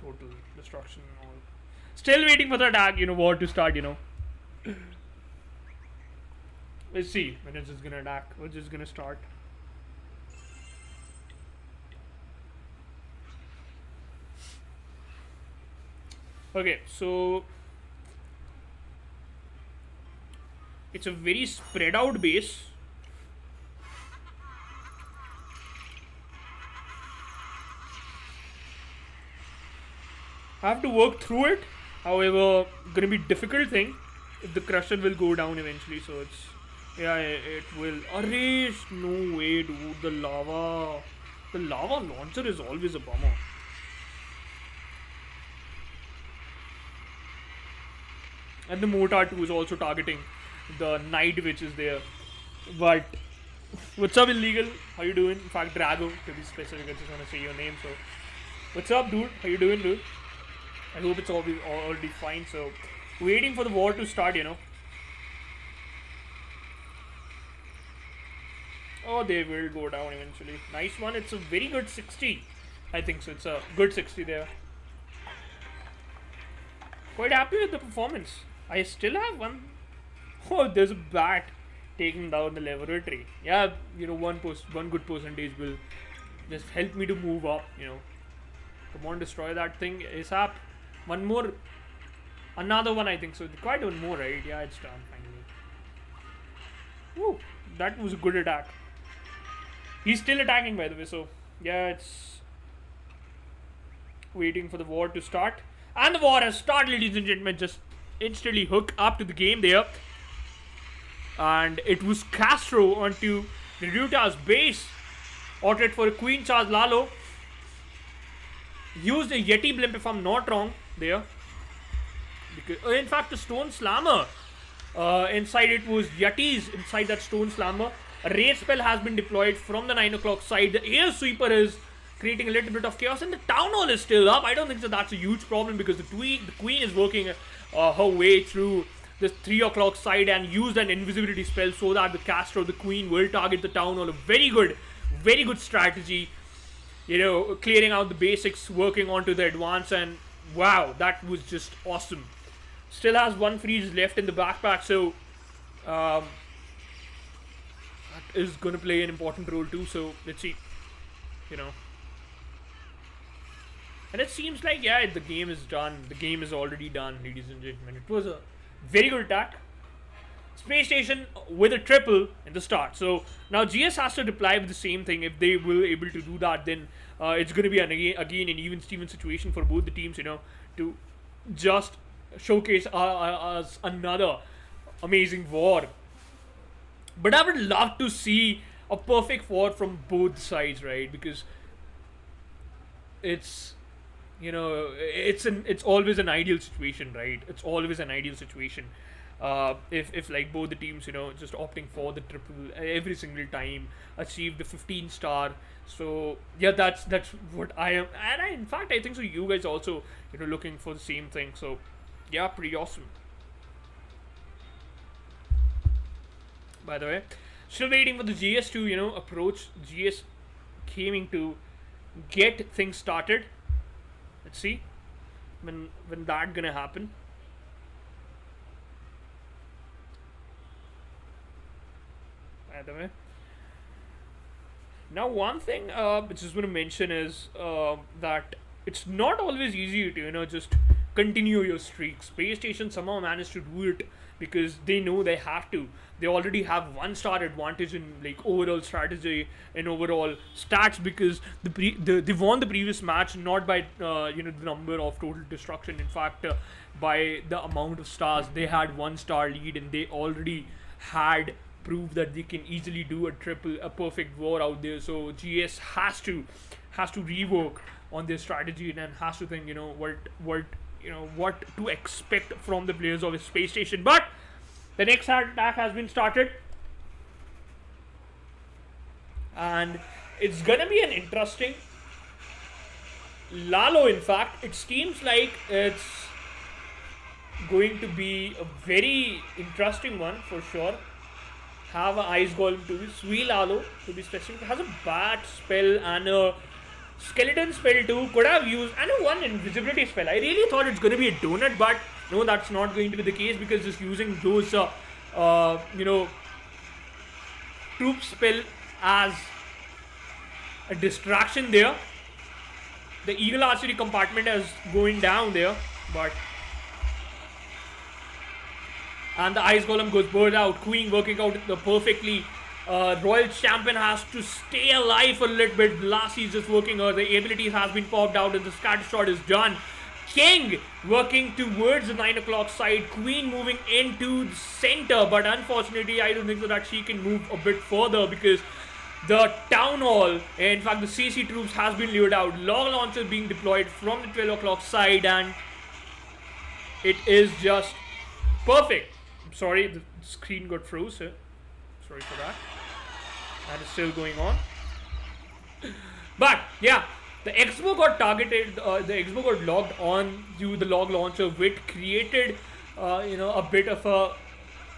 total destruction and all. Still waiting for the attack, war to start. Let's see when it's just gonna attack. We're just gonna start. Okay, so it's a very spread out base. I have to work through it. However, gonna be difficult thing if the crusher will go down eventually. So it will. Array, no way, dude. The lava launcher is always a bummer. And the mortar too is also targeting the knight which is there. But what's up, illegal? How you doing? In fact, Drago, to be specific, I just want to say your name. So what's up, dude? How you doing, dude? I hope it's already fine. So waiting for the war to start, Oh, they will go down eventually. Nice one. It's a very good 60. I think so. It's a good 60 there. Quite happy with the performance. I still have one. Oh, there's a bat taking down the laboratory. Yeah, one good percentage will just help me to move up. Come on, destroy that thing ASAP. One more, another one, I think so. Quite one more, right? Yeah, it's done finally. Woo, that was a good attack. He's still attacking, by the way. So yeah, it's waiting for the war to start. And the war has started, ladies and gentlemen. Just instantly hook up to the game there. and it was Castro onto the Ruta's base. Ordered for a queen charge. Lalo used a Yeti blimp, if I'm not wrong, there. Because, in fact, the stone slammer. Inside it was Yetis inside that stone slammer. A raid spell has been deployed from the 9 o'clock side. The air sweeper is creating a little bit of chaos, and the town hall is still up. I don't think that's a huge problem because the queen is working her way through the 3 o'clock side and used an invisibility spell so that the caster of the queen will target the town hall. A very good strategy. You know, clearing out the basics, working onto the advance, and wow, that was just awesome. Still has 1 freeze left in the backpack, so that is going to play an important role too. So let's see, you know. And it seems like, yeah, the game is done. The game is already done, ladies and gentlemen. It was a very good attack. Space Station with a triple in the start. So now GS has to reply with the same thing. If they will able to do that, then it's going to be again an even-steven situation for both the teams, you know, to just showcase us another amazing war. But I would love to see a perfect war from both sides, right? Because it's, you know, it's always an ideal situation, right? It's always an ideal situation. If like both the teams, you know, just opting for the triple every single time, achieve the 15 star. So yeah, that's what I am, and in fact I think so you guys also, you know, looking for the same thing. So yeah, pretty awesome. By the way, still waiting for the GS to, you know, approach. GS coming to get things started. Let's see when that gonna happen. By the way, now one thing which I just want to mention is that it's not always easy to, you know, just continue your streak. Space Station somehow managed to do it because they know they have to. They already have 1-star advantage in like overall strategy and overall stats because they won the previous match not by you know, the number of total destruction. In fact, by the amount of stars. They had 1-star lead and they already had proved that they can easily do a perfect war out there. So GS has to rework on their strategy and has to think, you know, what to expect from the players of a Space Station. But the next attack has been started, and it's gonna be an interesting Lalo. In fact, it seems like it's going to be a very interesting one for sure. Have an Ice Golem too. Sweet Lalo to be specific. Has a Bat spell and a Skeleton spell too. Could have used and a 1 invisibility spell. I really thought it's going to be a donut, but no, that's not going to be the case because just using those you know, troop spell as a distraction there. The Eagle Archery compartment is going down there, but and the Ice Golem goes bird out. Queen working out perfectly. Royal Champion has to stay alive a little bit. Lassie is just working her. The ability has been popped out and the scatter shot is done. King working towards the 9 o'clock side. Queen moving into the center, but unfortunately I don't think so that she can move a bit further because the town hall, in fact the CC troops has been lured out. Log launcher being deployed from the 12 o'clock side and it is just perfect. Sorry, the screen got froze. Sorry for that. That is still going on. But yeah, the Expo got targeted. The Expo got logged on to the log launcher, which created, you know, a bit of a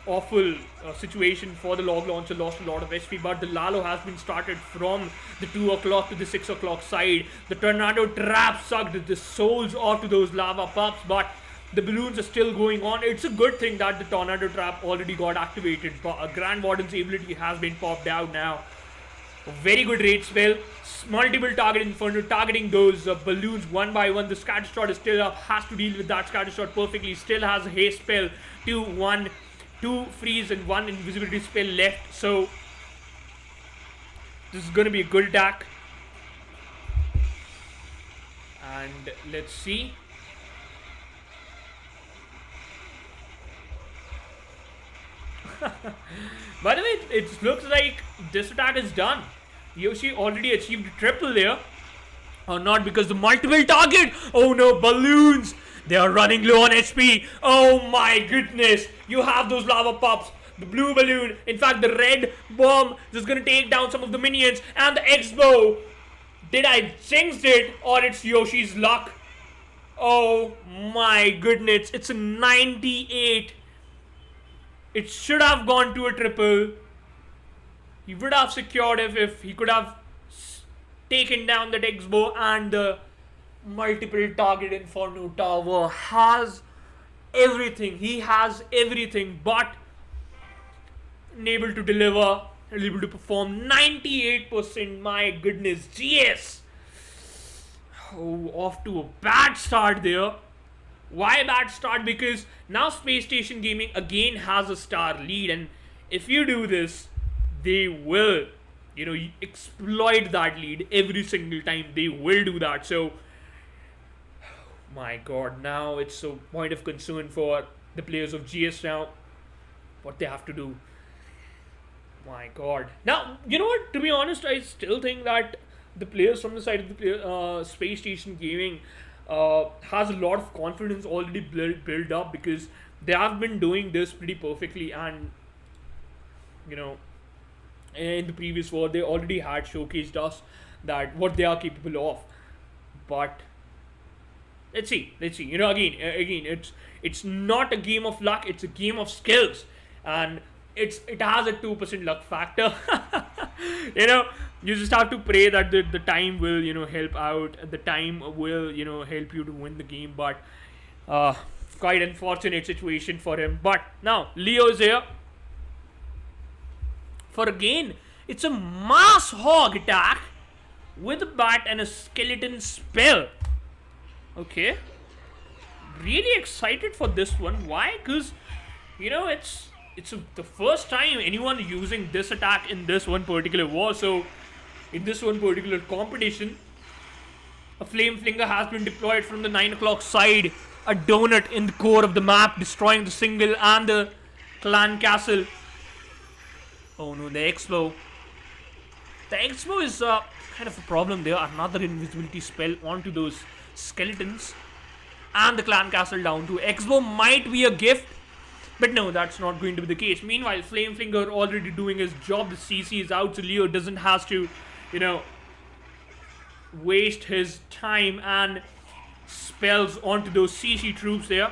awful situation for the log launcher. Lost a lot of HP, but the Lalo has been started from the 2 o'clock to the 6 o'clock side. The tornado trap sucked the souls off to those lava pups, but the balloons are still going on. It's a good thing that the tornado trap already got activated. Grand Warden's ability has been popped out now. A very good raid spell. Multiple target inferno targeting those balloons one by one. The scatter shot is still up. Has to deal with that scatter shot perfectly. Still has a haste spell. 2 freeze and 1 invisibility spell left. So this is going to be a good attack. And let's see. By the way, it looks like this attack is done. Yoshi already achieved a triple there. Or not, because the multiple target. Oh no, balloons. They are running low on HP. Oh my goodness. You have those lava pops. The blue balloon. In fact, the red bomb is going to take down some of the minions. And the X-bow. Did I jinx it? Or it's Yoshi's luck? Oh my goodness. It's a 98. It should have gone to a triple. He would have secured if he could have taken down that X-bow, and the multiple target Inferno Tower has everything. He has everything but unable to deliver, unable to perform. 98%. My goodness. GS. Oh, off to a bad start there. Why bad start? Because now Space Station Gaming again has a star lead, and if you do this, they will, exploit that lead every single time. They will do that. So, my God, now it's a point of concern for the players of GS now. What they have to do. My God. Now, you know what? To be honest, I still think that the players from the side of the Space Station Gaming has a lot of confidence already built up, because they have been doing this pretty perfectly, and in the previous war they already had showcased us that what they are capable of. But let's see. Again, it's not a game of luck, it's a game of skills, and it has a 2% luck factor. You just have to pray that the time will help out. The time will help you to win the game. But quite unfortunate situation for him. But now Leo is here for again. It's a mass hog attack with a bat and a skeleton spell. Okay, really excited for this one. Why? Because it's the first time anyone using this attack in this one particular war. So in this one particular competition, a flame flinger has been deployed from the 9 o'clock side. A donut in the core of the map, destroying the single and the clan castle. Oh no, the X-bow. The X-bow is kind of a problem there. Another invisibility spell onto those skeletons. And the clan castle down to X-bow might be a gift. But no, that's not going to be the case. Meanwhile, Flame Flinger already doing his job. The CC is out, so Leo doesn't have to, waste his time and spells onto those CC troops there.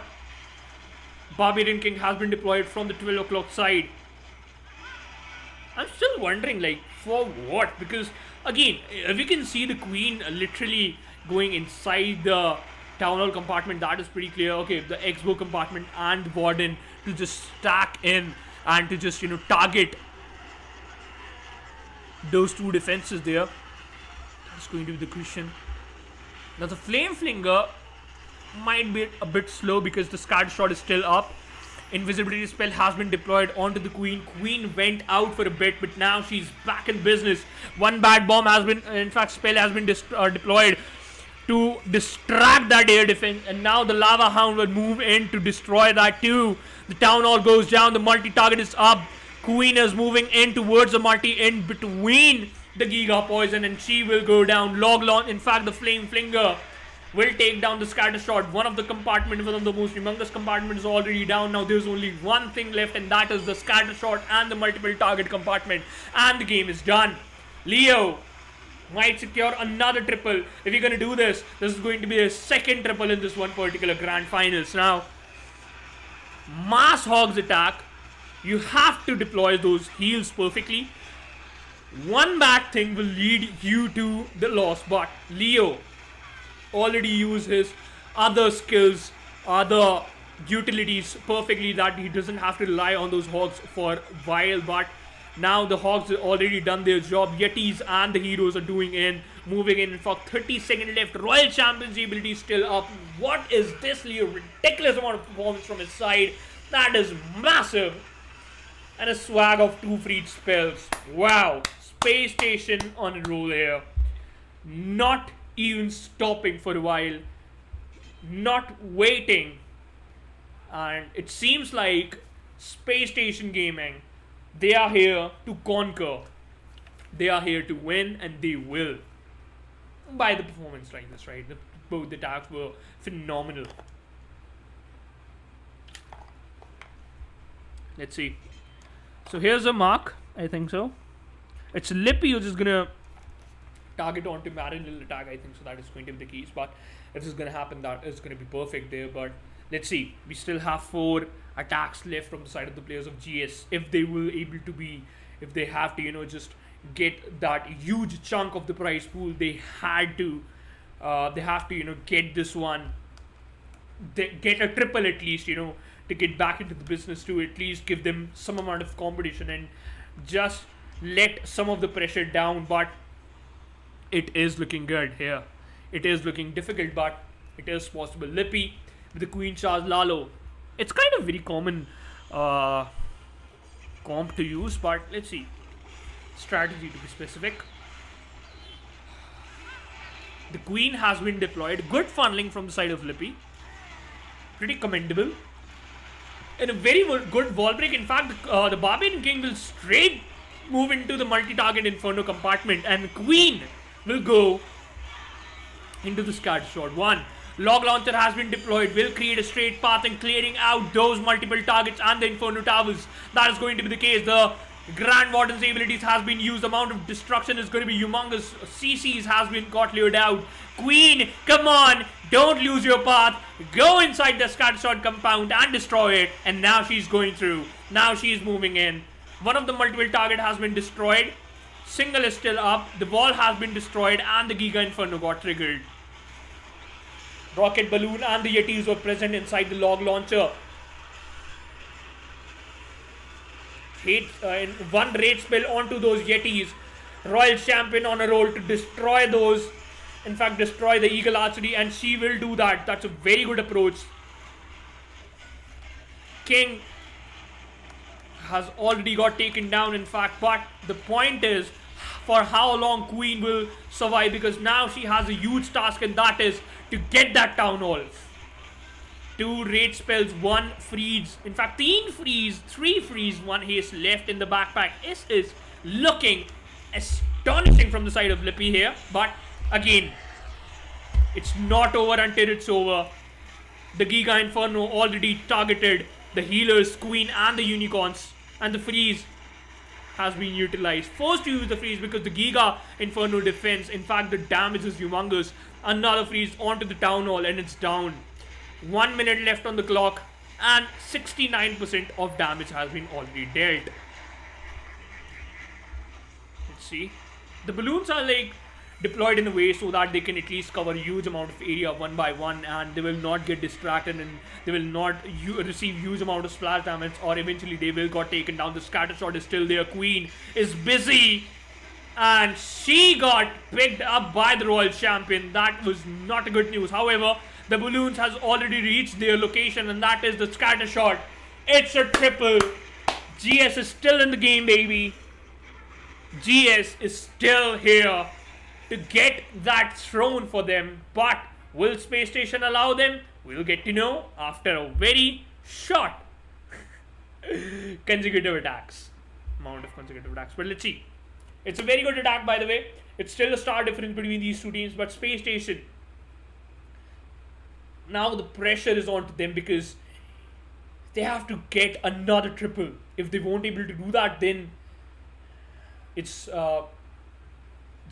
Barbarian King has been deployed from the 12 o'clock side. I'm still wondering, for what? Because, again, if you can see the Queen literally going inside the Town Hall compartment, that is pretty clear. Okay, the X-bow compartment and the Warden to just stack in and to just, target those two defenses there. That's going to be the question. Now, the Flame Flinger might be a bit slow because the scatter shot is still up. Invisibility spell has been deployed onto the Queen. Queen went out for a bit, but now she's back in business. One bad bomb has been, in fact, spell has been deployed to distract that air defense, and now the Lava Hound will move in to destroy that too. The Town Hall goes down, the multi-target is up. Queen is moving in towards the multi in between the Giga Poison, and she will go down. Loglon, in fact, the Flame Flinger will take down the scatter shot. One of the compartments, one of the most humongous compartments is already down. Now there's only one thing left, and that is the scatter shot and the multiple target compartment, and the game is done. Leo might secure another triple. If you're going to do this, this is going to be a second triple in this one particular grand finals. Now, Mass Hogs attack, you have to deploy those heals perfectly. One bad thing will lead you to the loss, but Leo already used his other skills, other utilities perfectly, that he doesn't have to rely on those hogs for a while. But now the hogs have already done their job. Yetis and the heroes are moving in. For 30 seconds left. Royal Champion's ability is still up. What is this, Leo? Ridiculous amount of performance from his side. That is massive. And a swag of 2 free spells. Wow. Space Station on a roll here. Not even stopping for a while. Not waiting. And it seems like Space Station Gaming, they are here to conquer. They are here to win, and they will. By the performance like this, right? Both the attacks were phenomenal. Let's see. So here's a mark, I think so. It's Lippy who's just gonna target onto Marinil attack, I think so. That is going to be the keys. But if this is gonna happen, that is gonna be perfect there. But let's see. We still have 4 attacks left from the side of the players of GS. If they will able to be, if they have to, just get that huge chunk of the prize pool, they have to, get this one, get a triple at least, to get back into the business, to at least give them some amount of competition and just let some of the pressure down. But it is looking good here. It is looking difficult, but it is possible. Lippy with the Queen Charge Lalo. It's kind of very common comp to use, but let's see. Strategy to be specific. The Queen has been deployed. Good funneling from the side of Lippy. Pretty commendable. And a very good wall break. In fact, the Barbarian King will straight move into the multi-target Inferno compartment, and Queen will go into the scatter shot. 1. Log launcher has been deployed, will create a straight path and clearing out those multiple targets and the Inferno towers. That is going to be the case. The Grand Warden's abilities has been used. The amount of destruction is going to be humongous. CCs has been got cleared out. Queen, come on, don't lose your path. Go inside the scattershot compound and destroy it. And now she's going through. Now she's moving in. One of the multiple target has been destroyed. Single is still up. The wall has been destroyed and the Giga Inferno got triggered. Rocket Balloon and the Yetis were present inside the log launcher. In one raid spell onto those Yetis. Royal Champion on a roll to destroy those. In fact, destroy the Eagle Archery, and she will do that. That's a very good approach. King has already got taken down, in fact, but the point is for how long Queen will survive, because now she has a huge task, and that is to get that Town Hall. 2 raid spells, 1 freeze. In fact, 3 freeze, 1 haste left in the backpack. This is looking astonishing from the side of Lippy here. But again, it's not over until it's over. The Giga Inferno already targeted the healers, Queen and the Unicorns. And the freeze has been utilized. Forced to use the freeze because the Giga Inferno defense, in fact, the damage is humongous. Another freeze onto the Town Hall and it's down. 1 minute left on the clock and 69% of damage has been already dealt. Let's see. The balloons are like deployed in a way so that they can at least cover a huge amount of area one by one, and they will not get distracted and they will not receive huge amount of splash damage, or eventually they will got taken down. The scatter shot is still there. Queen is busy and she got picked up by the Royal Champion. That was not good news. However, the balloons has already reached their location, and that is the scatter shot. It's a triple. GS is still in the game, baby. GS is still here to get that throne for them. But will Space Station allow them? We'll get to know after a very short consecutive attacks. Amount of consecutive attacks. But let's see. It's a very good attack, by the way. It's still a star difference between these two teams, but Space Station, now the pressure is on to them because they have to get another triple. If they won't able to do that, then it's going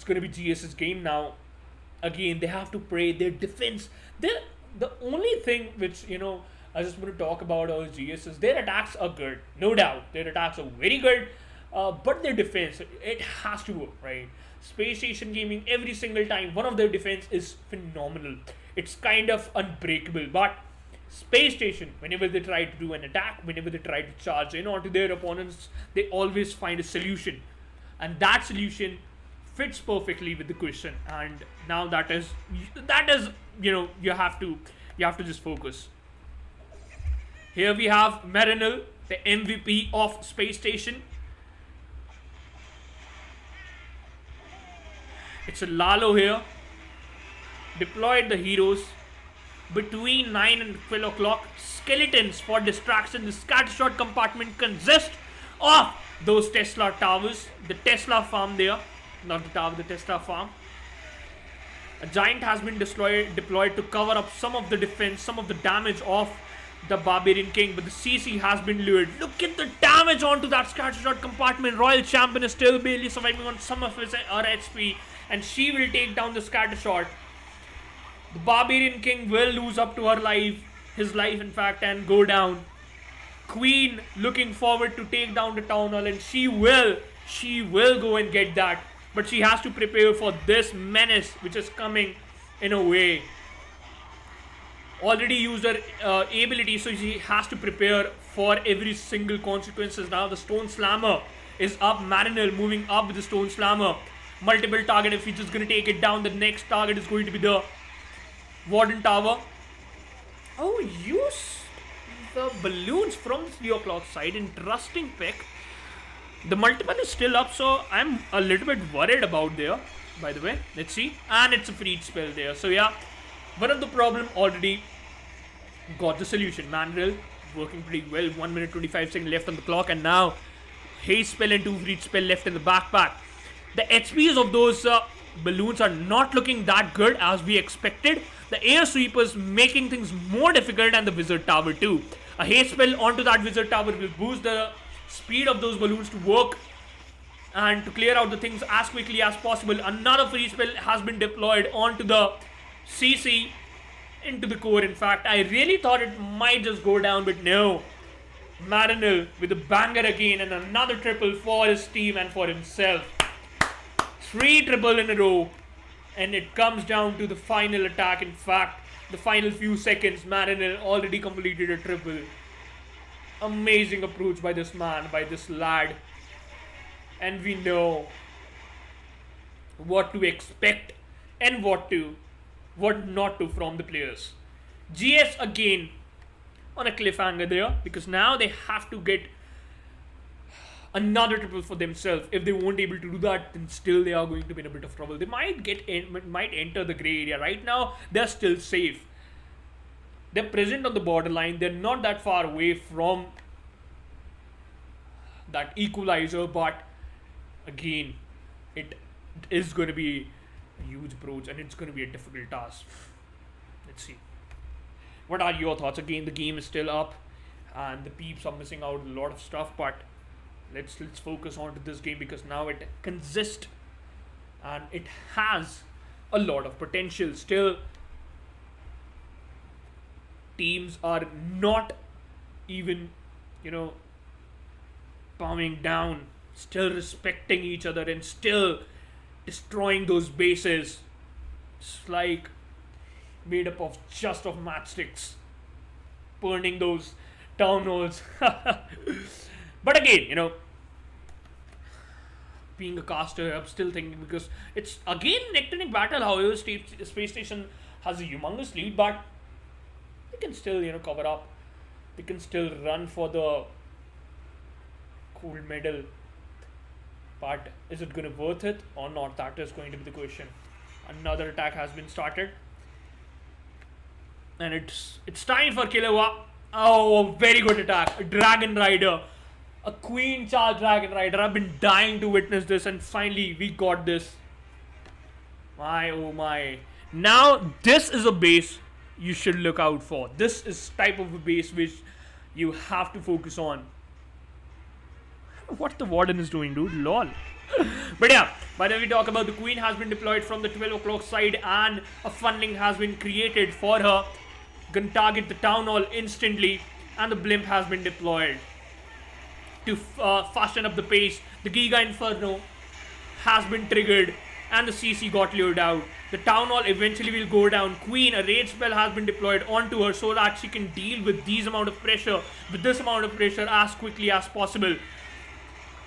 to be GS's game now. Again, they have to pray their defense. The only thing which, I just want to talk about is GS is their attacks are good. No doubt. Their attacks are very good. But their defense, it has to work, right? Space Station Gaming, every single time, one of their defense is phenomenal. It's kind of unbreakable. But Space Station, whenever they try to do an attack, whenever they try to charge in onto their opponents, they always find a solution. And that solution fits perfectly with the question. And now that is you have to just focus. Here we have Marinil, the MVP of Space Station. It's a Lalo here. Deployed the heroes. between 9 and 12 o'clock. Skeletons for distraction. The scattershot compartment consists of those Tesla towers, the Tesla farm there, not the tower, the Tesla farm. A giant has been deployed to cover up some of the defense, some of the damage of the Barbarian King, but the CC has been lured. Look at the damage onto that scattershot compartment. Royal Champion is still barely surviving on some of her HP, and she will take down the scattershot. The Barbarian King will lose up to his life in fact, and go down. Queen looking forward to take down the town hall, and she will go and get that, but she has to prepare for this menace which is coming in a way. Already used her ability, so she has to prepare for every single consequences. Now the Stone Slammer is up. Marinel moving up with the Stone Slammer. Multiple target. If he's just going to take it down, the next target is going to be the Warden Tower. Oh, use the balloons from the 3 o'clock side. Interesting pick. The multiple is still up, so I'm a little bit worried about there, by the way. Let's see. And it's a free spell there. So yeah, one of the problem already got the solution. Manuel working pretty well. 1 minute 25 seconds left on the clock, and now haste spell and 2 free spell left in the backpack. The HPs of those balloons are not looking that good as we expected. The air sweepers making things more difficult, and the wizard tower too. A haste spell onto that wizard tower will boost the speed of those balloons to work and to clear out the things as quickly as possible. Another free spell has been deployed onto the CC, into the core. In fact, I really thought it might just go down, but no. Marinel with a banger again, and another triple for his team and for himself. 3 triple in a row, and it comes down to the final attack. In fact, the final few seconds, Marinel already completed a triple. Amazing approach by this man, by this lad, and we know what to expect and what not to from the players. GS again on a cliffhanger there, because now they have to get another triple for themselves. If they won't able to do that, then still they are going to be in a bit of trouble. They might enter the grey area. Right now they're still safe. They're present on the borderline. They're not that far away from that equalizer, but again, it is going to be a huge approach, and it's going to be a difficult task. Let's see. What are your thoughts? Again, the game is still up, and the peeps are missing out a lot of stuff, but let's focus on to this game, because now it consists and it has a lot of potential. Still, teams are not even, palming down, still respecting each other and still destroying those bases. It's like made up of just of matchsticks, burning those town halls. But again, being a caster, I'm still thinking, because it's again neck to neck battle. However, Space Station has a humongous lead, but they can still cover up. They can still run for the gold medal. But is it going to worth it or not? That is going to be the question. Another attack has been started, and it's time for Killua. Oh, very good attack. Dragon Rider. A Queen Charge Dragon Rider. I've been dying to witness this, and finally we got this. My oh my. Now this is a base you should look out for. This is type of a base which you have to focus on. What the Warden is doing, dude? Lol. But yeah, by the way, we talk about the Queen has been deployed from the 12 o'clock side, and a funding has been created for her. Gonna target the town hall instantly, and the blimp has been deployed to fasten up the pace. The Giga Inferno has been triggered, and the CC got lured out. The town hall eventually will go down. Queen, a rage spell has been deployed onto her so that she can deal with this amount of pressure as quickly as possible.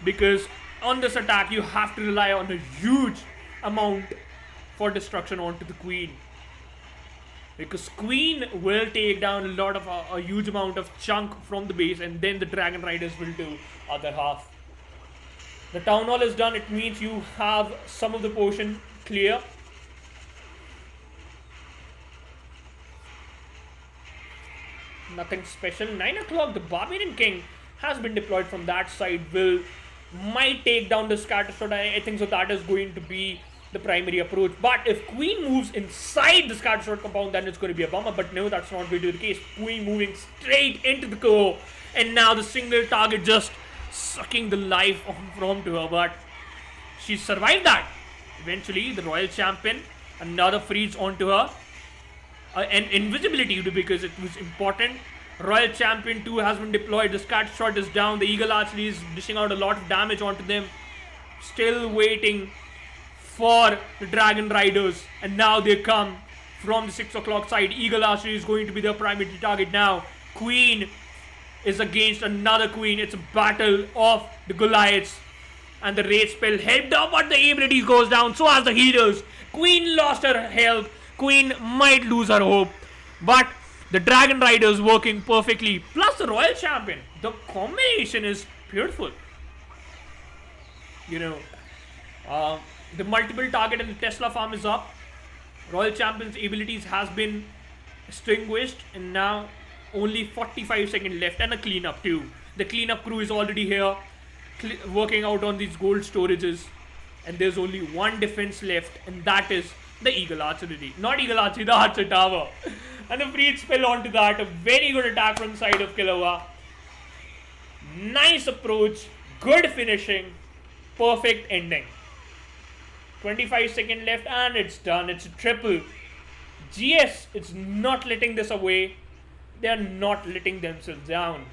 Because on this attack, you have to rely on a huge amount for destruction onto the Queen. Because Queen will take down a huge amount of chunk from the base, and then the Dragon Riders will do other half. The town hall is done. It means you have some of the portion clear. nothing special. 9 o'clock, the Barbarian King has been deployed from that side. Might take down the scatter shot. I think so. That is going to be the primary approach. But if Queen moves inside the scatter shot compound, then it's going to be a bummer. But no, that's not going to be the case. Queen moving straight into the core. And now the single target just sucking the life from to her. But she survived that. Eventually, the Royal Champion, another freeze onto her. And invisibility, because it was important. Royal Champion 2 has been deployed. The scatter shot is down. The Eagle Archery is dishing out a lot of damage onto them. Still waiting for the Dragon Riders. And now they come from the 6 o'clock side. Eagle Archery is going to be their primary target now. Queen is against another Queen. It's a battle of the Goliaths. And the Rage spell helped her, but the ability goes down. So has the healers. Queen lost her health. Queen might lose her hope. But the Dragon Riders working perfectly. Plus the Royal Champion. The combination is beautiful. The multiple target and the Tesla farm is up. Royal Champion's abilities has been extinguished. And now only 45 seconds left. And a cleanup too. The cleanup crew is already here. Working out on these gold storages. And there's only one defense left. And that is the Eagle Archery. Not Eagle Archery, the Archer Tower. And a freeze spell onto that. A very good attack from the side of Killua. Nice approach. Good finishing. Perfect ending. 25 seconds left and it's done. It's a triple. GS is not letting this away. They are not letting themselves down.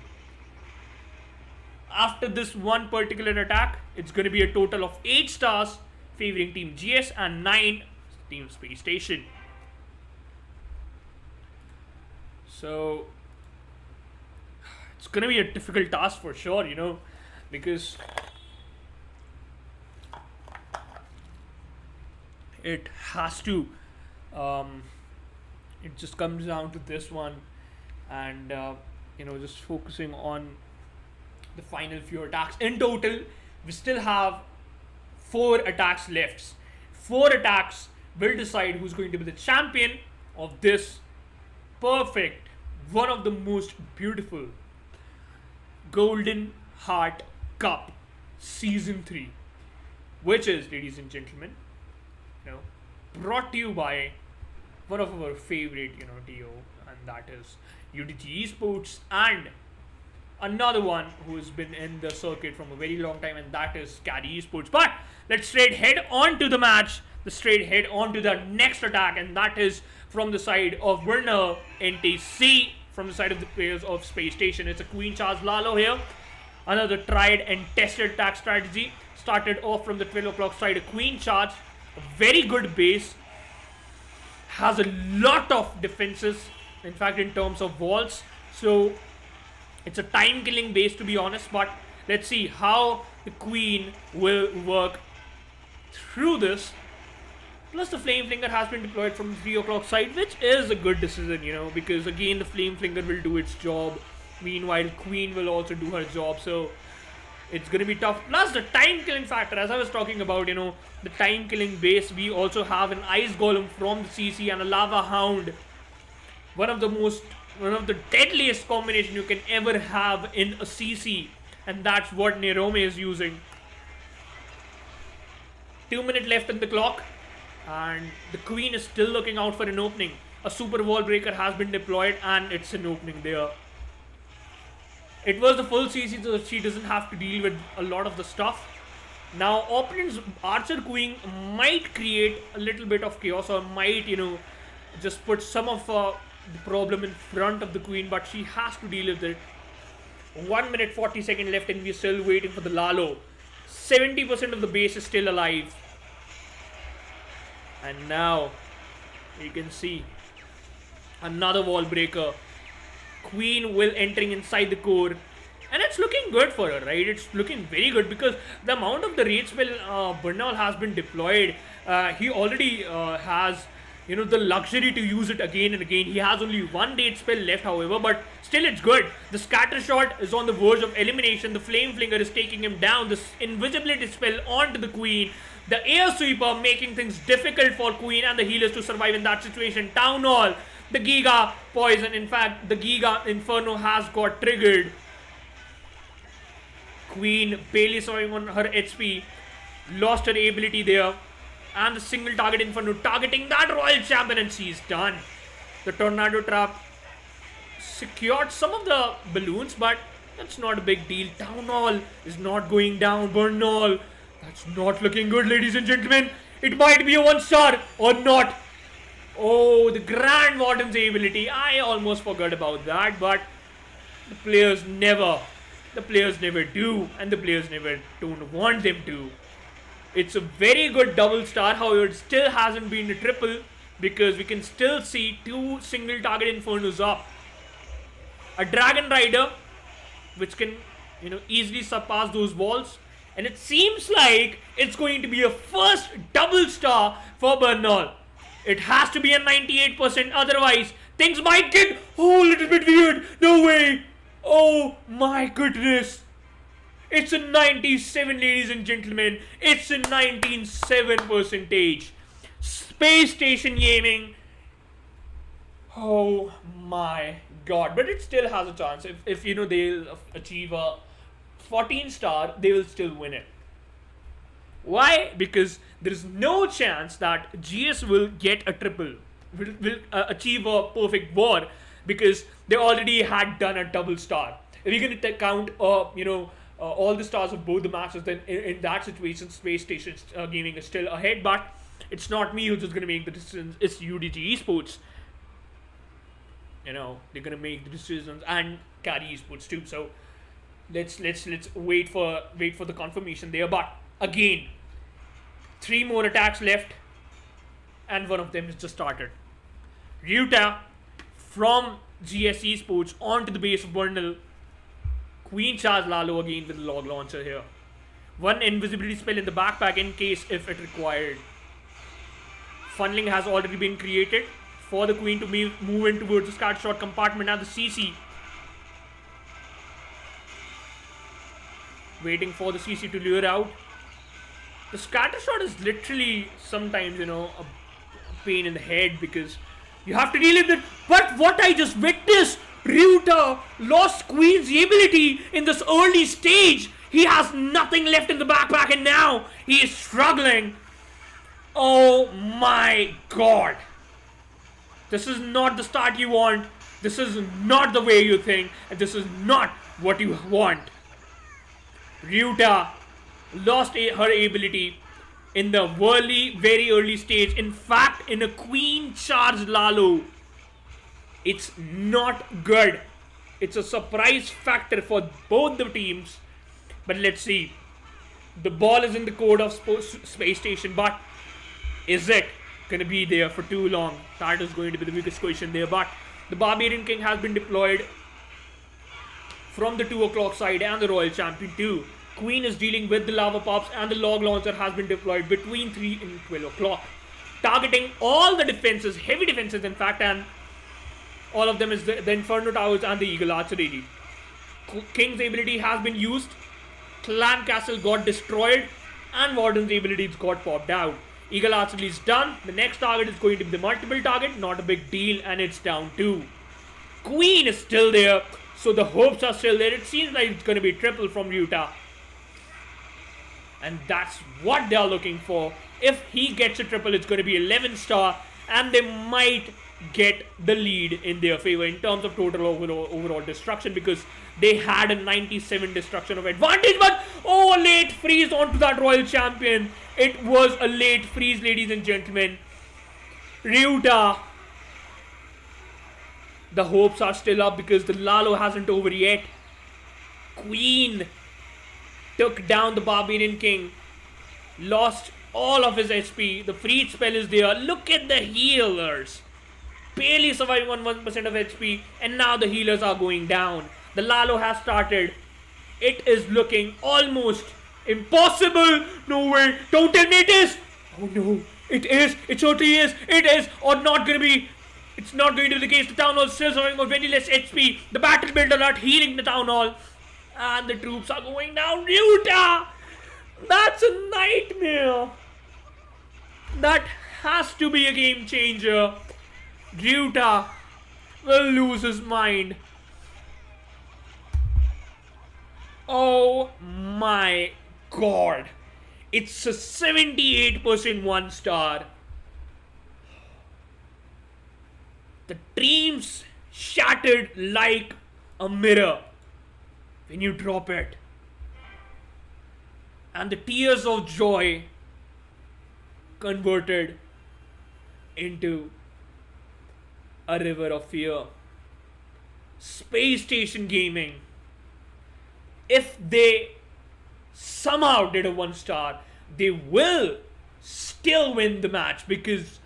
After this one particular attack, it's going to be a total of 8 stars favoring Team GS and 9 Team Space Station. So it's going to be a difficult task for sure, because it has to, it just comes down to this one and, just focusing on the final few attacks. In total, we still have 4 attacks left. 4 attacks will decide who's going to be the champion of this perfect, one of the most beautiful Golden Heart Cup Season 3, which is, ladies and gentlemen, brought to you by one of our favorite, DO, and that is UDG Esports, and another one who has been in the circuit from a very long time, and that is Carrie Esports. But let's straight head on to the match, head on to the next attack, and that is from the side of Werner NTC, from the side of the players of Space Station. It's a Queen Charge Lalo here. Another tried and tested attack strategy. Started off from the 12 o'clock side, a Queen Charge. A very good base. Has a lot of defenses, in fact, in terms of walls. So it's a time-killing base, to be honest, but let's see how the Queen will work through this. Plus the Flame Flinger has been deployed from the 3 o'clock side, which is a good decision, because again the Flame Flinger will do its job. Meanwhile, Queen will also do her job, so it's going to be tough. Plus the time-killing factor, as I was talking about, the time-killing base. We also have an Ice Golem from the CC and a Lava Hound. One of the deadliest combination you can ever have in a CC, and that's what Nerome is using. 2 minutes left on the clock, and the Queen is still looking out for an opening. A Super Wall Breaker has been deployed, and it's an opening there. It was the full CC, so she doesn't have to deal with a lot of the stuff. Now, opponent's Archer Queen might create a little bit of chaos, or might, just put some of the problem in front of the Queen, but she has to deal with it. 1 minute 40 seconds left, and we're still waiting for the Lalo. 70% of the base is still alive. And now, you can see another wall breaker. Queen will entering inside the core. And it's looking good for her, right? It's looking very good because the amount of the rage spell Bernal has been deployed, he already has, the luxury to use it again and again. He has only one rage spell left, however, but still it's good. The scatter shot is on the verge of elimination. The flame flinger is taking him down. This invisibility spell onto the Queen. The air sweeper making things difficult for Queen and the healers to survive in that situation. Town Hall The Giga Poison. In fact, the Giga Inferno has got triggered. Queen barely surviving on her HP. Lost her ability there. And the single target Inferno targeting that Royal Champion, and she's done. The Tornado Trap secured some of the balloons, but that's not a big deal. Townhall is not going down. Burnall. That's not looking good, ladies and gentlemen. It might be a 1-star or not. Oh, the Grand Warden's ability. I almost forgot about that, but the players never do, and the players never don't want them to. It's a very good double star, however, it still hasn't been a triple because we can still see 2 single target Infernos up. A Dragon Rider, which can, easily surpass those walls. And it seems like it's going to be a first double star for Bernal. It has to be a 98%, otherwise things might get a little bit weird. No way. Oh my goodness. It's a 97, ladies and gentlemen. It's a 97%. Space Station Gaming. Oh my god. But it still has a chance. If they'll achieve a 14-star, they will still win it. Why? Because there is no chance that GS will get a triple, will achieve a perfect war, because they already had done a double star. If you're going to count, all the stars of both the matches, then in that situation, Space Station Gaming is still ahead. But it's not me who's just going to make the decisions. It's UDG Esports. They're going to make the decisions, and Carrie Esports too. So let's wait for the confirmation there. But again, 3 more attacks left, and one of them is just started. Ryuta from GS Esports onto the base of Burnal. Queen charge Lalo again with the log launcher here. 1 invisibility spell in the backpack in case if it required. Funneling has already been created for the Queen to move in towards the scatter shot compartment and the CC. Waiting for the CC to lure out. The scatter shot is literally sometimes, a pain in the head because you have to deal with it. But what I just witnessed, Ryuta lost Queen's ability in this early stage. He has nothing left in the backpack and now he is struggling. Oh my god. This is not the start you want. This is not the way you think. And this is not what you want. Ryuta lost her ability in the very early stage. In fact, in a Queen charged Lalo. It's not good. It's a surprise factor for both the teams. But let's see. The ball is in the court of Space Station, but is it going to be there for too long? That is going to be the biggest question there. But the Barbarian King has been deployed from the 2 o'clock side and the Royal Champion too. Queen is dealing with the lava pops and the log launcher has been deployed between 3 and 12 o'clock. Targeting all the defenses, heavy defenses in fact, and all of them is the Inferno Towers and the Eagle Archery. King's ability has been used. Clan Castle got destroyed and Warden's abilities got popped out. Eagle Archery is done. The next target is going to be the multiple target. Not a big deal, and it's down 2. Queen is still there, so the hopes are still there. It seems like it's going to be triple from Ryuta. And that's what they're looking for. If he gets a triple, it's going to be 11-star, and they might get the lead in their favor in terms of total overall destruction, because they had a 97 destruction of advantage. But oh, late freeze onto that Royal Champion. It was a late freeze, ladies and gentlemen. Ryuta, the hopes are still up because the Lalo hasn't over yet. Queen took down the Barbarian King, lost all of his HP. The freeze spell is there. Look at the healers, barely surviving on 1% of HP, and now the healers are going down. The Lalo has started. It is looking almost impossible. No way. Don't tell me it is. Oh no, it is. It certainly is. It is, or not going to be. It's not going to be the case. The town hall still surviving on very less HP. The battle builder not healing the town hall, and the troops are going down. Ryuta, that's a nightmare. That has to be a game changer. Ryuta will lose his mind. Oh my god. It's a 78% 1 star. The dreams shattered like a mirror when you drop it. And the tears of joy converted into a river of fear. Space Station Gaming, if they somehow did a 1 star, they will still win the match because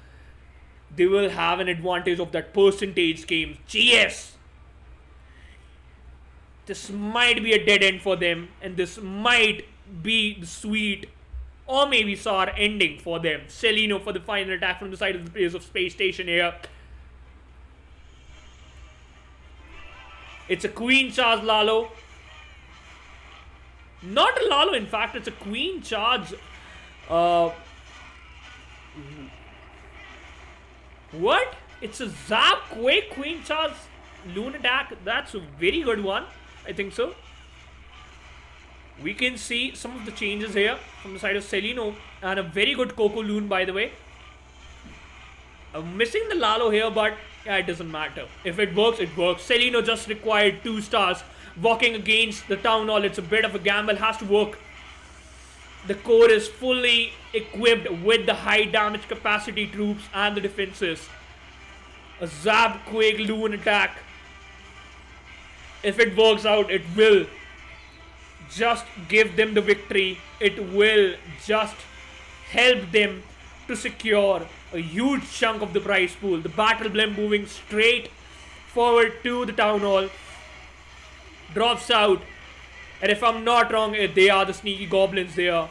they will have an advantage of that percentage game. GS. This might be a dead end for them, and this might be the sweet or maybe sour ending for them. Celino for the final attack from the side of the players of Space Station here. It's a Queen Charge Lalo. Not a Lalo, in fact, it's a Queen Charge. What? It's a Zap Quake Queen Charge Loon attack. That's a very good one. I think so. We can see some of the changes here from the side of Celino. And a very good Coco Loon, by the way. I'm missing the Lalo here, but yeah, it doesn't matter. If it works, it works. Celino just required 2 stars. Walking against the Town Hall, it's a bit of a gamble. Has to work. The core is fully equipped with the high damage capacity troops and the defenses. A Zap Quake Loon attack. If it works out, it will just give them the victory. It will just help them to secure a huge chunk of the prize pool. The battle blimp moving straight forward to the Town Hall. Drops out. And if I'm not wrong, they are the sneaky goblins there.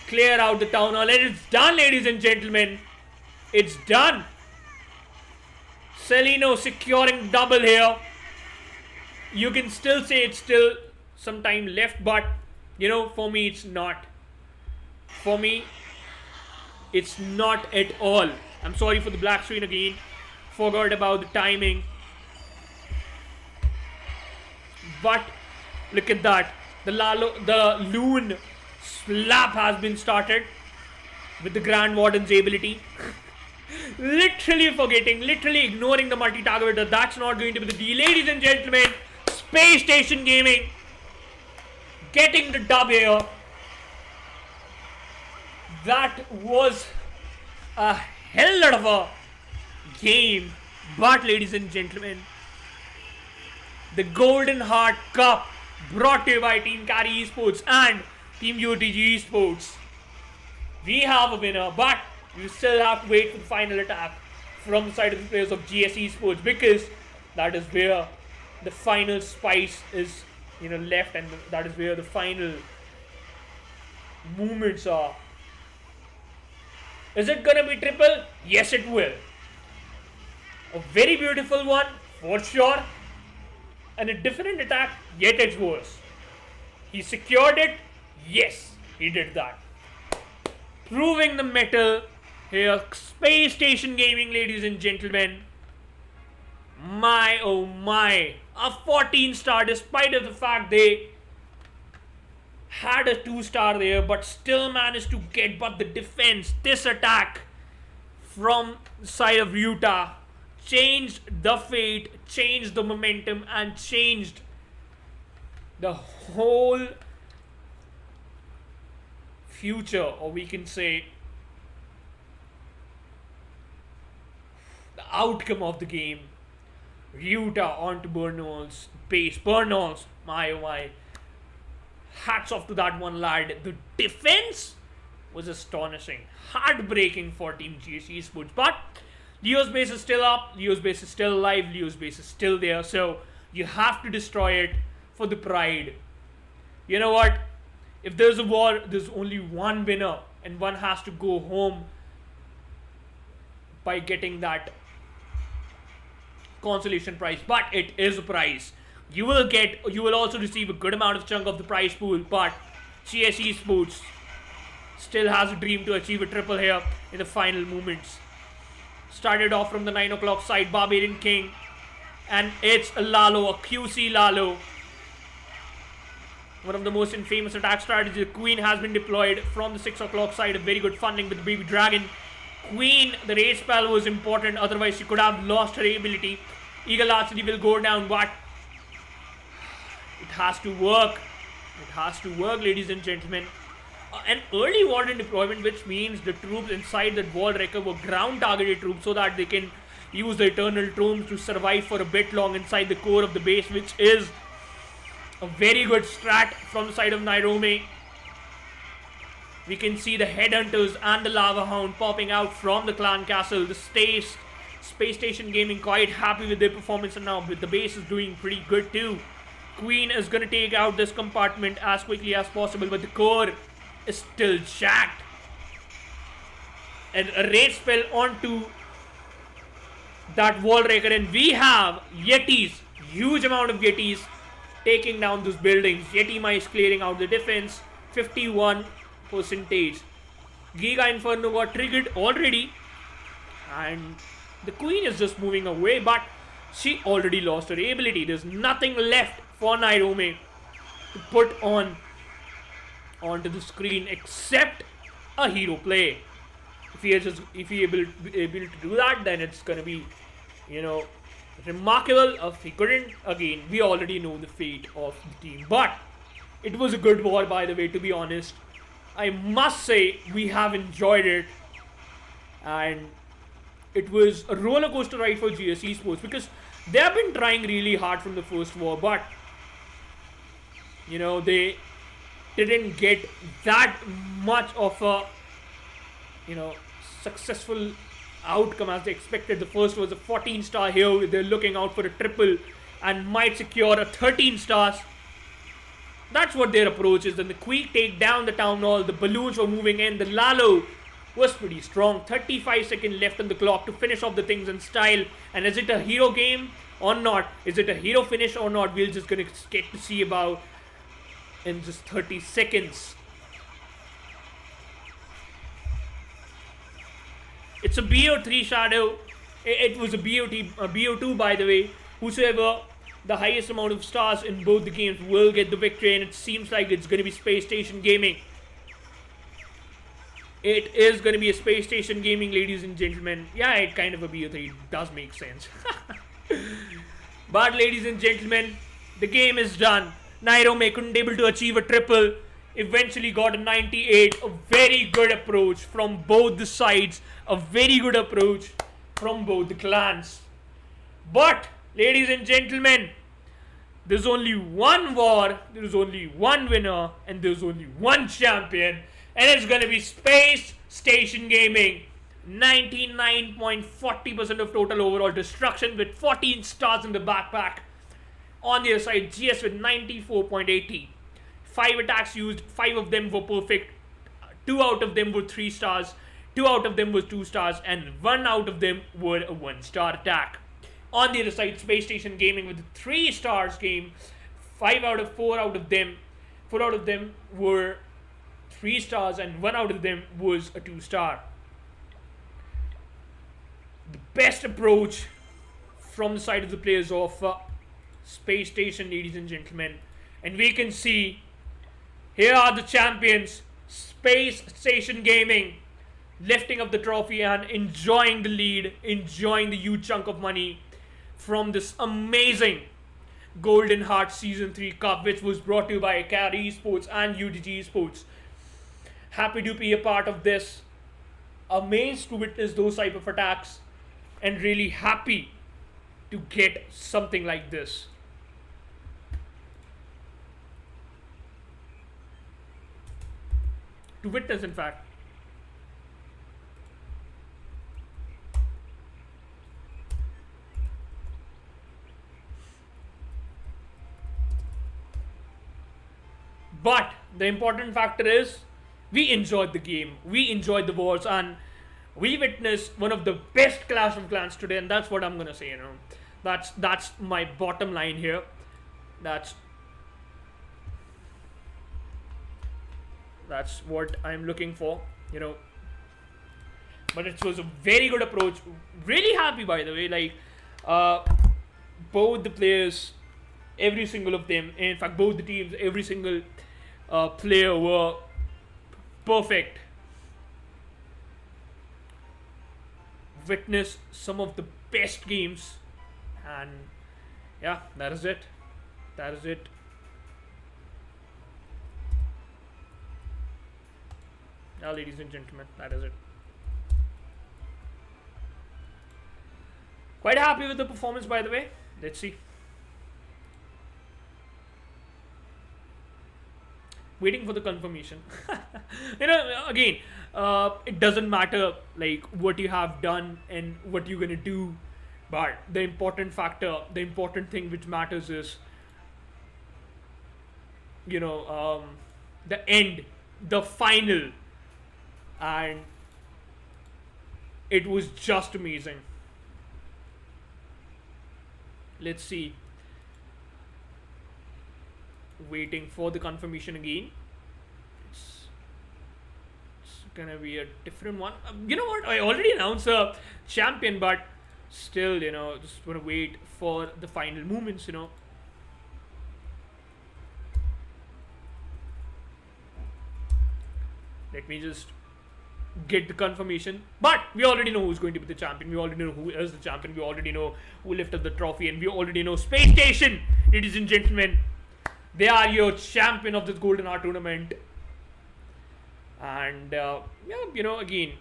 Clear out the Town Hall. And it's done, ladies and gentlemen. It's done. Celino securing double here. You can still say it's still some time left, but you know, for me it's not. For me, it's not at all. I'm sorry for the black screen again. Forgot about the timing. But look at that. The Loon slap has been started with the Grand Warden's ability. Literally forgetting, literally ignoring the multi-target. That's not going to be the deal. Ladies and gentlemen, Space Station Gaming getting the dub here. That was a hell lot of a game. But ladies and gentlemen, the Golden Heart Cup brought to you by Team Carrie Esports and Team UDG Esports. We have a winner, but you still have to wait for the final attack from the side of the players of GS Esports, because that is where the final spice is, left, and that is where the final movements are. Is it gonna be triple? Yes, it will. A very beautiful one for sure, and a different attack, yet it's worse. He secured it. Yes, he did that. Proving the metal here. Space Station Gaming, ladies and gentlemen. My oh my, a 14 star, despite of the fact they had a 2 star there, but still managed to get. But the defense, this attack from the side of Utah changed the fate, changed the momentum, and changed the whole future, or we can say the outcome of the game. Utah onto Bernal's base. Bernal's, my oh my. Hats off to that one lad. The defense was astonishing. Heartbreaking for Team GS Esports. But Leo's base is still up. Leo's base is still alive. Leo's base is still there. So you have to destroy it for the pride. You know what? If there's a war, there's only one winner, and one has to go home by getting that consolation prize. But it is a prize. You will also receive a good amount of chunk of the prize pool. But GS Esports still has a dream to achieve a triple here in the final moments. Started off from the 9 o'clock side, Barbarian King. And it's a Lalo, a QC Lalo. One of the most infamous attack strategies. Queen has been deployed from the 6 o'clock side. A very good funneling with the Baby Dragon. Queen, the raid spell was important. Otherwise, she could have lost her ability. Eagle Archery will go down, but it has to work. It has to work, ladies and gentlemen. An early warden deployment, which means the troops inside that wall wrecker were ground targeted troops so that they can use the Eternal Tombs to survive for a bit long inside the core of the base, which is a very good strat from the side of Nairome. We can see the Headhunters and the Lava Hound popping out from the clan castle. The Space Station Gaming quite happy with their performance, and now the base is doing pretty good too. Queen is going to take out this compartment as quickly as possible, but the core is still jacked. And a raid spell onto that wall wrecker, and we have Yetis, huge amount of Yetis taking down those buildings. Yeti Mice clearing out the defense, 51%. Giga Inferno got triggered already, and the Queen is just moving away, but she already lost her ability. There's nothing left for Nairome to put onto the screen except a hero play. If he is able to do that, then it's gonna be, remarkable. If he couldn't, again, we already know the fate of the team. But it was a good war, by the way, to be honest. I must say we have enjoyed it, and it was a roller coaster ride for UDG Esports, because they have been trying really hard from the first war, but they didn't get that much of a successful outcome as they expected. The first was a 14-star here. They're looking out for a triple and might secure a 13 stars. That's what their approach is. Then the Quick take down the town hall. The balloons were moving in. The Lalo was pretty strong. 35 seconds left on the clock to finish off the things in style. And is it a hero game or not? Is it a hero finish or not? We're just gonna get to see about in just 30 seconds. It's a BO3 shadow. It was a BO2, by the way. Whosoever the highest amount of stars in both the games will get the victory, and it seems like it's going to be Space Station Gaming. It is going to be a Space Station Gaming, ladies and gentlemen. Yeah, it kind of a BO3 does make sense. But ladies and gentlemen, the game is done. Nairome couldn't able to achieve a triple. Eventually got a 98. A very good approach from both the sides. A very good approach from both the clans. But ladies and gentlemen, there's only one war, there's only one winner, and there's only one champion, and it's gonna be Space Station Gaming. 99.40% of total overall destruction with 14 stars in the backpack. On the other side, GS with 94.80. 5 attacks used, 5 of them were perfect, 2 out of them were 3 stars, 2 out of them was 2 stars, and 1 out of them were a 1-star attack. On the other side, Space Station Gaming with a 3 stars game, 4 out of them were 3 stars, and 1 out of them was a 2-star. The best approach from the side of the players of Space Station, ladies and gentlemen. And we can see, here are the champions, Space Station Gaming, lifting up the trophy and enjoying the lead, enjoying the huge chunk of money from this amazing Golden Heart Season 3 Cup, which was brought to you by Carrie Esports and UDG Esports. Happy to be a part of this, amazed to witness those type of attacks, and really happy to get something like this. To witness, in fact. But the important factor is we enjoyed the game, we enjoyed the wars, and we witnessed one of the best Clash of Clans today, and that's what I'm gonna say. That's my bottom line here. That's what I'm looking for. but it was a very good approach. Really happy, by the way. Like, both the players, every single of them, in fact, both the teams, every single player were perfect. Witness some of the best games, and yeah, that is it. That is it. Now, ladies and gentlemen, that is it. Quite happy with the performance, by the way. Let's see. Waiting for the confirmation. Again, it doesn't matter like what you have done and what you're gonna do, but the important factor, the important thing which matters is, the end, the final, and it was just amazing. Let's see. Waiting for the confirmation again. It's gonna be a different one. You know what? I already announced a champion, but still, just wanna wait for the final moments. Let me just get the confirmation. But we already know who's going to be the champion. We already know who is the champion. We already know who lifted the trophy, and we already know Space Station, ladies and gentlemen. They are your champion of this Golden Hour tournament. And again,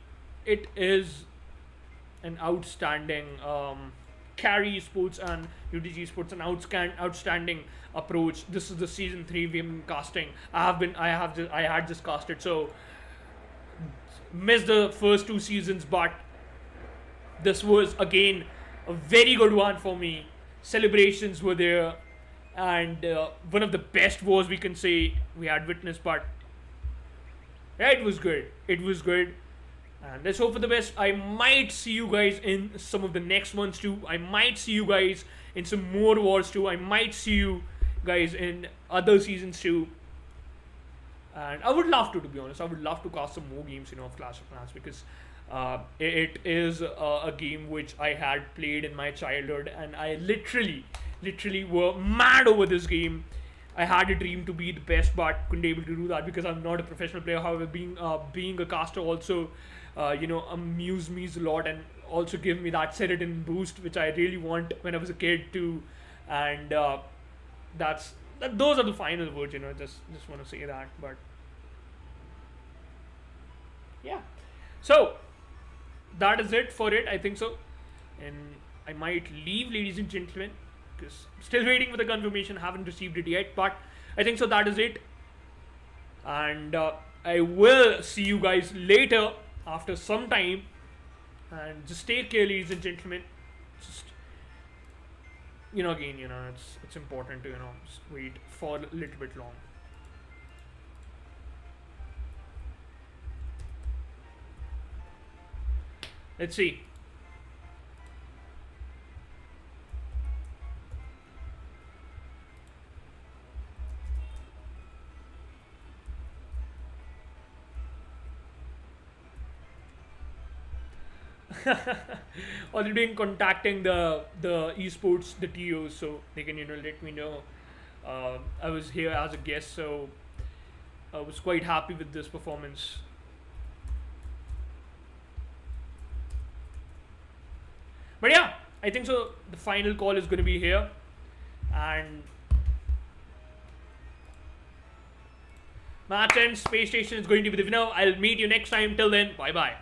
it is an outstanding Carrie Esports and UDG Esports, an outstanding approach. This is the season 3 we've been casting. I had just casted, so missed the first 2 seasons, but this was again a very good one for me. Celebrations were there, and one of the best wars we can say we had witnessed, but yeah, it was good. It was good. And let's hope for the best. I might see you guys in some of the next ones too. I might see you guys in some more wars too. I might see you guys in other seasons too. And I would love to be honest. I would love to cast some more games, of Clash of Clans, because it is a game which I had played in my childhood, and I literally were mad over this game. I had a dream to be the best, but couldn't able to do that because I'm not a professional player. However, being a caster also, amuse me a lot, and also give me that serotonin boost, which I really want when I was a kid too. And those are the final words. Just want to say that, but yeah. So that is it for it. I think so, and I might leave, ladies and gentlemen, because still waiting for the confirmation. Haven't received it yet, but I think so. That is it, and I will see you guys later after some time. And just take care, ladies and gentlemen. Just again, it's important to just wait for a little bit long. Let's see. Already been contacting the esports, the TOs, so they can let me know. I was here as a guest, so I was quite happy with this performance. But yeah, I think so. The final call is going to be here, and match end. Space Station is going to be the winner. I'll meet you next time. Till then, bye bye.